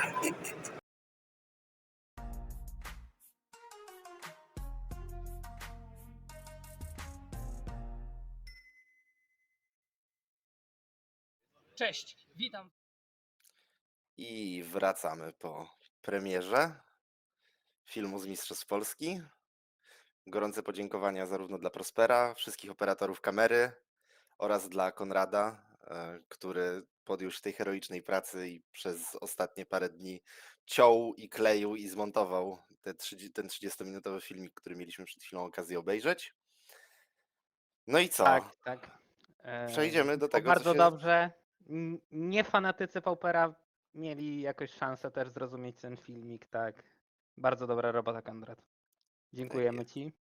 Cześć, witam. I wracamy po premierze filmu z Mistrzostw Polski. Gorące podziękowania zarówno dla Prospera, wszystkich operatorów kamery oraz dla Konrada, który podjął się tej heroicznej pracy i przez ostatnie parę dni ciął i kleił i zmontował ten 30-minutowy filmik, który mieliśmy przed chwilą okazję obejrzeć. No i co? Tak. Przejdziemy do Było tego, bardzo co się... dobrze. Nie fanatycy Paupera mieli jakoś szansę też zrozumieć ten filmik, tak. Bardzo dobra robota, Konrad. Dziękujemy Ci.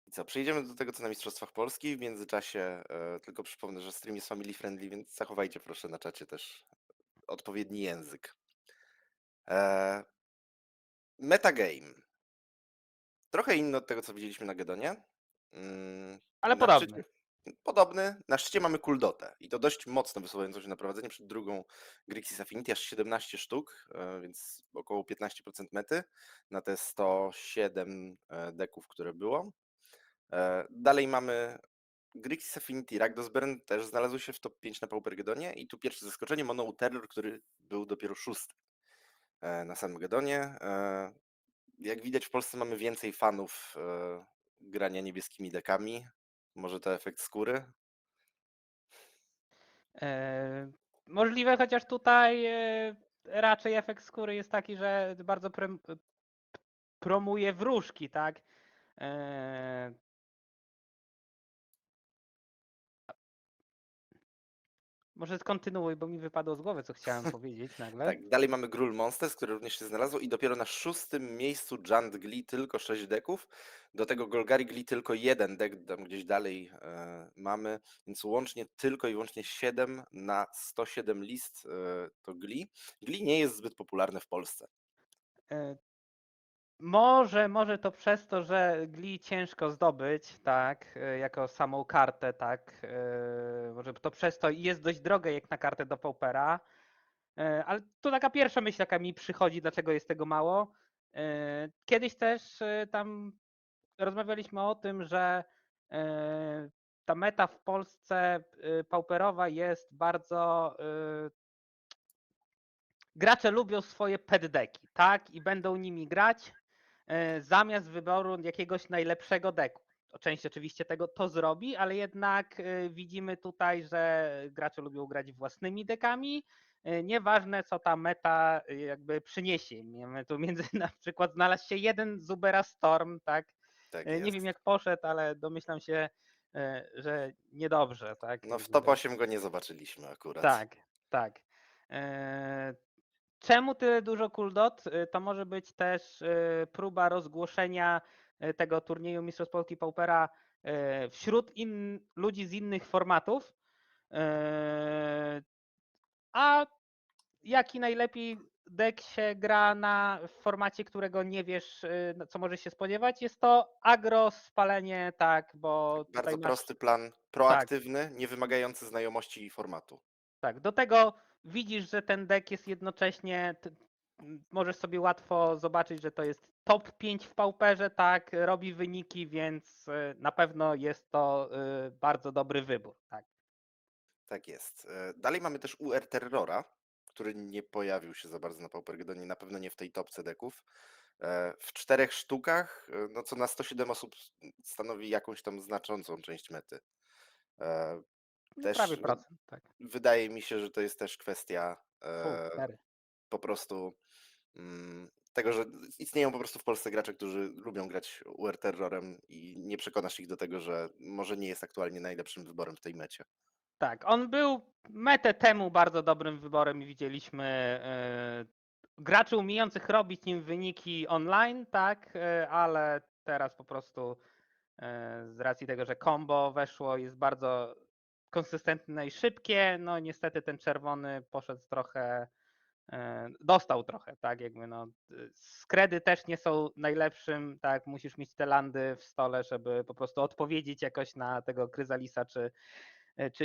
I co, przejdziemy do tego, co na Mistrzostwach Polski. W międzyczasie tylko przypomnę, że stream jest family friendly, więc zachowajcie proszę na czacie też odpowiedni język. Metagame. Trochę inny od tego, co widzieliśmy na Gedonie. Ale Na podobny. szczycie- Podobny. Na szczycie mamy Kuldotę i to dość mocno wysuwającą się na prowadzenie przed drugą Grixis Affinity, aż 17 sztuk, więc około 15% mety na te 107 deków, które było. Dalej mamy Grixis Affinity, Rakdosbern też znalazł się w top 5 na Paupergedonie i tu pierwsze zaskoczenie Mono Terror, który był dopiero 6 na samym Gedonie. Jak widać w Polsce mamy więcej fanów grania niebieskimi dekami. Może to efekt skóry? Możliwe, chociaż tutaj raczej efekt skóry jest taki, że bardzo promuje wróżki, tak? Może skontynuuj, bo mi wypadło z głowy, co chciałem powiedzieć nagle. Tak, dalej mamy Gruul Monsters, który również się znalazł i dopiero na 6. miejscu Jund Glee tylko 6 deków. Do tego Golgari Glee tylko 1 dek, tam gdzieś dalej mamy, więc łącznie tylko i wyłącznie 7 na 107 list to Glee. Glee nie jest zbyt popularne w Polsce. Może to przez to, że Gli ciężko zdobyć, tak, jako samą kartę, tak. Może to przez to i jest dość drogie jak na kartę do Paupera. Ale to taka pierwsza myśl, jaka mi przychodzi, dlaczego jest tego mało. Kiedyś też tam rozmawialiśmy o tym, że ta meta w Polsce pauperowa jest bardzo. Gracze lubią swoje pet deki, tak? I będą nimi grać zamiast wyboru jakiegoś najlepszego deku. Część oczywiście tego to zrobi, ale jednak widzimy tutaj, że gracze lubią grać własnymi dekami. Nieważne, co ta meta jakby przyniesie. Mamy tu między na przykład znalazł się jeden Zubera Storm, tak? Tak Nie jest. wiem jak poszedł, ale domyślam się, że niedobrze, tak? No w Jakby top 8 go nie zobaczyliśmy akurat. tak, tak. Czemu tyle dużo Kuldot? To może być też próba rozgłoszenia tego turnieju Mistrzostw Polski Paupera wśród ludzi z innych formatów. A jaki najlepiej deck się gra w formacie, którego nie wiesz, co możesz się spodziewać? Jest to agro, spalenie, tak, bo Bardzo tutaj masz. prosty plan, Tak, proaktywny, nie wymagający znajomości formatu. tak. Do tego widzisz, że ten deck jest jednocześnie. Możesz sobie łatwo zobaczyć, że to jest top 5 w Pauperze, tak, robi wyniki, więc na pewno jest to bardzo dobry wybór. Tak. Tak jest. Dalej mamy też UR Terrora, który nie pojawił się za bardzo na Paupergedonie, na pewno nie w tej topce deków. W 4 sztukach, no co na 107 osób stanowi jakąś tam znaczącą część mety. No Też prawie procent, tak. wydaje mi się, że to jest też kwestia Cztery. po prostu tego, że istnieją po prostu w Polsce gracze, którzy lubią grać UR Terrorem i nie przekonasz ich do tego, że może nie jest aktualnie najlepszym wyborem w tej mecie. Tak, on był metę temu bardzo dobrym wyborem i widzieliśmy graczy umiejących robić nim wyniki online, tak, ale teraz po prostu z racji tego, że combo weszło, jest bardzo konsystentne i szybkie, no niestety ten czerwony poszedł trochę, dostał trochę, tak, jakby no skredy też nie są najlepszym, tak, musisz mieć te landy w stole, żeby po prostu odpowiedzieć jakoś na tego Kryzalisa czy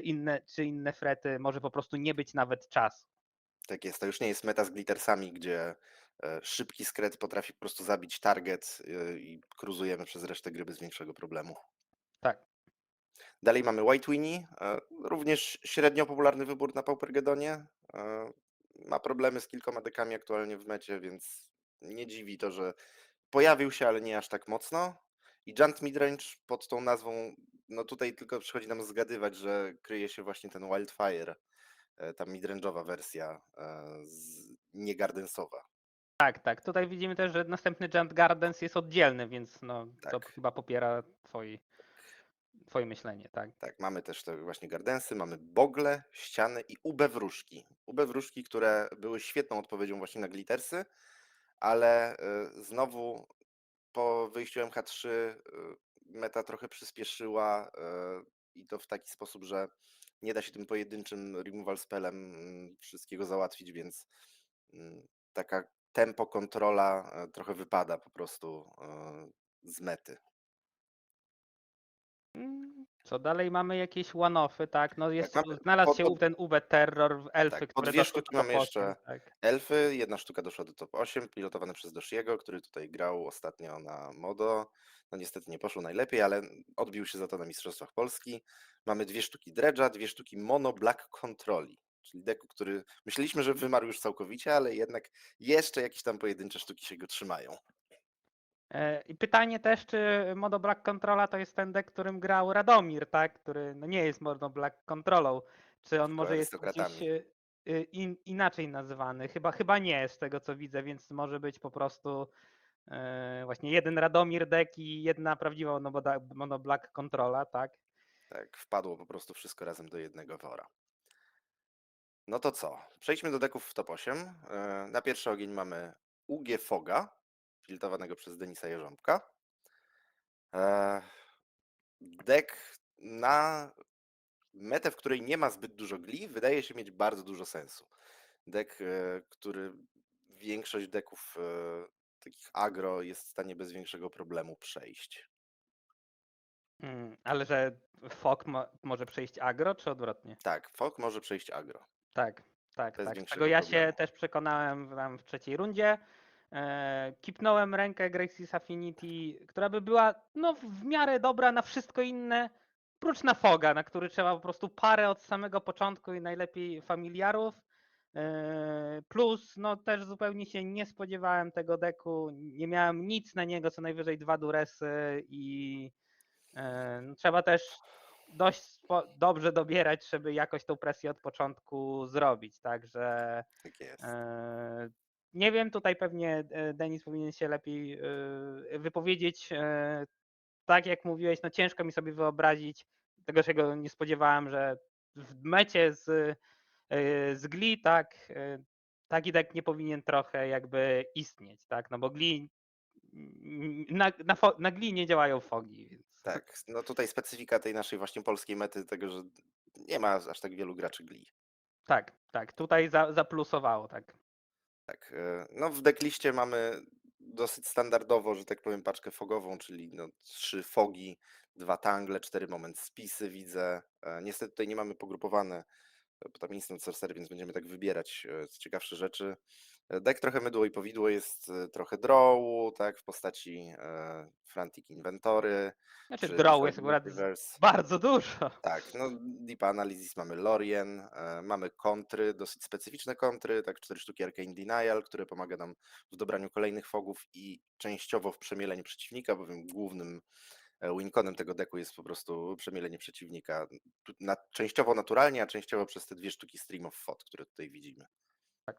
inne frety, może po prostu nie być nawet czasu. Tak jest, to już nie jest meta z glittersami, gdzie szybki skred potrafi po prostu zabić target i cruzujemy przez resztę gry bez większego problemu. Tak. Dalej mamy White Winnie, również średnio popularny wybór na Paupergedonie. Ma problemy z kilkoma dekami aktualnie w mecie, więc nie dziwi to, że pojawił się, ale nie aż tak mocno. I Giant Midrange pod tą nazwą, no tutaj tylko przychodzi nam zgadywać, że kryje się właśnie ten Wildfire, ta midrange'owa wersja, nie gardensowa. Tak, tak. Tutaj widzimy też, że następny Giant Gardens jest oddzielny, więc no, to Tak. chyba popiera twoje myślenie, tak. Tak, mamy też te właśnie gardensy, mamy bogle, ściany i UB wróżki. UB wróżki, które były świetną odpowiedzią właśnie na glittersy, ale znowu po wyjściu MH3 meta trochę przyspieszyła i to w taki sposób, że nie da się tym pojedynczym removal spellem wszystkiego załatwić, więc taka tempo kontrola trochę wypada po prostu z mety. Co dalej mamy jakieś one-offy, tak? No jest, mamy znalazł się ten UB Terror, elfy, Tak, po które dwie doszły sztuki do mamy top 8, jeszcze tak. elfy. Jedna sztuka doszła do top 8, pilotowane przez Doshiego, który tutaj grał ostatnio na Modo. No niestety nie poszło najlepiej, ale odbił się za to na Mistrzostwach Polski. Mamy dwie sztuki Dredge'a, dwie sztuki Mono Black Controli, czyli deku, który myśleliśmy, że wymarł już całkowicie, ale jednak jeszcze jakieś tam pojedyncze sztuki się go trzymają. I pytanie też, czy Mono Black Controla to jest ten deck, którym grał Radomir, tak? Który no nie jest Mono Black Controlą. Czy on Tylko może jest gdzieś arystokratami. inaczej nazywany? Chyba nie, z tego co widzę, więc może być po prostu właśnie jeden Radomir deck i jedna prawdziwa Mono Black Controla, tak? Tak, wpadło po prostu wszystko razem do jednego wora. No to co? Przejdźmy do deków w top 8. Na pierwszy ogień mamy UG Foga, filtrowanego przez Denisa Jerząbka. Deck na metę, w której nie ma zbyt dużo gli, wydaje się mieć bardzo dużo sensu. Deck, który większość deków takich agro jest w stanie bez większego problemu przejść. Ale że Fog może przejść agro, czy odwrotnie? Tak, Fog może przejść agro. Tak, tak, Bez tak. Tego większego ja się problemu. też przekonałem tam w trzeciej rundzie. Kipnąłem rękę Grixis Affinity, która by była no, w miarę dobra na wszystko inne, prócz na Foga, na który trzeba po prostu parę od samego początku i najlepiej familiarów. Plus, no też zupełnie się nie spodziewałem tego deku, nie miałem nic na niego, co najwyżej 2 duresy i no, trzeba też dość dobrze dobierać, żeby jakoś tą presję od początku zrobić, także Tak jest. nie wiem, tutaj pewnie Denis powinien się lepiej wypowiedzieć. Tak jak mówiłeś, no ciężko mi sobie wyobrazić, tego się go nie spodziewałem, że w mecie z Glee taki deck nie powinien trochę jakby istnieć, tak? No bo Glee na Glee nie działają fogi, więc Tak, no tutaj specyfika tej naszej właśnie polskiej mety, tego, że nie ma aż tak wielu graczy Glee. tak, tutaj zaplusowało, tak. Tak, no w deckliście mamy dosyć standardowo, że tak powiem, paczkę fogową, czyli no 3 fogi, 2 tangle, 4 moment spisy widzę. Niestety tutaj nie mamy pogrupowane, bo tam instant sorcery, więc będziemy tak wybierać ciekawsze rzeczy. Deck trochę mydło i powidło, jest trochę drawu, tak, w postaci Frantic Inventory, Znaczy czy draw jest Disordinate akurat Reverse. bardzo dużo. Tak, no Deep Analysis mamy Lorien, mamy kontry, dosyć specyficzne kontry, tak 4 sztuki Arcane Denial, które pomaga nam w dobraniu kolejnych fogów i częściowo w przemieleniu przeciwnika, bowiem głównym winconem tego deku jest po prostu przemielenie przeciwnika częściowo naturalnie, a częściowo przez te 2 sztuki Stream of Thought, które tutaj widzimy. Tak.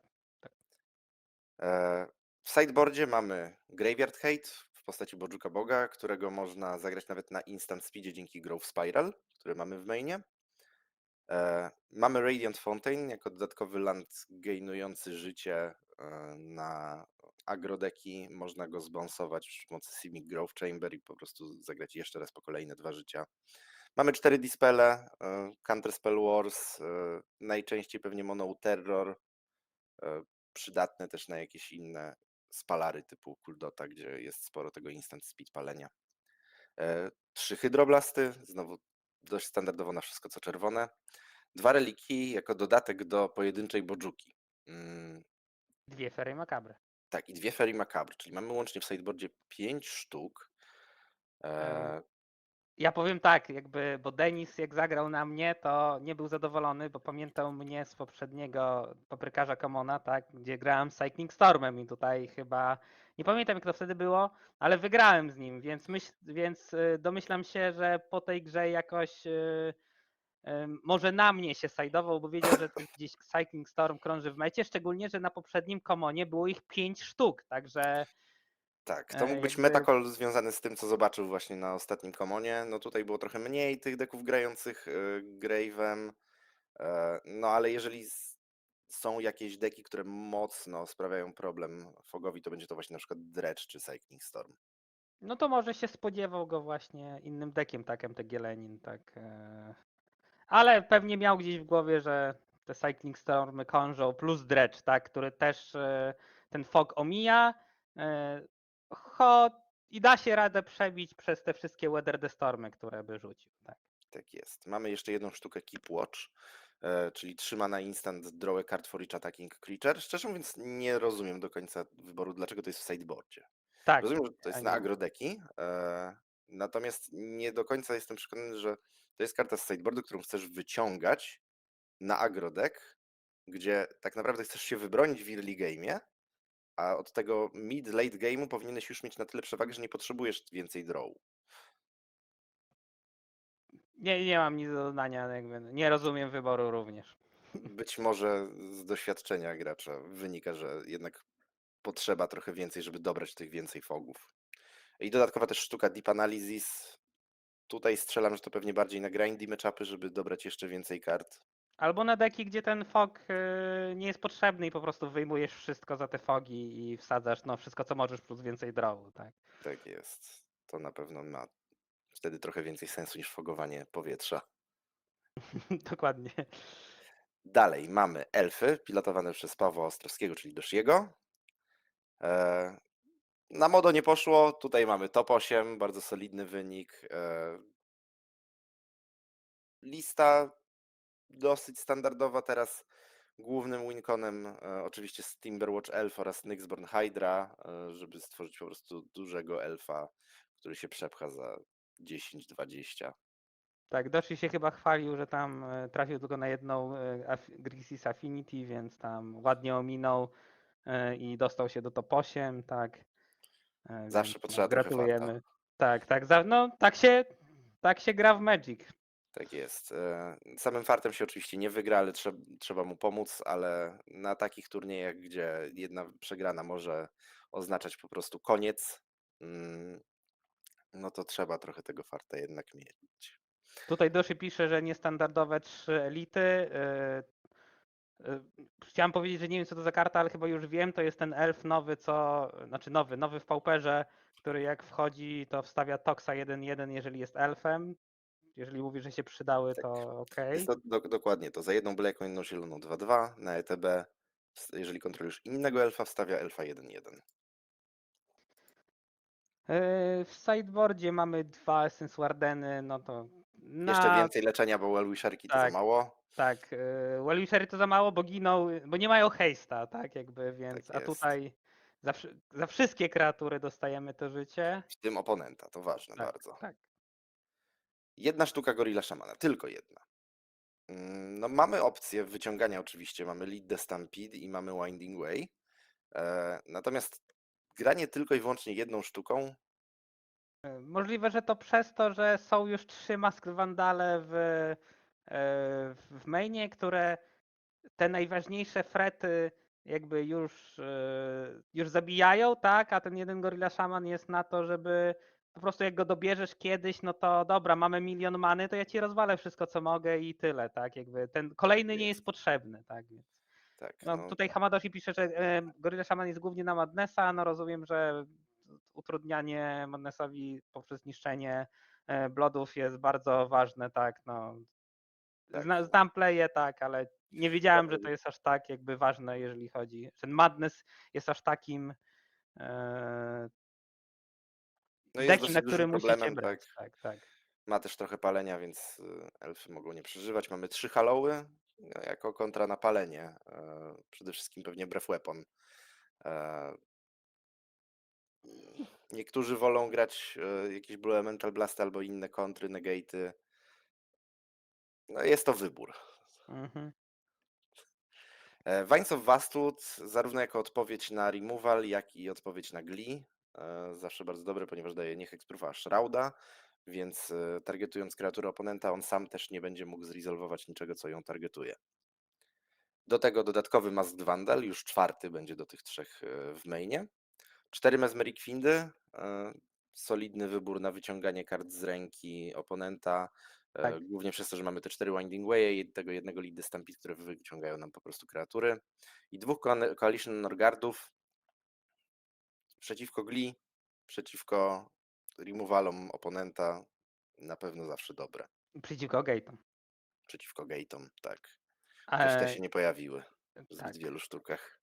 W sideboardzie mamy Graveyard Hate w postaci Bojuka Boga, którego można zagrać nawet na instant speedzie dzięki Growth Spiral, który mamy w mainie. Mamy Radiant Fountain jako dodatkowy land gainujący życie na agrodeki. Można go zbonsować przy pomocy Simic Growth Chamber i po prostu zagrać jeszcze raz po kolejne 2 życia. Mamy 4 dispele, Counter Spell Wars, najczęściej pewnie Mono Terror, przydatne też na jakieś inne spalary typu Kuldota, gdzie jest sporo tego instant speed palenia. 3 hydroblasty, znowu dość standardowo na wszystko co czerwone. 2 reliki jako dodatek do pojedynczej bodżuki. 2 Fairy Macabre. Tak, i 2 Fairy Macabre, czyli mamy łącznie w sideboardzie 5 sztuk. Ja powiem tak, jakby, bo Denis jak zagrał na mnie, to nie był zadowolony, bo pamiętał mnie z poprzedniego Paprykarza Commona, tak, gdzie grałem z Cycling Stormem i tutaj chyba, nie pamiętam jak to wtedy było, ale wygrałem z nim, więc domyślam się, że po tej grze jakoś może na mnie się sajdował, bo wiedział, że też gdzieś Cycling Storm krąży w mecie, szczególnie, że na poprzednim Commonie było ich 5 sztuk, także Tak, to mógł być jakby- metacall związany z tym, co zobaczył właśnie na ostatnim Commonie. No tutaj było trochę mniej tych deków grających Grave'em, no ale jeżeli są jakieś deki, które mocno sprawiają problem Fogowi, to będzie to właśnie na przykład Dredge czy Cycling Storm. No to może się spodziewał go właśnie innym deckiem, tak, MTG Lenin, tak. Ale pewnie miał gdzieś w głowie, że te Cycling Stormy krążą plus Dredge, tak, który też ten fog omija. I da się radę przebić przez te wszystkie Weather the Stormy, które by rzucił. Tak. Tak jest. Mamy jeszcze jedną sztukę Keep Watch, czyli trzyma na instant draw a card for each attacking creature. Szczerze mówiąc nie rozumiem do końca wyboru, dlaczego to jest w sideboardzie. Tak. Rozumiem, że to jest ani na ja. agrodeki, natomiast nie do końca jestem przekonany, że to jest karta z sideboardu, którą chcesz wyciągać na agrodek, gdzie tak naprawdę chcesz się wybronić w early game'ie, a od tego mid-late game'u powinieneś już mieć na tyle przewagę, że nie potrzebujesz więcej draw. Nie mam nic do dodania, jakby nie rozumiem wyboru również. Być może z doświadczenia gracza wynika, że jednak potrzeba trochę więcej, żeby dobrać tych więcej fogów. I dodatkowa też sztuka Deep Analysis. Tutaj strzelam, że to pewnie bardziej na grindy matchupy, żeby dobrać jeszcze więcej kart. Albo na deki, gdzie ten fog nie jest potrzebny i po prostu wyjmujesz wszystko za te fogi i wsadzasz no, wszystko, co możesz, plus więcej drawu, tak. Tak jest. To na pewno ma wtedy trochę więcej sensu niż fogowanie powietrza. Dokładnie. Dalej mamy elfy, pilotowane przez Pawła Ostrowskiego, czyli Doshiego. Na modo nie poszło, tutaj mamy top 8, bardzo solidny wynik. Lista dosyć standardowa teraz. Głównym winconem oczywiście jest Timberwatch Elf oraz Nyxborn Hydra, żeby stworzyć po prostu dużego elfa, który się przepcha za 10-20. Tak, Doshi się chyba chwalił, że tam trafił tylko na jedną Grixis Affinity, więc tam ładnie ominął i dostał się do top 8, tak. Zawsze Więc potrzeba trochę farta. gratulujemy. Tak, tak, no tak się gra w Magic. Tak jest. Samym fartem się oczywiście nie wygra, ale trzeba mu pomóc, ale na takich turniejach, gdzie jedna przegrana może oznaczać po prostu koniec, no to trzeba trochę tego farta jednak mieć. Tutaj Doshi pisze, że niestandardowe 3 elity. Chciałem powiedzieć, że nie wiem co to za karta, ale chyba już wiem, to jest ten elf nowy, znaczy nowy w pauperze, który jak wchodzi, to wstawia Toxa 1-1, jeżeli jest elfem. Jeżeli mówi, że się przydały, Tak. to okej. Jest to dokładnie to. Za jedną bлекą, jedną zieloną 2-2 na ETB. Jeżeli kontrolujesz innego elfa, wstawia elfa 1-1. W sideboardzie mamy 2 Essence Wardeny, no to Jeszcze więcej leczenia, bo Well-Wisherki to za tak, mało. tak. Well-Wishery to za mało, bo giną, bo nie mają haste'a, tak jakby, więc Tak a jest. tutaj za wszystkie kreatury dostajemy to życie. W tym oponenta, to ważne Tak, bardzo. tak. Jedna sztuka Gorilla Szamana, tylko jedna. No mamy opcję wyciągania oczywiście, mamy Lead the Stampede i mamy Winding Way. Natomiast granie tylko i wyłącznie jedną sztuką, Możliwe, że to przez to, że są już 3 Mask Vandale w mainie, które te najważniejsze frety jakby już zabijają, tak? A ten jeden Gorilla Shaman jest na to, żeby po prostu jak go dobierzesz kiedyś, no to dobra, mamy 1 000 000 many, to ja ci rozwalę wszystko co mogę i tyle, tak? Jakby ten kolejny nie jest potrzebny, tak? Więc tak, no, no, tutaj Hamadoshi pisze, że Gorilla Shaman jest głównie na Madnessa, no rozumiem, że utrudnianie Madnessowi poprzez niszczenie Bloodów jest bardzo ważne, tak? No, tak. znam playe, tak, ale nie wiedziałem, że to jest aż tak jakby ważne, jeżeli chodzi. Że ten Madness jest aż takim No jest deckiem, na dosyć który dużym musicie problemem, brać. tak. Tak, tak. Ma też trochę palenia, więc elfy mogą nie przeżywać. Mamy 3 Hallowy jako kontra na palenie. Przede wszystkim pewnie Breath Weapon. Niektórzy wolą grać jakieś Blue Elemental Blast albo inne kontry, negaty. No jest to wybór. Mhm. Vines of Vastwood zarówno jako odpowiedź na removal, jak i odpowiedź na Glee. Zawsze bardzo dobre, ponieważ daje niech Exproofa Shrouda, więc targetując kreaturę oponenta, on sam też nie będzie mógł zresolvować niczego, co ją targetuje. Do tego dodatkowy Masked Vandal, już 4 będzie do tych 3 w mainie. 4 Mesmeric Findy, solidny wybór na wyciąganie kart z ręki oponenta, Tak. głównie przez to, że mamy te 4 Winding Way i tego jednego Lead the Stampede, które wyciągają nam po prostu kreatury. I 2 Coalition Norgardów przeciwko Glee, przeciwko removalom oponenta, na pewno zawsze dobre. Przeciwko Gate'om. Przeciwko Gate'om, tak. Chociaż te się nie pojawiły w zbyt wielu sztukach.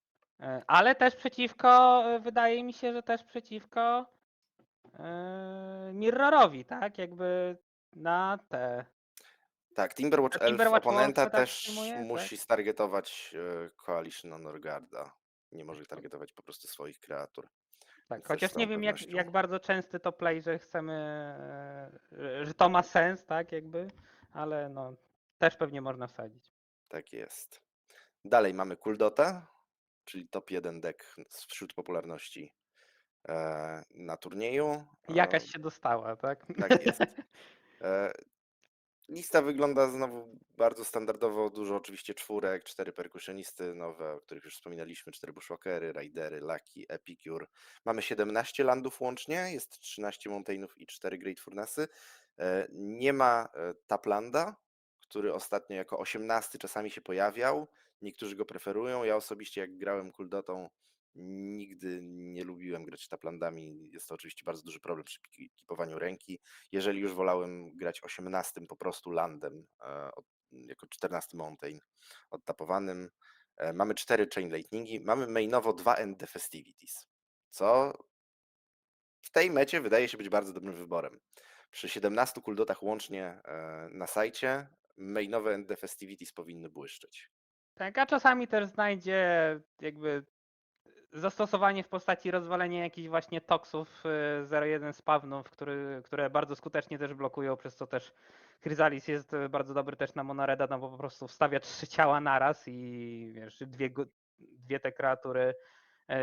Ale też przeciwko, wydaje mi się, że też przeciwko Mirrorowi, tak? Jakby na te. Tak, Timberwatch A Elf Timberwatch oponenta Wolf'e tak też przyjmuje, musi tak? stargetować Coalition on Norgarda. Nie może targetować po prostu swoich kreatur. Tak, Więc też z chociaż nie całą wiem pewnością. jak bardzo częsty to play, że chcemy, że to ma sens, tak jakby, ale no też pewnie można wsadzić. Tak jest. Dalej mamy Kuldota, czyli top 1 deck wśród popularności na turnieju. Jakaś się dostała, tak? Tak jest. Lista wygląda znowu bardzo standardowo, dużo oczywiście 4, 4 perkusjonisty nowe, o których już wspominaliśmy, 4 bushwalkery, raidery, lucky, epicure. Mamy 17 landów łącznie, jest 13 mountainów i 4 great furnace'y. Nie ma taplanda, który ostatnio jako 18 czasami się pojawiał. Niektórzy go preferują. Ja osobiście jak grałem Kuldotą, nigdy nie lubiłem grać taplandami. Jest to oczywiście bardzo duży problem przy ekipowaniu ręki. Jeżeli już wolałem grać 18 po prostu landem, jako 14 mountain odtapowanym. Mamy 4 chain lightningi, mamy mainowo 2 end the festivities, co w tej mecie wydaje się być bardzo dobrym wyborem. Przy 17 kuldotach łącznie na sajcie mainowe ND Festivities powinny błyszczeć. Tak, a czasami też znajdzie jakby zastosowanie w postaci rozwalenia jakichś właśnie toksów 0.1 spawnów, które bardzo skutecznie też blokują, przez co też Chrysalis jest bardzo dobry też na monoreda, no bo po prostu wstawia 3 ciała naraz i wiesz, dwie te kreatury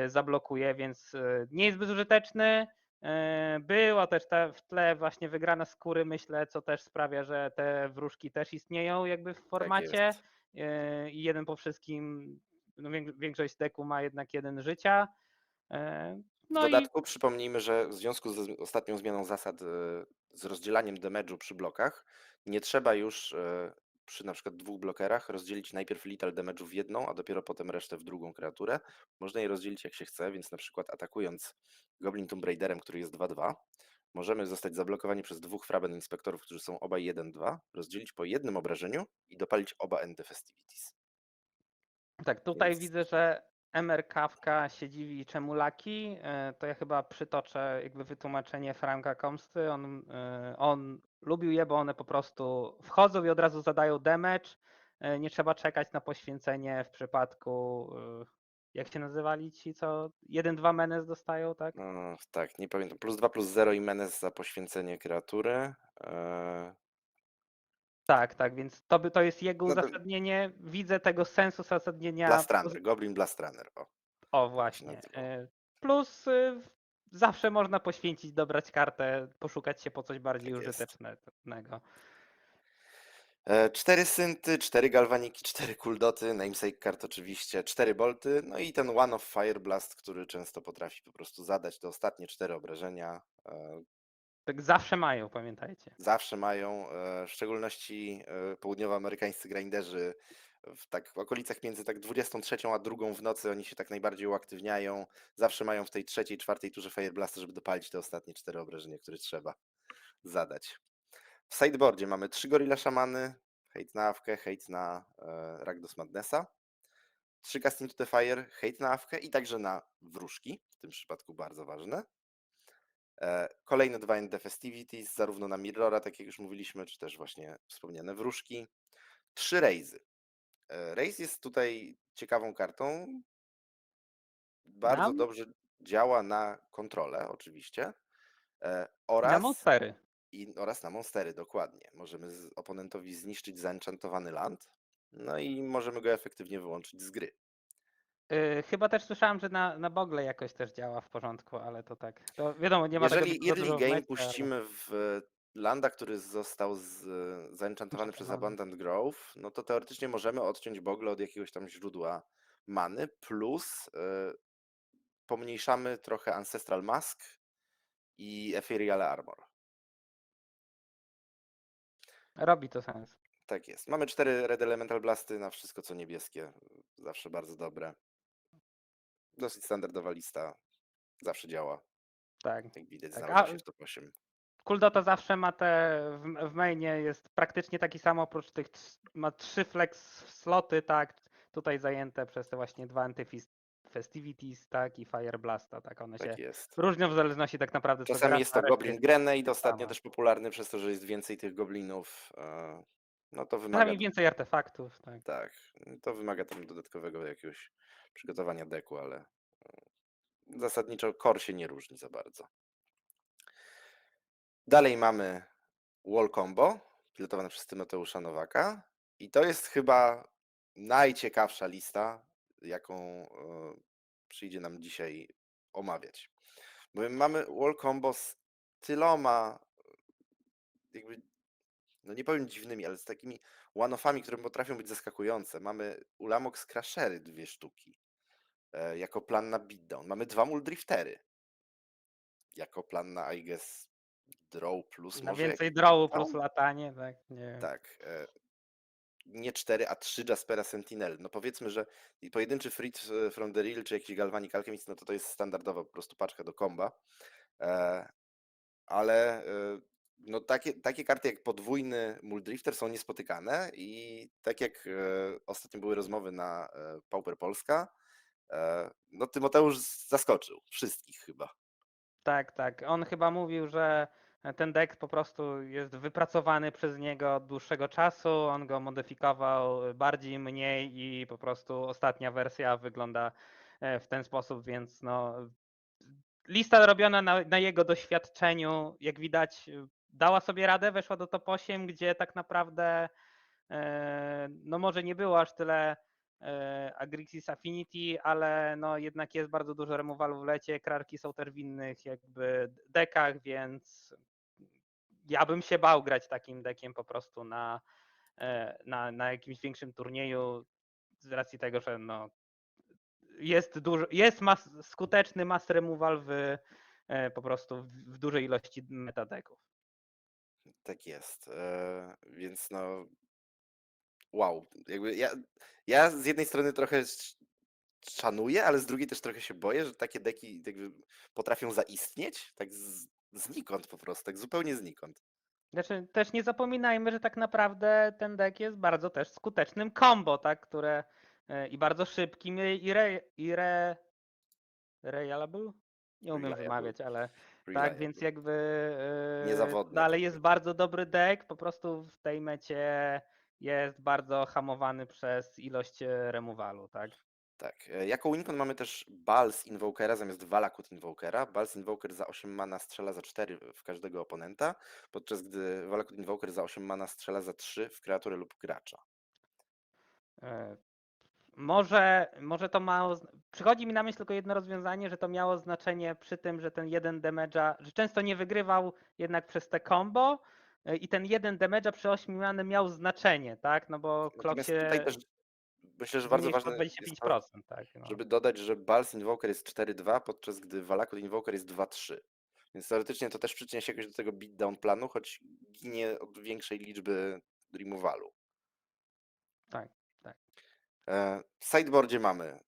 zablokuje, więc nie jest bezużyteczny. Była też w tle właśnie wygrana skóry, myślę, co też sprawia, że te wróżki też istnieją jakby w formacie jest. i jeden po wszystkim, no większość deku ma jednak 1 życia. W No i dodatku przypomnijmy, że w związku z ostatnią zmianą zasad z rozdzielaniem damage'u przy blokach, nie trzeba już przy na przykład 2 blokerach rozdzielić najpierw lethal damage'u w jedną, a dopiero potem resztę w drugą kreaturę. Można je rozdzielić jak się chce, więc na przykład atakując Goblin Tomb Raiderem, który jest 2-2, możemy zostać zablokowani przez 2 Fraben Inspektorów, którzy są obaj 1-2, rozdzielić po jednym obrażeniu i dopalić oba ND Festivities. tak, tutaj Więc widzę, że MR Kawka się dziwi czemu Laki, to ja chyba przytoczę jakby wytłumaczenie Franka Komsty. On lubił je, bo one po prostu wchodzą i od razu zadają damage. Nie trzeba czekać na poświęcenie w przypadku, jak się nazywali ci, co 1-2 menes dostają, tak? tak, nie pamiętam. +2/+0 i menes za poświęcenie kreatury. Tak, więc to jest jego No to uzasadnienie. Widzę tego sensu uzasadnienia. Blast Runner, Goblin Blast Runner. O, tak się właśnie. nazywał. Plus zawsze można poświęcić, dobrać kartę, poszukać się po coś bardziej Tak jest. użytecznego. 4 synty, 4 galwaniki, 4 kuldoty, namesake kart oczywiście, 4 bolty, no i ten One of Fire Blast, który często potrafi po prostu zadać te ostatnie 4 obrażenia. Tak zawsze mają, pamiętajcie. Zawsze mają, w szczególności południowoamerykańscy grinderzy w okolicach między tak 23 a 2 w nocy oni się tak najbardziej uaktywniają. Zawsze mają w tej trzeciej, czwartej turze Fire Blasta, żeby dopalić te ostatnie 4 obrażenia, które trzeba zadać. W sideboardzie mamy 3 Gorilla Szamany, hejt na Awkę, hejt na Rakdos Madnessa, 3 Casting to the Fire, hejt na Awkę i także na wróżki, w tym przypadku bardzo ważne. Kolejne 2 ND Festivities, zarówno na Mirrora, tak jak już mówiliśmy, czy też właśnie wspomniane wróżki. 3 Raze'y. Raze jest tutaj ciekawą kartą. Bardzo dobrze działa na kontrolę oczywiście. Na monstery. Oraz na monstery, dokładnie. Możemy oponentowi zniszczyć zaenchantowany land, no i możemy go efektywnie wyłączyć z gry. Chyba też słyszałem, że na Bogle jakoś też działa w porządku, ale to tak. To wiadomo, nie ma tego Jeżeli za dużo early w game mecie, puścimy w landa, który został zaenchantowany przez Abundant Growth, no to teoretycznie możemy odciąć Bogle od jakiegoś tam źródła many, plus pomniejszamy trochę Ancestral Mask i Ethereal Armor. Robi to sens. Tak jest. Mamy 4 Red Elemental Blasty na wszystko co niebieskie. Zawsze bardzo dobre. Dosyć standardowa lista. Zawsze działa. Tak. Jak widać, Tak. znalazła się w top 8. Kuldota zawsze ma w mainie jest praktycznie taki sam, oprócz tych ma 3 flex sloty, tak, tutaj zajęte przez te właśnie 2 Festivities, tak, i Fire Blasta, tak, one Tak się jest. różnią w zależności tak naprawdę co Czasami gra, jest a to reszta Goblin jest Grenade, tak ostatnio sama. też popularny przez to, że jest więcej tych goblinów. No to wymaga. Czasami więcej artefaktów, tak. Tak, to wymaga tam dodatkowego jakiegoś przygotowania deku, ale zasadniczo core się nie różni za bardzo. Dalej mamy Wall Combo, pilotowane przez Tymoteusza Nowaka. I to jest chyba najciekawsza lista, jaką przyjdzie nam dzisiaj omawiać. Bo mamy Wall Combo z tyloma, jakby, no nie powiem dziwnymi, ale z takimi one-offami, które potrafią być zaskakujące. Mamy Ulamox Crashery 2 sztuki, jako plan na beatdown. Mamy 2 Muldriftery, jako plan na, I guess, draw plus Na może więcej jakiś drawu beatdown? plus latanie, tak, nie wiem. Tak. Nie 4, a 3 Jaspera Sentinel. No powiedzmy, że pojedynczy Fritz from the Real czy jakiś Galvanic Alchemist, no to jest standardowa po prostu paczka do komba. Ale no takie karty jak podwójny Muldrifter są niespotykane i tak jak ostatnio były rozmowy na Pauper Polska, no Tymoteusz zaskoczył wszystkich chyba. Tak, tak. On chyba mówił, że ten deck po prostu jest wypracowany przez niego od dłuższego czasu, on go modyfikował bardziej, mniej i po prostu ostatnia wersja wygląda w ten sposób, więc no lista robiona na jego doświadczeniu, jak widać, dała sobie radę, weszła do top 8, gdzie tak naprawdę no może nie było aż tyle Agrixis Affinity, ale no jednak jest bardzo dużo remowalu w lecie, krarki są też w innych jakby dekach, więc ja bym się bał grać takim dekiem po prostu na jakimś większym turnieju z racji tego, że no jest dużo, jest skuteczny mass removal po prostu w dużej ilości metadeków. Tak jest. Więc no wow. Jakby ja z jednej strony trochę szanuję, ale z drugiej też trochę się boję, że takie deki jakby potrafią zaistnieć tak znikąd po prostu, tak zupełnie znikąd. Znaczy, też nie zapominajmy, że tak naprawdę ten deck jest bardzo też skutecznym combo, tak, które i bardzo szybkim reliable? Nie umiem Reliable. wymawiać, ale tak, Reliable. więc jakby Niezawodne dalej to jest bardzo dobry deck, po prostu w tej mecie jest bardzo hamowany przez ilość remowalu, tak. Tak. Jako wincon mamy też Balz Invokera zamiast Valakut Invokera. Balz Invoker za 8 mana strzela za 4 w każdego oponenta, podczas gdy Valakut Invoker za 8 mana strzela za 3 w kreaturę lub gracza. E, Może to mało. Przychodzi mi na myśl tylko jedno rozwiązanie, że to miało znaczenie przy tym, że ten jeden damage'a, że często nie wygrywał jednak przez te combo i ten jeden damage'a przy 8 many miał znaczenie, tak? No bo klok Natomiast się tutaj też myślę, że bardzo zmniejszył o ważne jest to, 25%, tak? No. żeby dodać, że Balz Invoker jest 4-2, podczas gdy Valakut Invoker jest 2-3. Więc teoretycznie to też przyczynia się jakoś do tego beatdown planu, choć ginie od większej liczby removalu. Tak, tak. W sideboardzie mamy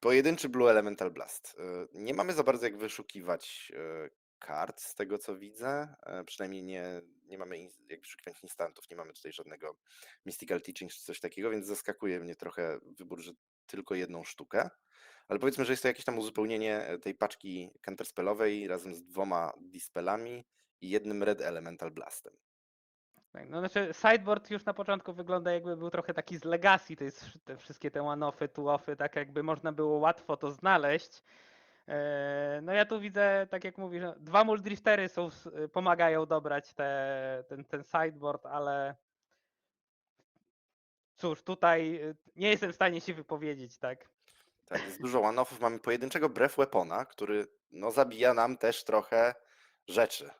pojedynczy Blue Elemental Blast. Nie mamy za bardzo jak wyszukiwać kart, z tego co widzę. Przynajmniej nie mamy jak wyszukiwać instantów, nie mamy tutaj żadnego Mystical Teaching czy coś takiego, więc zaskakuje mnie trochę wybór, że tylko jedną sztukę. Ale powiedzmy, że jest to jakieś tam uzupełnienie tej paczki counterspellowej razem z 2 dispelami i jednym Red Elemental Blastem. Tak, no znaczy sideboard już na początku wygląda jakby był trochę taki z Legacy, to jest te wszystkie te one-offy, two-offy, tak jakby można było łatwo to znaleźć. No ja tu widzę, tak jak mówisz, no, 2 Muldriftery pomagają dobrać ten sideboard, ale cóż, tutaj nie jestem w stanie się wypowiedzieć, tak? Tak, jest dużo one-offów. Mamy pojedynczego Breath Weapona, który no, zabija nam też trochę rzeczy.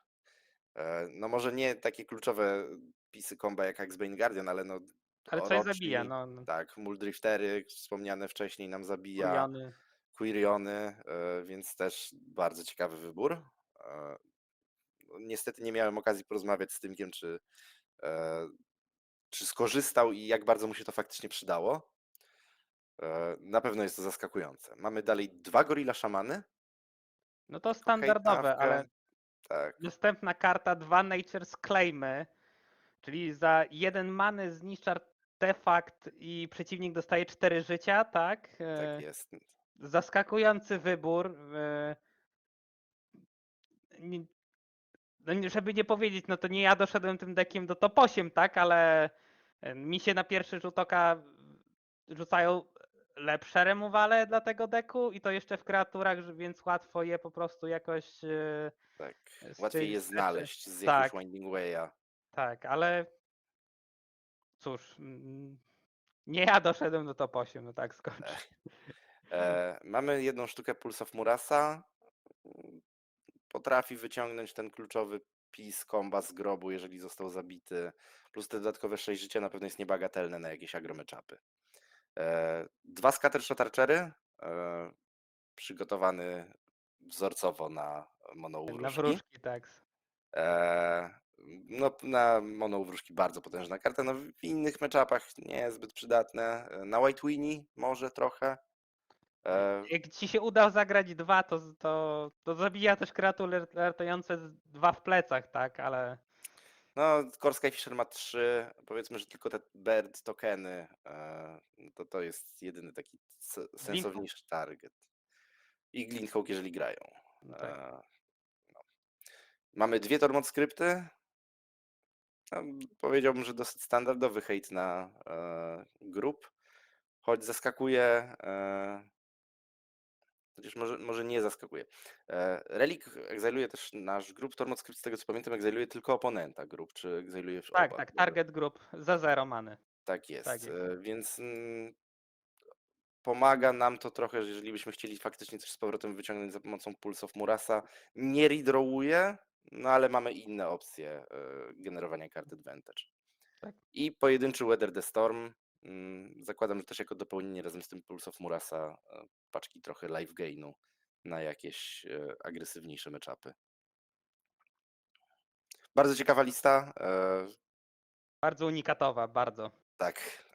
No może nie takie kluczowe pisy comba jak Axebane Guardian, ale no Ale coś zabija, oroczni, no. tak, Muldriftery wspomniane wcześniej nam zabija, Kuriony. Quiriony, więc też bardzo ciekawy wybór. No, niestety nie miałem okazji porozmawiać z Tymkiem, czy skorzystał i jak bardzo mu się to faktycznie przydało. Na pewno jest to zaskakujące. Mamy dalej 2 Gorilla Szamany. No to standardowe, ale tak. następna karta 2 Nature's Claimy, czyli za 1 many zniszcz artefakt i przeciwnik dostaje 4 życia, tak? Tak jest. Zaskakujący wybór. No, żeby nie powiedzieć, no to nie ja doszedłem tym deckiem do top 8, tak? Ale mi się na pierwszy rzut oka rzucają lepsze removale dla tego deku i to jeszcze w kreaturach, więc łatwo je po prostu jakoś Tak, z łatwiej je czyjś rzeczy. znaleźć z Tak, jakiegoś Winding Way'a. tak, ale cóż, nie ja doszedłem do top 8, no tak skończę. Mamy jedną sztukę Pulse of Murasa. Potrafi wyciągnąć ten kluczowy pis komba z grobu, jeżeli został zabity. Plus te dodatkowe 6 życia na pewno jest niebagatelne na jakieś agromeczapy. 2 Scattershot Archery. Przygotowany wzorcowo na monowróżki. Na wróżki, tak. No, na monowróżki bardzo potężna karta. No, w innych matchupach nie jest zbyt przydatne. Na White Winnie może trochę. Jak ci się uda zagrać 2, to zabija też kreatury latające 2 w plecach, tak, ale... No, Core Skyfisher ma 3, powiedzmy, że tylko te bird tokeny, to jest jedyny taki sensowniejszy target. I Glinthawk, jeżeli grają. No tak. Mamy 2 Tormod skrypty. No, powiedziałbym, że dosyć standardowy hejt na grup, choć zaskakuje, chociaż może nie zaskakuje. Relic egziluje też nasz grup, Tormod skrypt, z tego co pamiętam, egziluje tylko oponenta grup, czy egziluje Tak, oba? tak, target group za 0 many. Tak jest, Tak jest. więc pomaga nam to trochę, że jeżeli byśmy chcieli faktycznie coś z powrotem wyciągnąć za pomocą Pulse of Murasa. Nie redrawuje, no ale mamy inne opcje generowania kart Advantage. Tak. I pojedynczy Weather the Storm. Zakładam, że też jako dopełnienie razem z tym Pulse of Murasa paczki trochę life gainu na jakieś agresywniejsze matchupy. Bardzo ciekawa lista. Bardzo unikatowa, bardzo. Tak.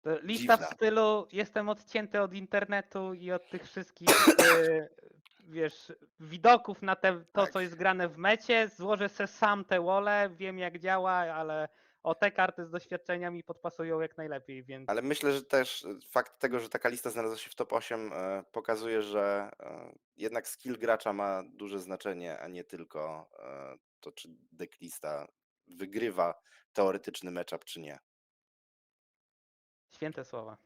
To lista w Dziwna. stylu jestem odcięty od internetu i od tych wszystkich wiesz, widoków na to, Tak. co jest grane w mecie, złożę se sam te wole, wiem jak działa, ale te karty z doświadczenia mi podpasują jak najlepiej, więc Ale myślę, że też fakt tego, że taka lista znalazła się w top 8 pokazuje, że jednak skill gracza ma duże znaczenie, a nie tylko to, czy decklista wygrywa teoretyczny matchup, czy nie. święte słowa.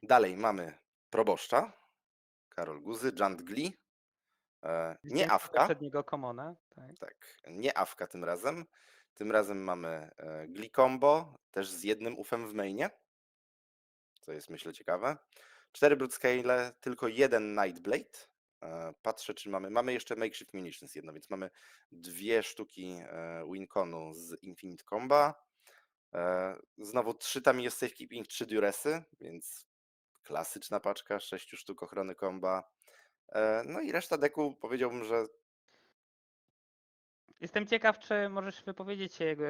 Dalej mamy proboszcza, Karol Guzy, Jant Gli, nie Zwycięzcą Awka, poprzedniego Commona, tak. tak, nie Awka tym razem. Tym razem mamy Gli combo, też z jednym ufem w mainie, co jest myślę ciekawe. 4 Broodscale, tylko 1 Nightblade. Patrzę, czy mamy jeszcze Makeshift Munitions jedno, więc mamy 2 sztuki Winconu z Infinite Comba. Znowu 3 Tamiyo Safekeeping, 3 Duresy, więc klasyczna paczka, 6 sztuk ochrony comba. No i reszta deku powiedziałbym, że Jestem ciekaw, czy możesz wypowiedzieć się jego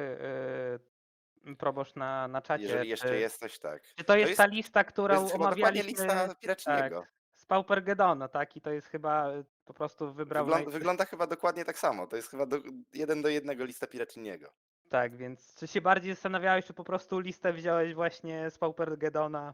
proboszcz na czacie. jeżeli jeszcze jesteś, tak. Czy to jest ta lista, To którą jest chyba dokładnie omawialiśmy? lista Piraczniego. Tak, z Paupergedonu, tak? I to jest chyba po prostu wybrał Wygląda chyba dokładnie tak samo. To jest chyba 1 do 1 lista Piraczniego. Tak, więc czy się bardziej zastanawiałeś, czy po prostu listę wziąłeś właśnie z Paupergedona?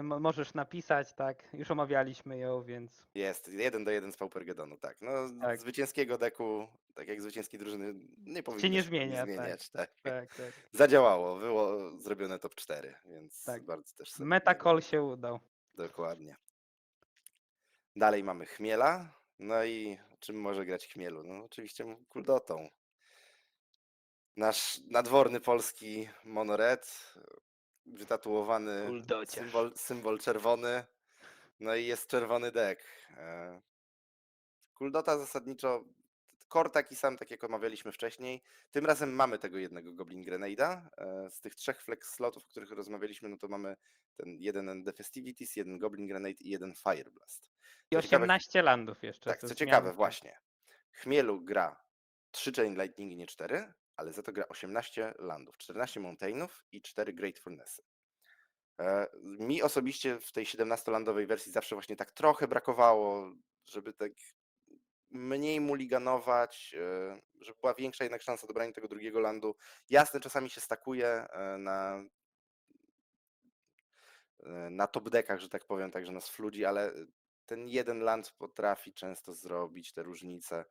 Możesz napisać, tak? Już omawialiśmy ją, więc Jest 1 do 1 z Paupergedonu, tak. No, Tak. zwycięskiego deku, tak jak zwycięskiej drużyny, nie powinno się nie się pewnie zmienia, tak. zmieniać. Tak. Tak, tak. Zadziałało, było zrobione top 4, więc Tak. bardzo też solidnie. Metacall się udał. Dokładnie. Dalej mamy Chmiela. No i czym może grać Chmielu? No oczywiście Kuldotą. Nasz nadworny polski monored, wytatuowany Kuldociarz. symbol czerwony, no i jest czerwony deck. Kuldota zasadniczo, core taki sam, tak jak omawialiśmy wcześniej. Tym razem mamy tego jednego Goblin Grenade'a. Z tych 3 flex slotów, o których rozmawialiśmy, no to mamy ten jeden The Festivities, jeden Goblin Grenade i jeden Fire Blast. I Co ciekawe, 18 landów jeszcze. tak, ze co zmian, ciekawe, tak. właśnie. Chmielu gra 3 Chain Lightningi, nie 4, ale za to gra 18 landów, 14 Mountainów i 4 Great Furnace'y. Mi osobiście w tej 17-landowej wersji zawsze właśnie tak trochę brakowało, żeby tak mniej muliganować, żeby była większa jednak szansa dobrania tego drugiego landu. Jasne, czasami się stakuje na top deckach, że tak powiem, także nas fludzi, ale ten jeden land potrafi często zrobić te różnice.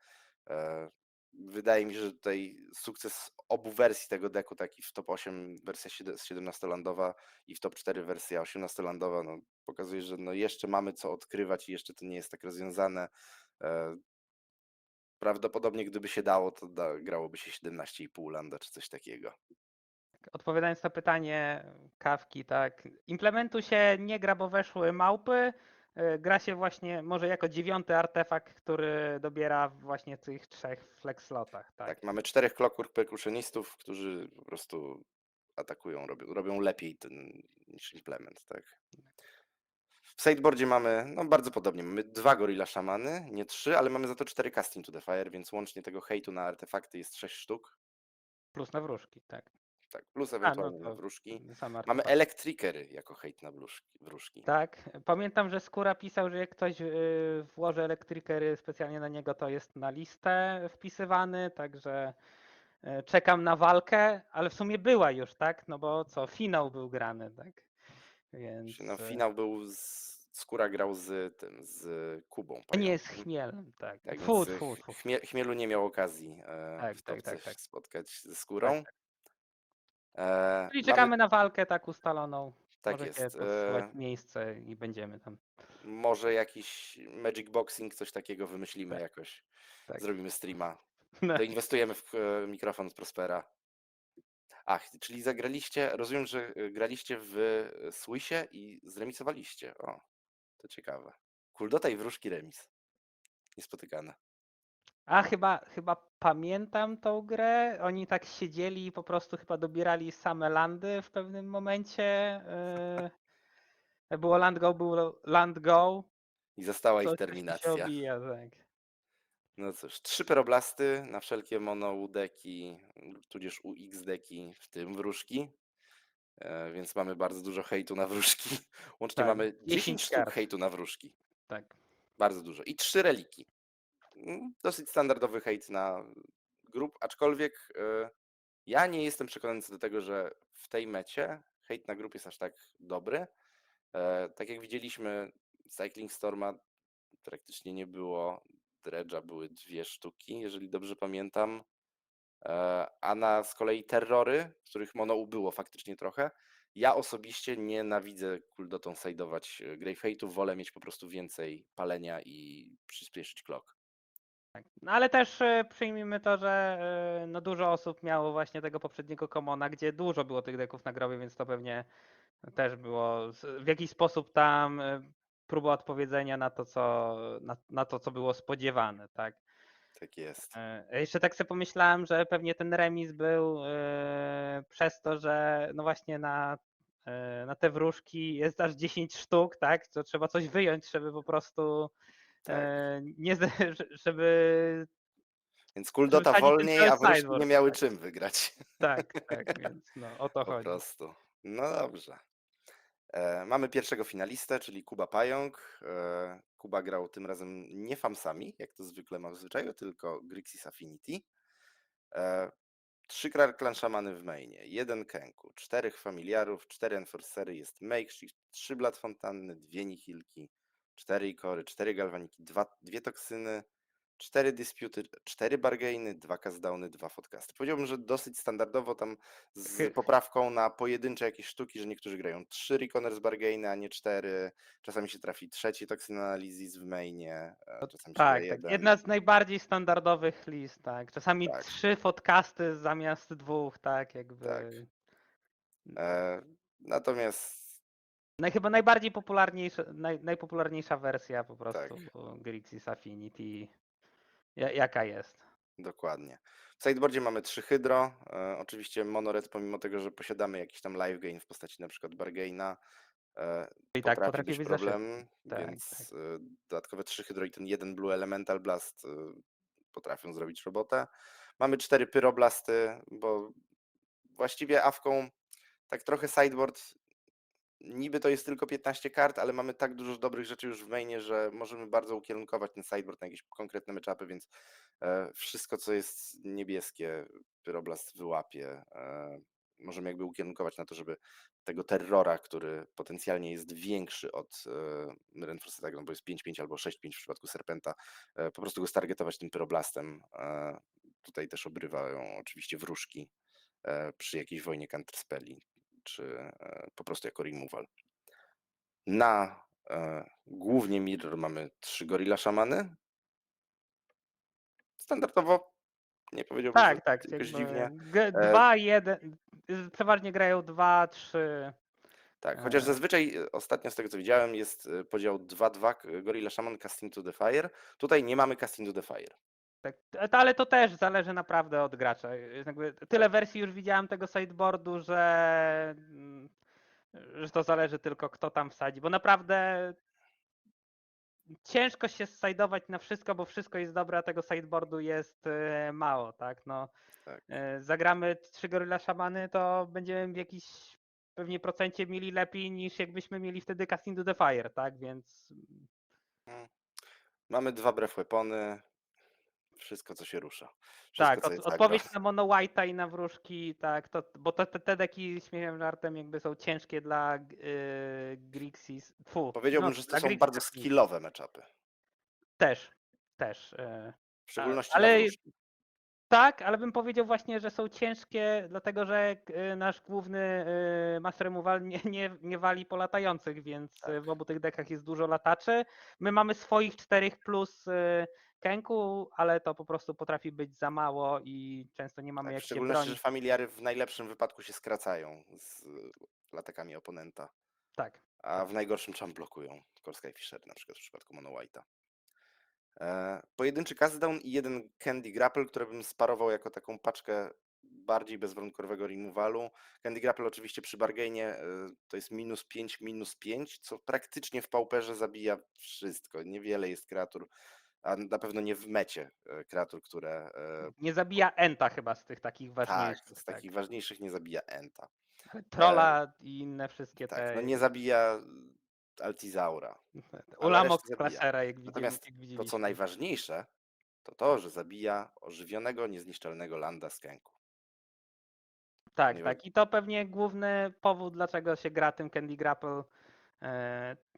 Wydaje mi się, że tutaj sukces obu wersji tego deku, taki w top 8 wersja 17-landowa i w top 4 wersja 18-landowa, no, pokazuje, że no jeszcze mamy co odkrywać i jeszcze to nie jest tak rozwiązane. Prawdopodobnie gdyby się dało, to grałoby się 17,5 landa czy coś takiego. Odpowiadając na pytanie Kawki, tak. Implementu się nie gra, bo weszły małpy. Gra się właśnie może jako 9. artefakt, który dobiera właśnie w tych 3 flex slotach. Tak. Tak, mamy 4 Clockwork Percussionistów, którzy po prostu atakują, robią lepiej niż implement, tak. W sideboardzie mamy, no bardzo podobnie, mamy 2 Gorilla Szamany, nie 3, ale mamy za to 4 Casting to the Fire, więc łącznie tego hejtu na artefakty jest 6 sztuk. Plus na wróżki, tak. Tak, plus no ewentualnie to na wróżki. sam Mamy artefakt. Electrikery jako hejt na wróżki. Tak, pamiętam, że Skóra pisał, że jak ktoś włoży Electrikery specjalnie na niego, to jest na listę wpisywany, także czekam na walkę, ale w sumie była już, tak? No bo co, finał był grany, tak? Więc No, finał był Skóra grał z Kubą A nie, z Pająkiem. Chmielem, tak. Tak, Fu, więc fu, fu. Chmielu nie miał okazji Tak, w tak, topce tak, tak. spotkać ze Tak, skórą. tak. Czyli Mamy, czekamy na walkę tak ustaloną. tak Możecie jest. podsuwać miejsce i będziemy tam. Może jakiś Magic Boxing, coś takiego wymyślimy Tak, jakoś. tak. Zrobimy streama. No. To inwestujemy w mikrofon z Prospera. Ach, czyli zagraliście, rozumiem, że graliście w Swissie i zremisowaliście. O, to ciekawe. Kuldota i wróżki remis. Niespotykane. A chyba pamiętam tą grę. Oni tak siedzieli i po prostu chyba dobierali same landy w pewnym momencie. Było land go. I została ich Coś tu się terminacja. obija, tak. No cóż, 3 peroblasty na wszelkie mono U deki, tudzież UX deki, w tym wróżki. Więc mamy bardzo dużo hejtu na wróżki. Łącznie Tak, mamy 10 10 sztuk kart. hejtu na wróżki. Tak. Bardzo dużo. I 3 reliki. Dosyć standardowy hejt na grup, aczkolwiek ja nie jestem przekonany co do tego, że w tej mecie hejt na grup jest aż tak dobry. Tak jak widzieliśmy, Cycling Storma praktycznie nie było, Dredge'a były 2 sztuki, jeżeli dobrze pamiętam. A na z kolei terrory, których mono było faktycznie trochę, ja osobiście nienawidzę kuldotą sajdować Grave Hate'u, wolę mieć po prostu więcej palenia i przyspieszyć clock. Tak. No ale też przyjmijmy to, że no dużo osób miało właśnie tego poprzedniego commona, gdzie dużo było tych deków na grobie, więc to pewnie też było w jakiś sposób tam próba odpowiedzenia na to, na to, co było spodziewane, tak? Tak jest. Jeszcze tak sobie pomyślałem, że pewnie ten remis był przez to, że no właśnie na te wróżki jest aż 10 sztuk, tak? To trzeba coś wyjąć, żeby po prostu Tak. nie, żeby Więc kuldota wsadzić ten wolniej, cały a wróżki nie sideboard, miały tak. czym wygrać. Tak, więc no o to Po chodzi. prostu. No dobrze. Mamy pierwszego finalistę, czyli Kuba Pająk. Kuba grał tym razem nie Famsami, jak to zwykle ma w zwyczaju, tylko Grixis Affinity. 3 Clan Shamany w mainie, 1 Kenku, 4 Familiarów, 4 Enforcery, jest Makeshift, 3 Blood Fontanny, 2 Nihilki, 4 Ikory, 4 Galvaniki, 2 Toksyny, 4 Disputy, 4 Bargainy, 2 Castdowny, 2 Podcasty. Powiedziałbym, że dosyć standardowo tam z poprawką na pojedyncze jakieś sztuki, że niektórzy grają 3 Reconers Bargainy, a nie 4. Czasami się trafi 3 Toxin Analysis w mainie, czasami się gra Tak, tak. 1. Jedna z najbardziej standardowych list, tak. Czasami Tak. 3 podcasty zamiast 2, tak, jakby. Tak. Natomiast Chyba najbardziej najpopularniejsza wersja po prostu tak, Grixis Affinity. Jaka jest? dokładnie. W sideboardzie mamy 3 Hydro. Oczywiście Monored, pomimo tego, że posiadamy jakiś tam live gain w postaci na przykład Bargaina, I tak potrafi potrafi być być za szybko. problem, Tak, więc tak. dodatkowe 3 Hydro i ten 1 Blue Elemental Blast potrafią zrobić robotę. Mamy 4 Pyroblasty, bo właściwie awką tak trochę sideboard niby to jest tylko 15 kart, ale mamy tak dużo dobrych rzeczy już w mainie, że możemy bardzo ukierunkować ten sideboard na jakieś konkretne matchupy, więc wszystko, co jest niebieskie, Pyroblast wyłapie. Możemy jakby ukierunkować na to, żeby tego terrora, który potencjalnie jest większy od Reinforced, no bo jest 5-5 albo 6-5 w przypadku Serpenta, po prostu go stargetować tym Pyroblastem. Tutaj też obrywają oczywiście wróżki przy jakiejś wojnie counterspelli, czy po prostu jako removal. Na głównie mirror mamy 3 Gorilla Szamany. Standardowo, nie powiedziałbym, że Tak, jakoś jakby dziwnie. 2, 1, przeważnie grają 2, 3. Tak, chociaż zazwyczaj ostatnio z tego co widziałem jest podział 2-2 Gorilla Shaman Casting to the Fire. Tutaj nie mamy Casting to the Fire. Tak, ale to też zależy naprawdę od gracza. Jakby tyle wersji już widziałem tego sideboardu, że to zależy tylko kto tam wsadzi, bo naprawdę ciężko się sideować na wszystko, bo wszystko jest dobre, a tego sideboardu jest mało, tak? No, Tak. zagramy 3 Gorilla Szamany, to będziemy w jakiś pewnie procencie mieli lepiej niż jakbyśmy mieli wtedy Casting to the Fire, tak? Więc Mamy 2 Breath Weapony. Wszystko co się rusza. Wszystko tak, co jest odpowiedź na Mono White'a i na wróżki, tak, bo te deki śmiechem żartem jakby są ciężkie dla Grixis Grixis. Powiedziałbym, że to są bardzo skillowe matchupy. Też. W szczególności na Ale wróżki. tak, ale bym powiedział właśnie, że są ciężkie, dlatego że nasz główny Master Removal nie wali po latających, więc w obu tych dekach jest dużo lataczy. My mamy swoich 4 plus Kenku, ale to po prostu potrafi być za mało i często nie mamy Tak, w jak się szczególności, że bronić. familiary w najlepszym wypadku się skracają z latakami oponenta, Tak. a w najgorszym czam blokują. Core Skyfisher na przykład w przypadku Mono White'a. Pojedynczy Castdown i jeden Candy Grapple, które bym sparował jako taką paczkę bardziej bezwarunkorowego removalu. Candy Grapple oczywiście przy bargainie to jest -5, -5, co praktycznie w pauperze zabija wszystko. Niewiele jest kreatur, a na pewno nie w mecie kreatur, które... Nie zabija Enta chyba z tych takich Tak, ważniejszych. z takich ważniejszych nie zabija Enta. Trolla i inne wszystkie Tak, no te... nie zabija Altizaura, ale Ulamog resztę zabija. Clashera, jak Natomiast to, co widzieliśmy. najważniejsze, to, że zabija ożywionego, niezniszczalnego landa z Kenku. Tak, Ponieważ- tak. I to pewnie główny powód, dlaczego się gra tym Candy Grapple.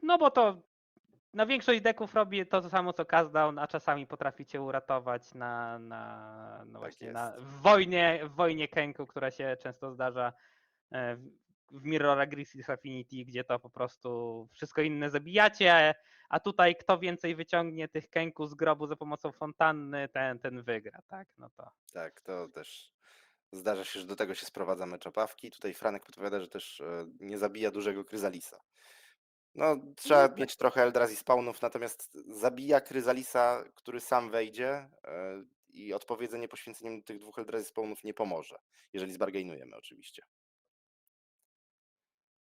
No bo to na większość deków robi to samo co Castdown, a czasami potrafi cię uratować no właśnie w wojnie Kenku, która się często zdarza w Mirror Grixis Affinity, gdzie to po prostu wszystko inne zabijacie, a tutaj kto więcej wyciągnie tych Kenku z grobu za pomocą fontanny, ten wygra, tak? No to. Tak, to też zdarza się, że do tego się sprowadza meczapawki. Tutaj Franek podpowiada, że też nie zabija dużego Kryzalisa. No, trzeba mieć trochę Eldrazi spawnów, natomiast zabija Kryzalisa, który sam wejdzie i odpowiedzenie poświęceniem tych 2 Eldrazi spawnów nie pomoże, jeżeli zbargainujemy oczywiście.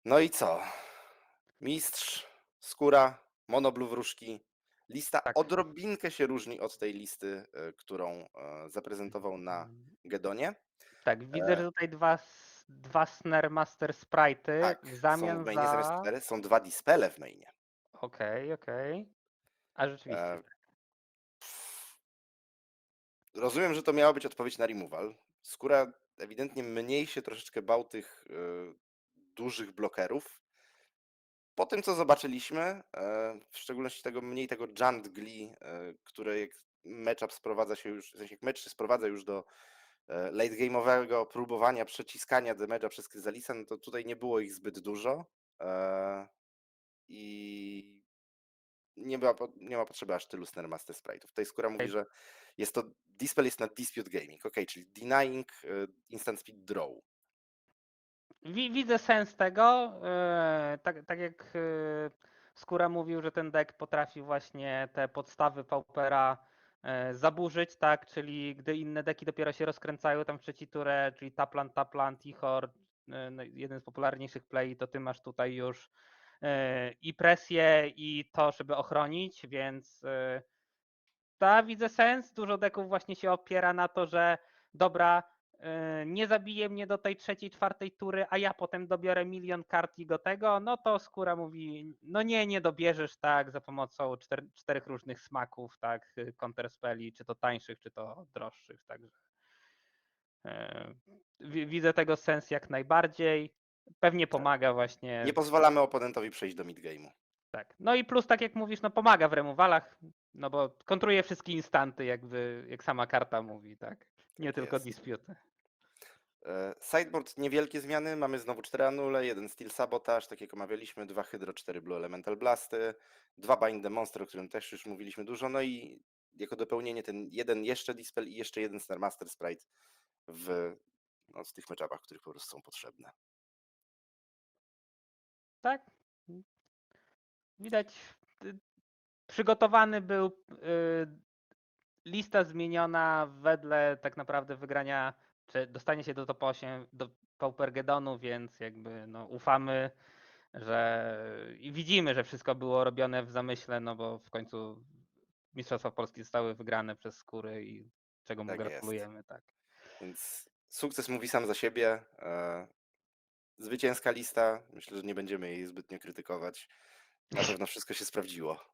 No i co? Mistrz, skóra, monoblu wróżki. Lista odrobinkę się różni od tej listy, którą zaprezentował na Gedonie. Tak, widzę, że tutaj dwa Snare Master Sprite'y Tak, w są zamian w mainie zamiast za... 4, są 2 dispele w mainie. Okej. A rzeczywiście. Rozumiem, że to miała być odpowiedź na removal. Skóra ewidentnie mniej się troszeczkę bał tych dużych blokerów. Po tym, co zobaczyliśmy, w szczególności mniej tego Junt Glee, które jak matchup sprowadza się już, w sensie jak mecz się sprowadza już do late game'owego próbowania przeciskania damage'a przez Kryzalisa, no to tutaj nie było ich zbyt dużo i nie ma potrzeby aż tylu Snare Master Sprite'ów. Tutaj Skóra mówi, że Dispel jest na Dispute Gaming, czyli denying instant speed draw. Widzę sens tego. Tak jak Skóra mówił, że ten deck potrafi właśnie te podstawy Paupera zaburzyć, tak? Czyli gdy inne deki dopiero się rozkręcają tam w trzeciej turę, czyli Tapland, Ihor, jeden z popularniejszych play, to ty masz tutaj już i presję, i to, żeby ochronić, więc widzę sens. Dużo deków właśnie się opiera na to, że dobra, nie zabije mnie do tej trzeciej, czwartej tury, a ja potem dobiorę milion kart i go tego, no to Skóra mówi, no nie dobierzesz tak za pomocą 4 różnych smaków, tak, counterspelli, czy to tańszych, czy to droższych, także widzę tego sens jak najbardziej. Pewnie pomaga właśnie. Nie pozwalamy oponentowi przejść do midgame'u. Tak. No i plus, tak jak mówisz, no pomaga w removalach, no bo kontruje wszystkie instanty, jak sama karta mówi, tak? Nie tylko dispute. Sideboard niewielkie zmiany, mamy znowu 4 anule, 1 Steel Sabotage, tak jak omawialiśmy, 2 Hydro, 4 Blue Elemental Blasty, 2 Bind the Monster, o którym też już mówiliśmy dużo, no i jako dopełnienie ten jeden jeszcze Dispel i jeszcze jeden Snare Master Sprite w tych matchupach, których po prostu są potrzebne. Tak. Widać, przygotowany był, lista zmieniona wedle tak naprawdę wygrania, czy dostanie się do top 8, do Paupergedonu, więc jakby no, ufamy, że i widzimy, że wszystko było robione w zamyśle, no bo w końcu Mistrzostwa Polski zostały wygrane przez Skóry i czego mu Tak jest. gratulujemy. Tak. Więc sukces mówi sam za siebie. Zwycięska lista, myślę, że nie będziemy jej zbytnio krytykować. Na pewno wszystko się sprawdziło.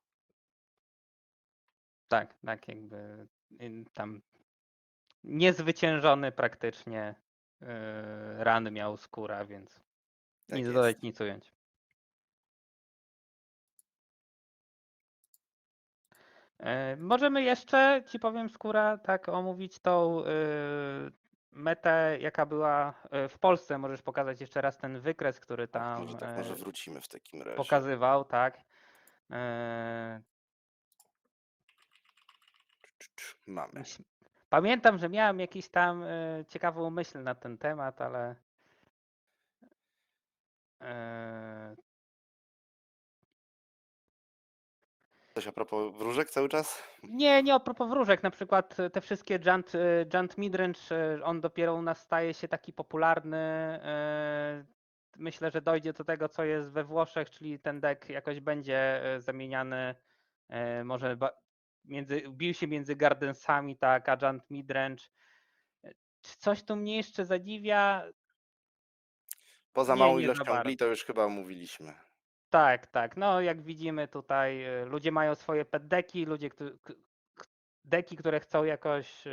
Tak, jakby tam niezwyciężony praktycznie run miał Skóra, więc nic dodać, nic ująć. Możemy jeszcze, ci powiem Skóra, tak omówić tą metę, jaka była w Polsce. Możesz pokazać jeszcze raz ten wykres, który tam Może wrócimy w takim razie. pokazywał, tak. E, Mamy. Pamiętam, że miałem jakiś tam ciekawą myśl na ten temat, ale Coś a propos wróżek cały czas? nie a propos wróżek, na przykład te wszystkie Junt Midrange, on dopiero u nas staje się taki popularny. Myślę, że dojdzie do tego, co jest we Włoszech, czyli ten deck jakoś będzie zamieniany, może bił się między Gardensami, tak, a Junt Midrange. Czy coś tu mnie jeszcze zadziwia? Poza Nie, małą nie za ilością bardzo. gli to już chyba omówiliśmy. Tak. No jak widzimy tutaj, ludzie mają swoje pet deki, deki, które chcą jakoś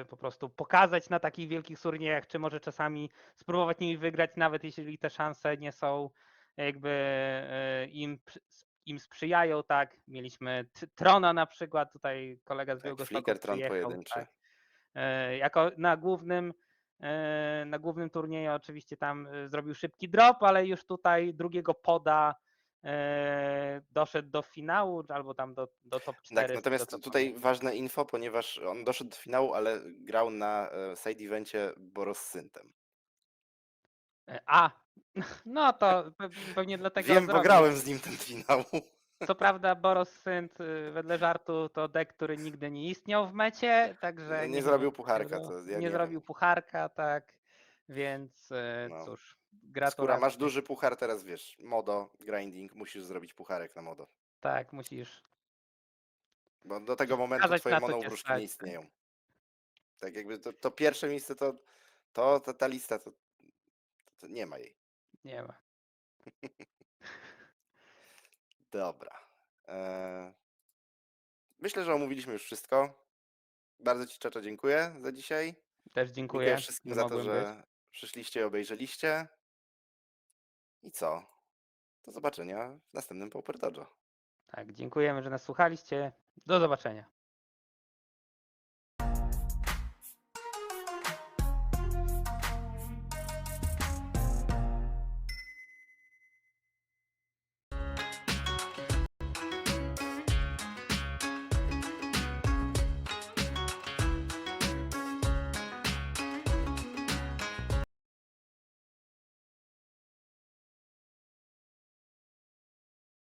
po prostu pokazać na takich wielkich turniejach, czy może czasami spróbować nimi wygrać, nawet jeśli te szanse nie są jakby im sprzyjają, tak. Mieliśmy Trona na przykład, tutaj kolega z Tak, Białegostoku Flicker Tron przyjechał, pojedynczy. tak. Jako na głównym turnieju oczywiście tam zrobił szybki drop, ale już tutaj drugiego poda doszedł do finału, albo tam do top 4. Tak, natomiast tutaj ważne info, ponieważ on doszedł do finału, ale grał na side evencie Boros Syntem. No to pewnie dlatego Wiem, bo zrobił. grałem z nim ten finał. Co prawda Boros Synt, wedle żartu, to deck, który nigdy nie istniał w mecie, także Nie nie zrobił wiem, pucharka, to ja nie nie zrobił wiem. pucharka, tak, więc No. cóż, Skóra, gratulacje. masz duży puchar, teraz wiesz, modo, grinding, musisz zrobić pucharek na modo. Tak, musisz. Bo do tego momentu Pokazać, twoje na co cię monowróżki nie stać, istnieją. Tak jakby to pierwsze miejsce, ta lista, to nie ma jej. Nie ma. Dobra. Myślę, że omówiliśmy już wszystko. Bardzo ci, Czaczo, dziękuję za dzisiaj. Też dziękuję, wszystkim że za to, mogłem że przyszliście i obejrzeliście. I co? Do zobaczenia w następnym Pauper Dojo. Tak, dziękujemy, że nas słuchaliście. Do zobaczenia.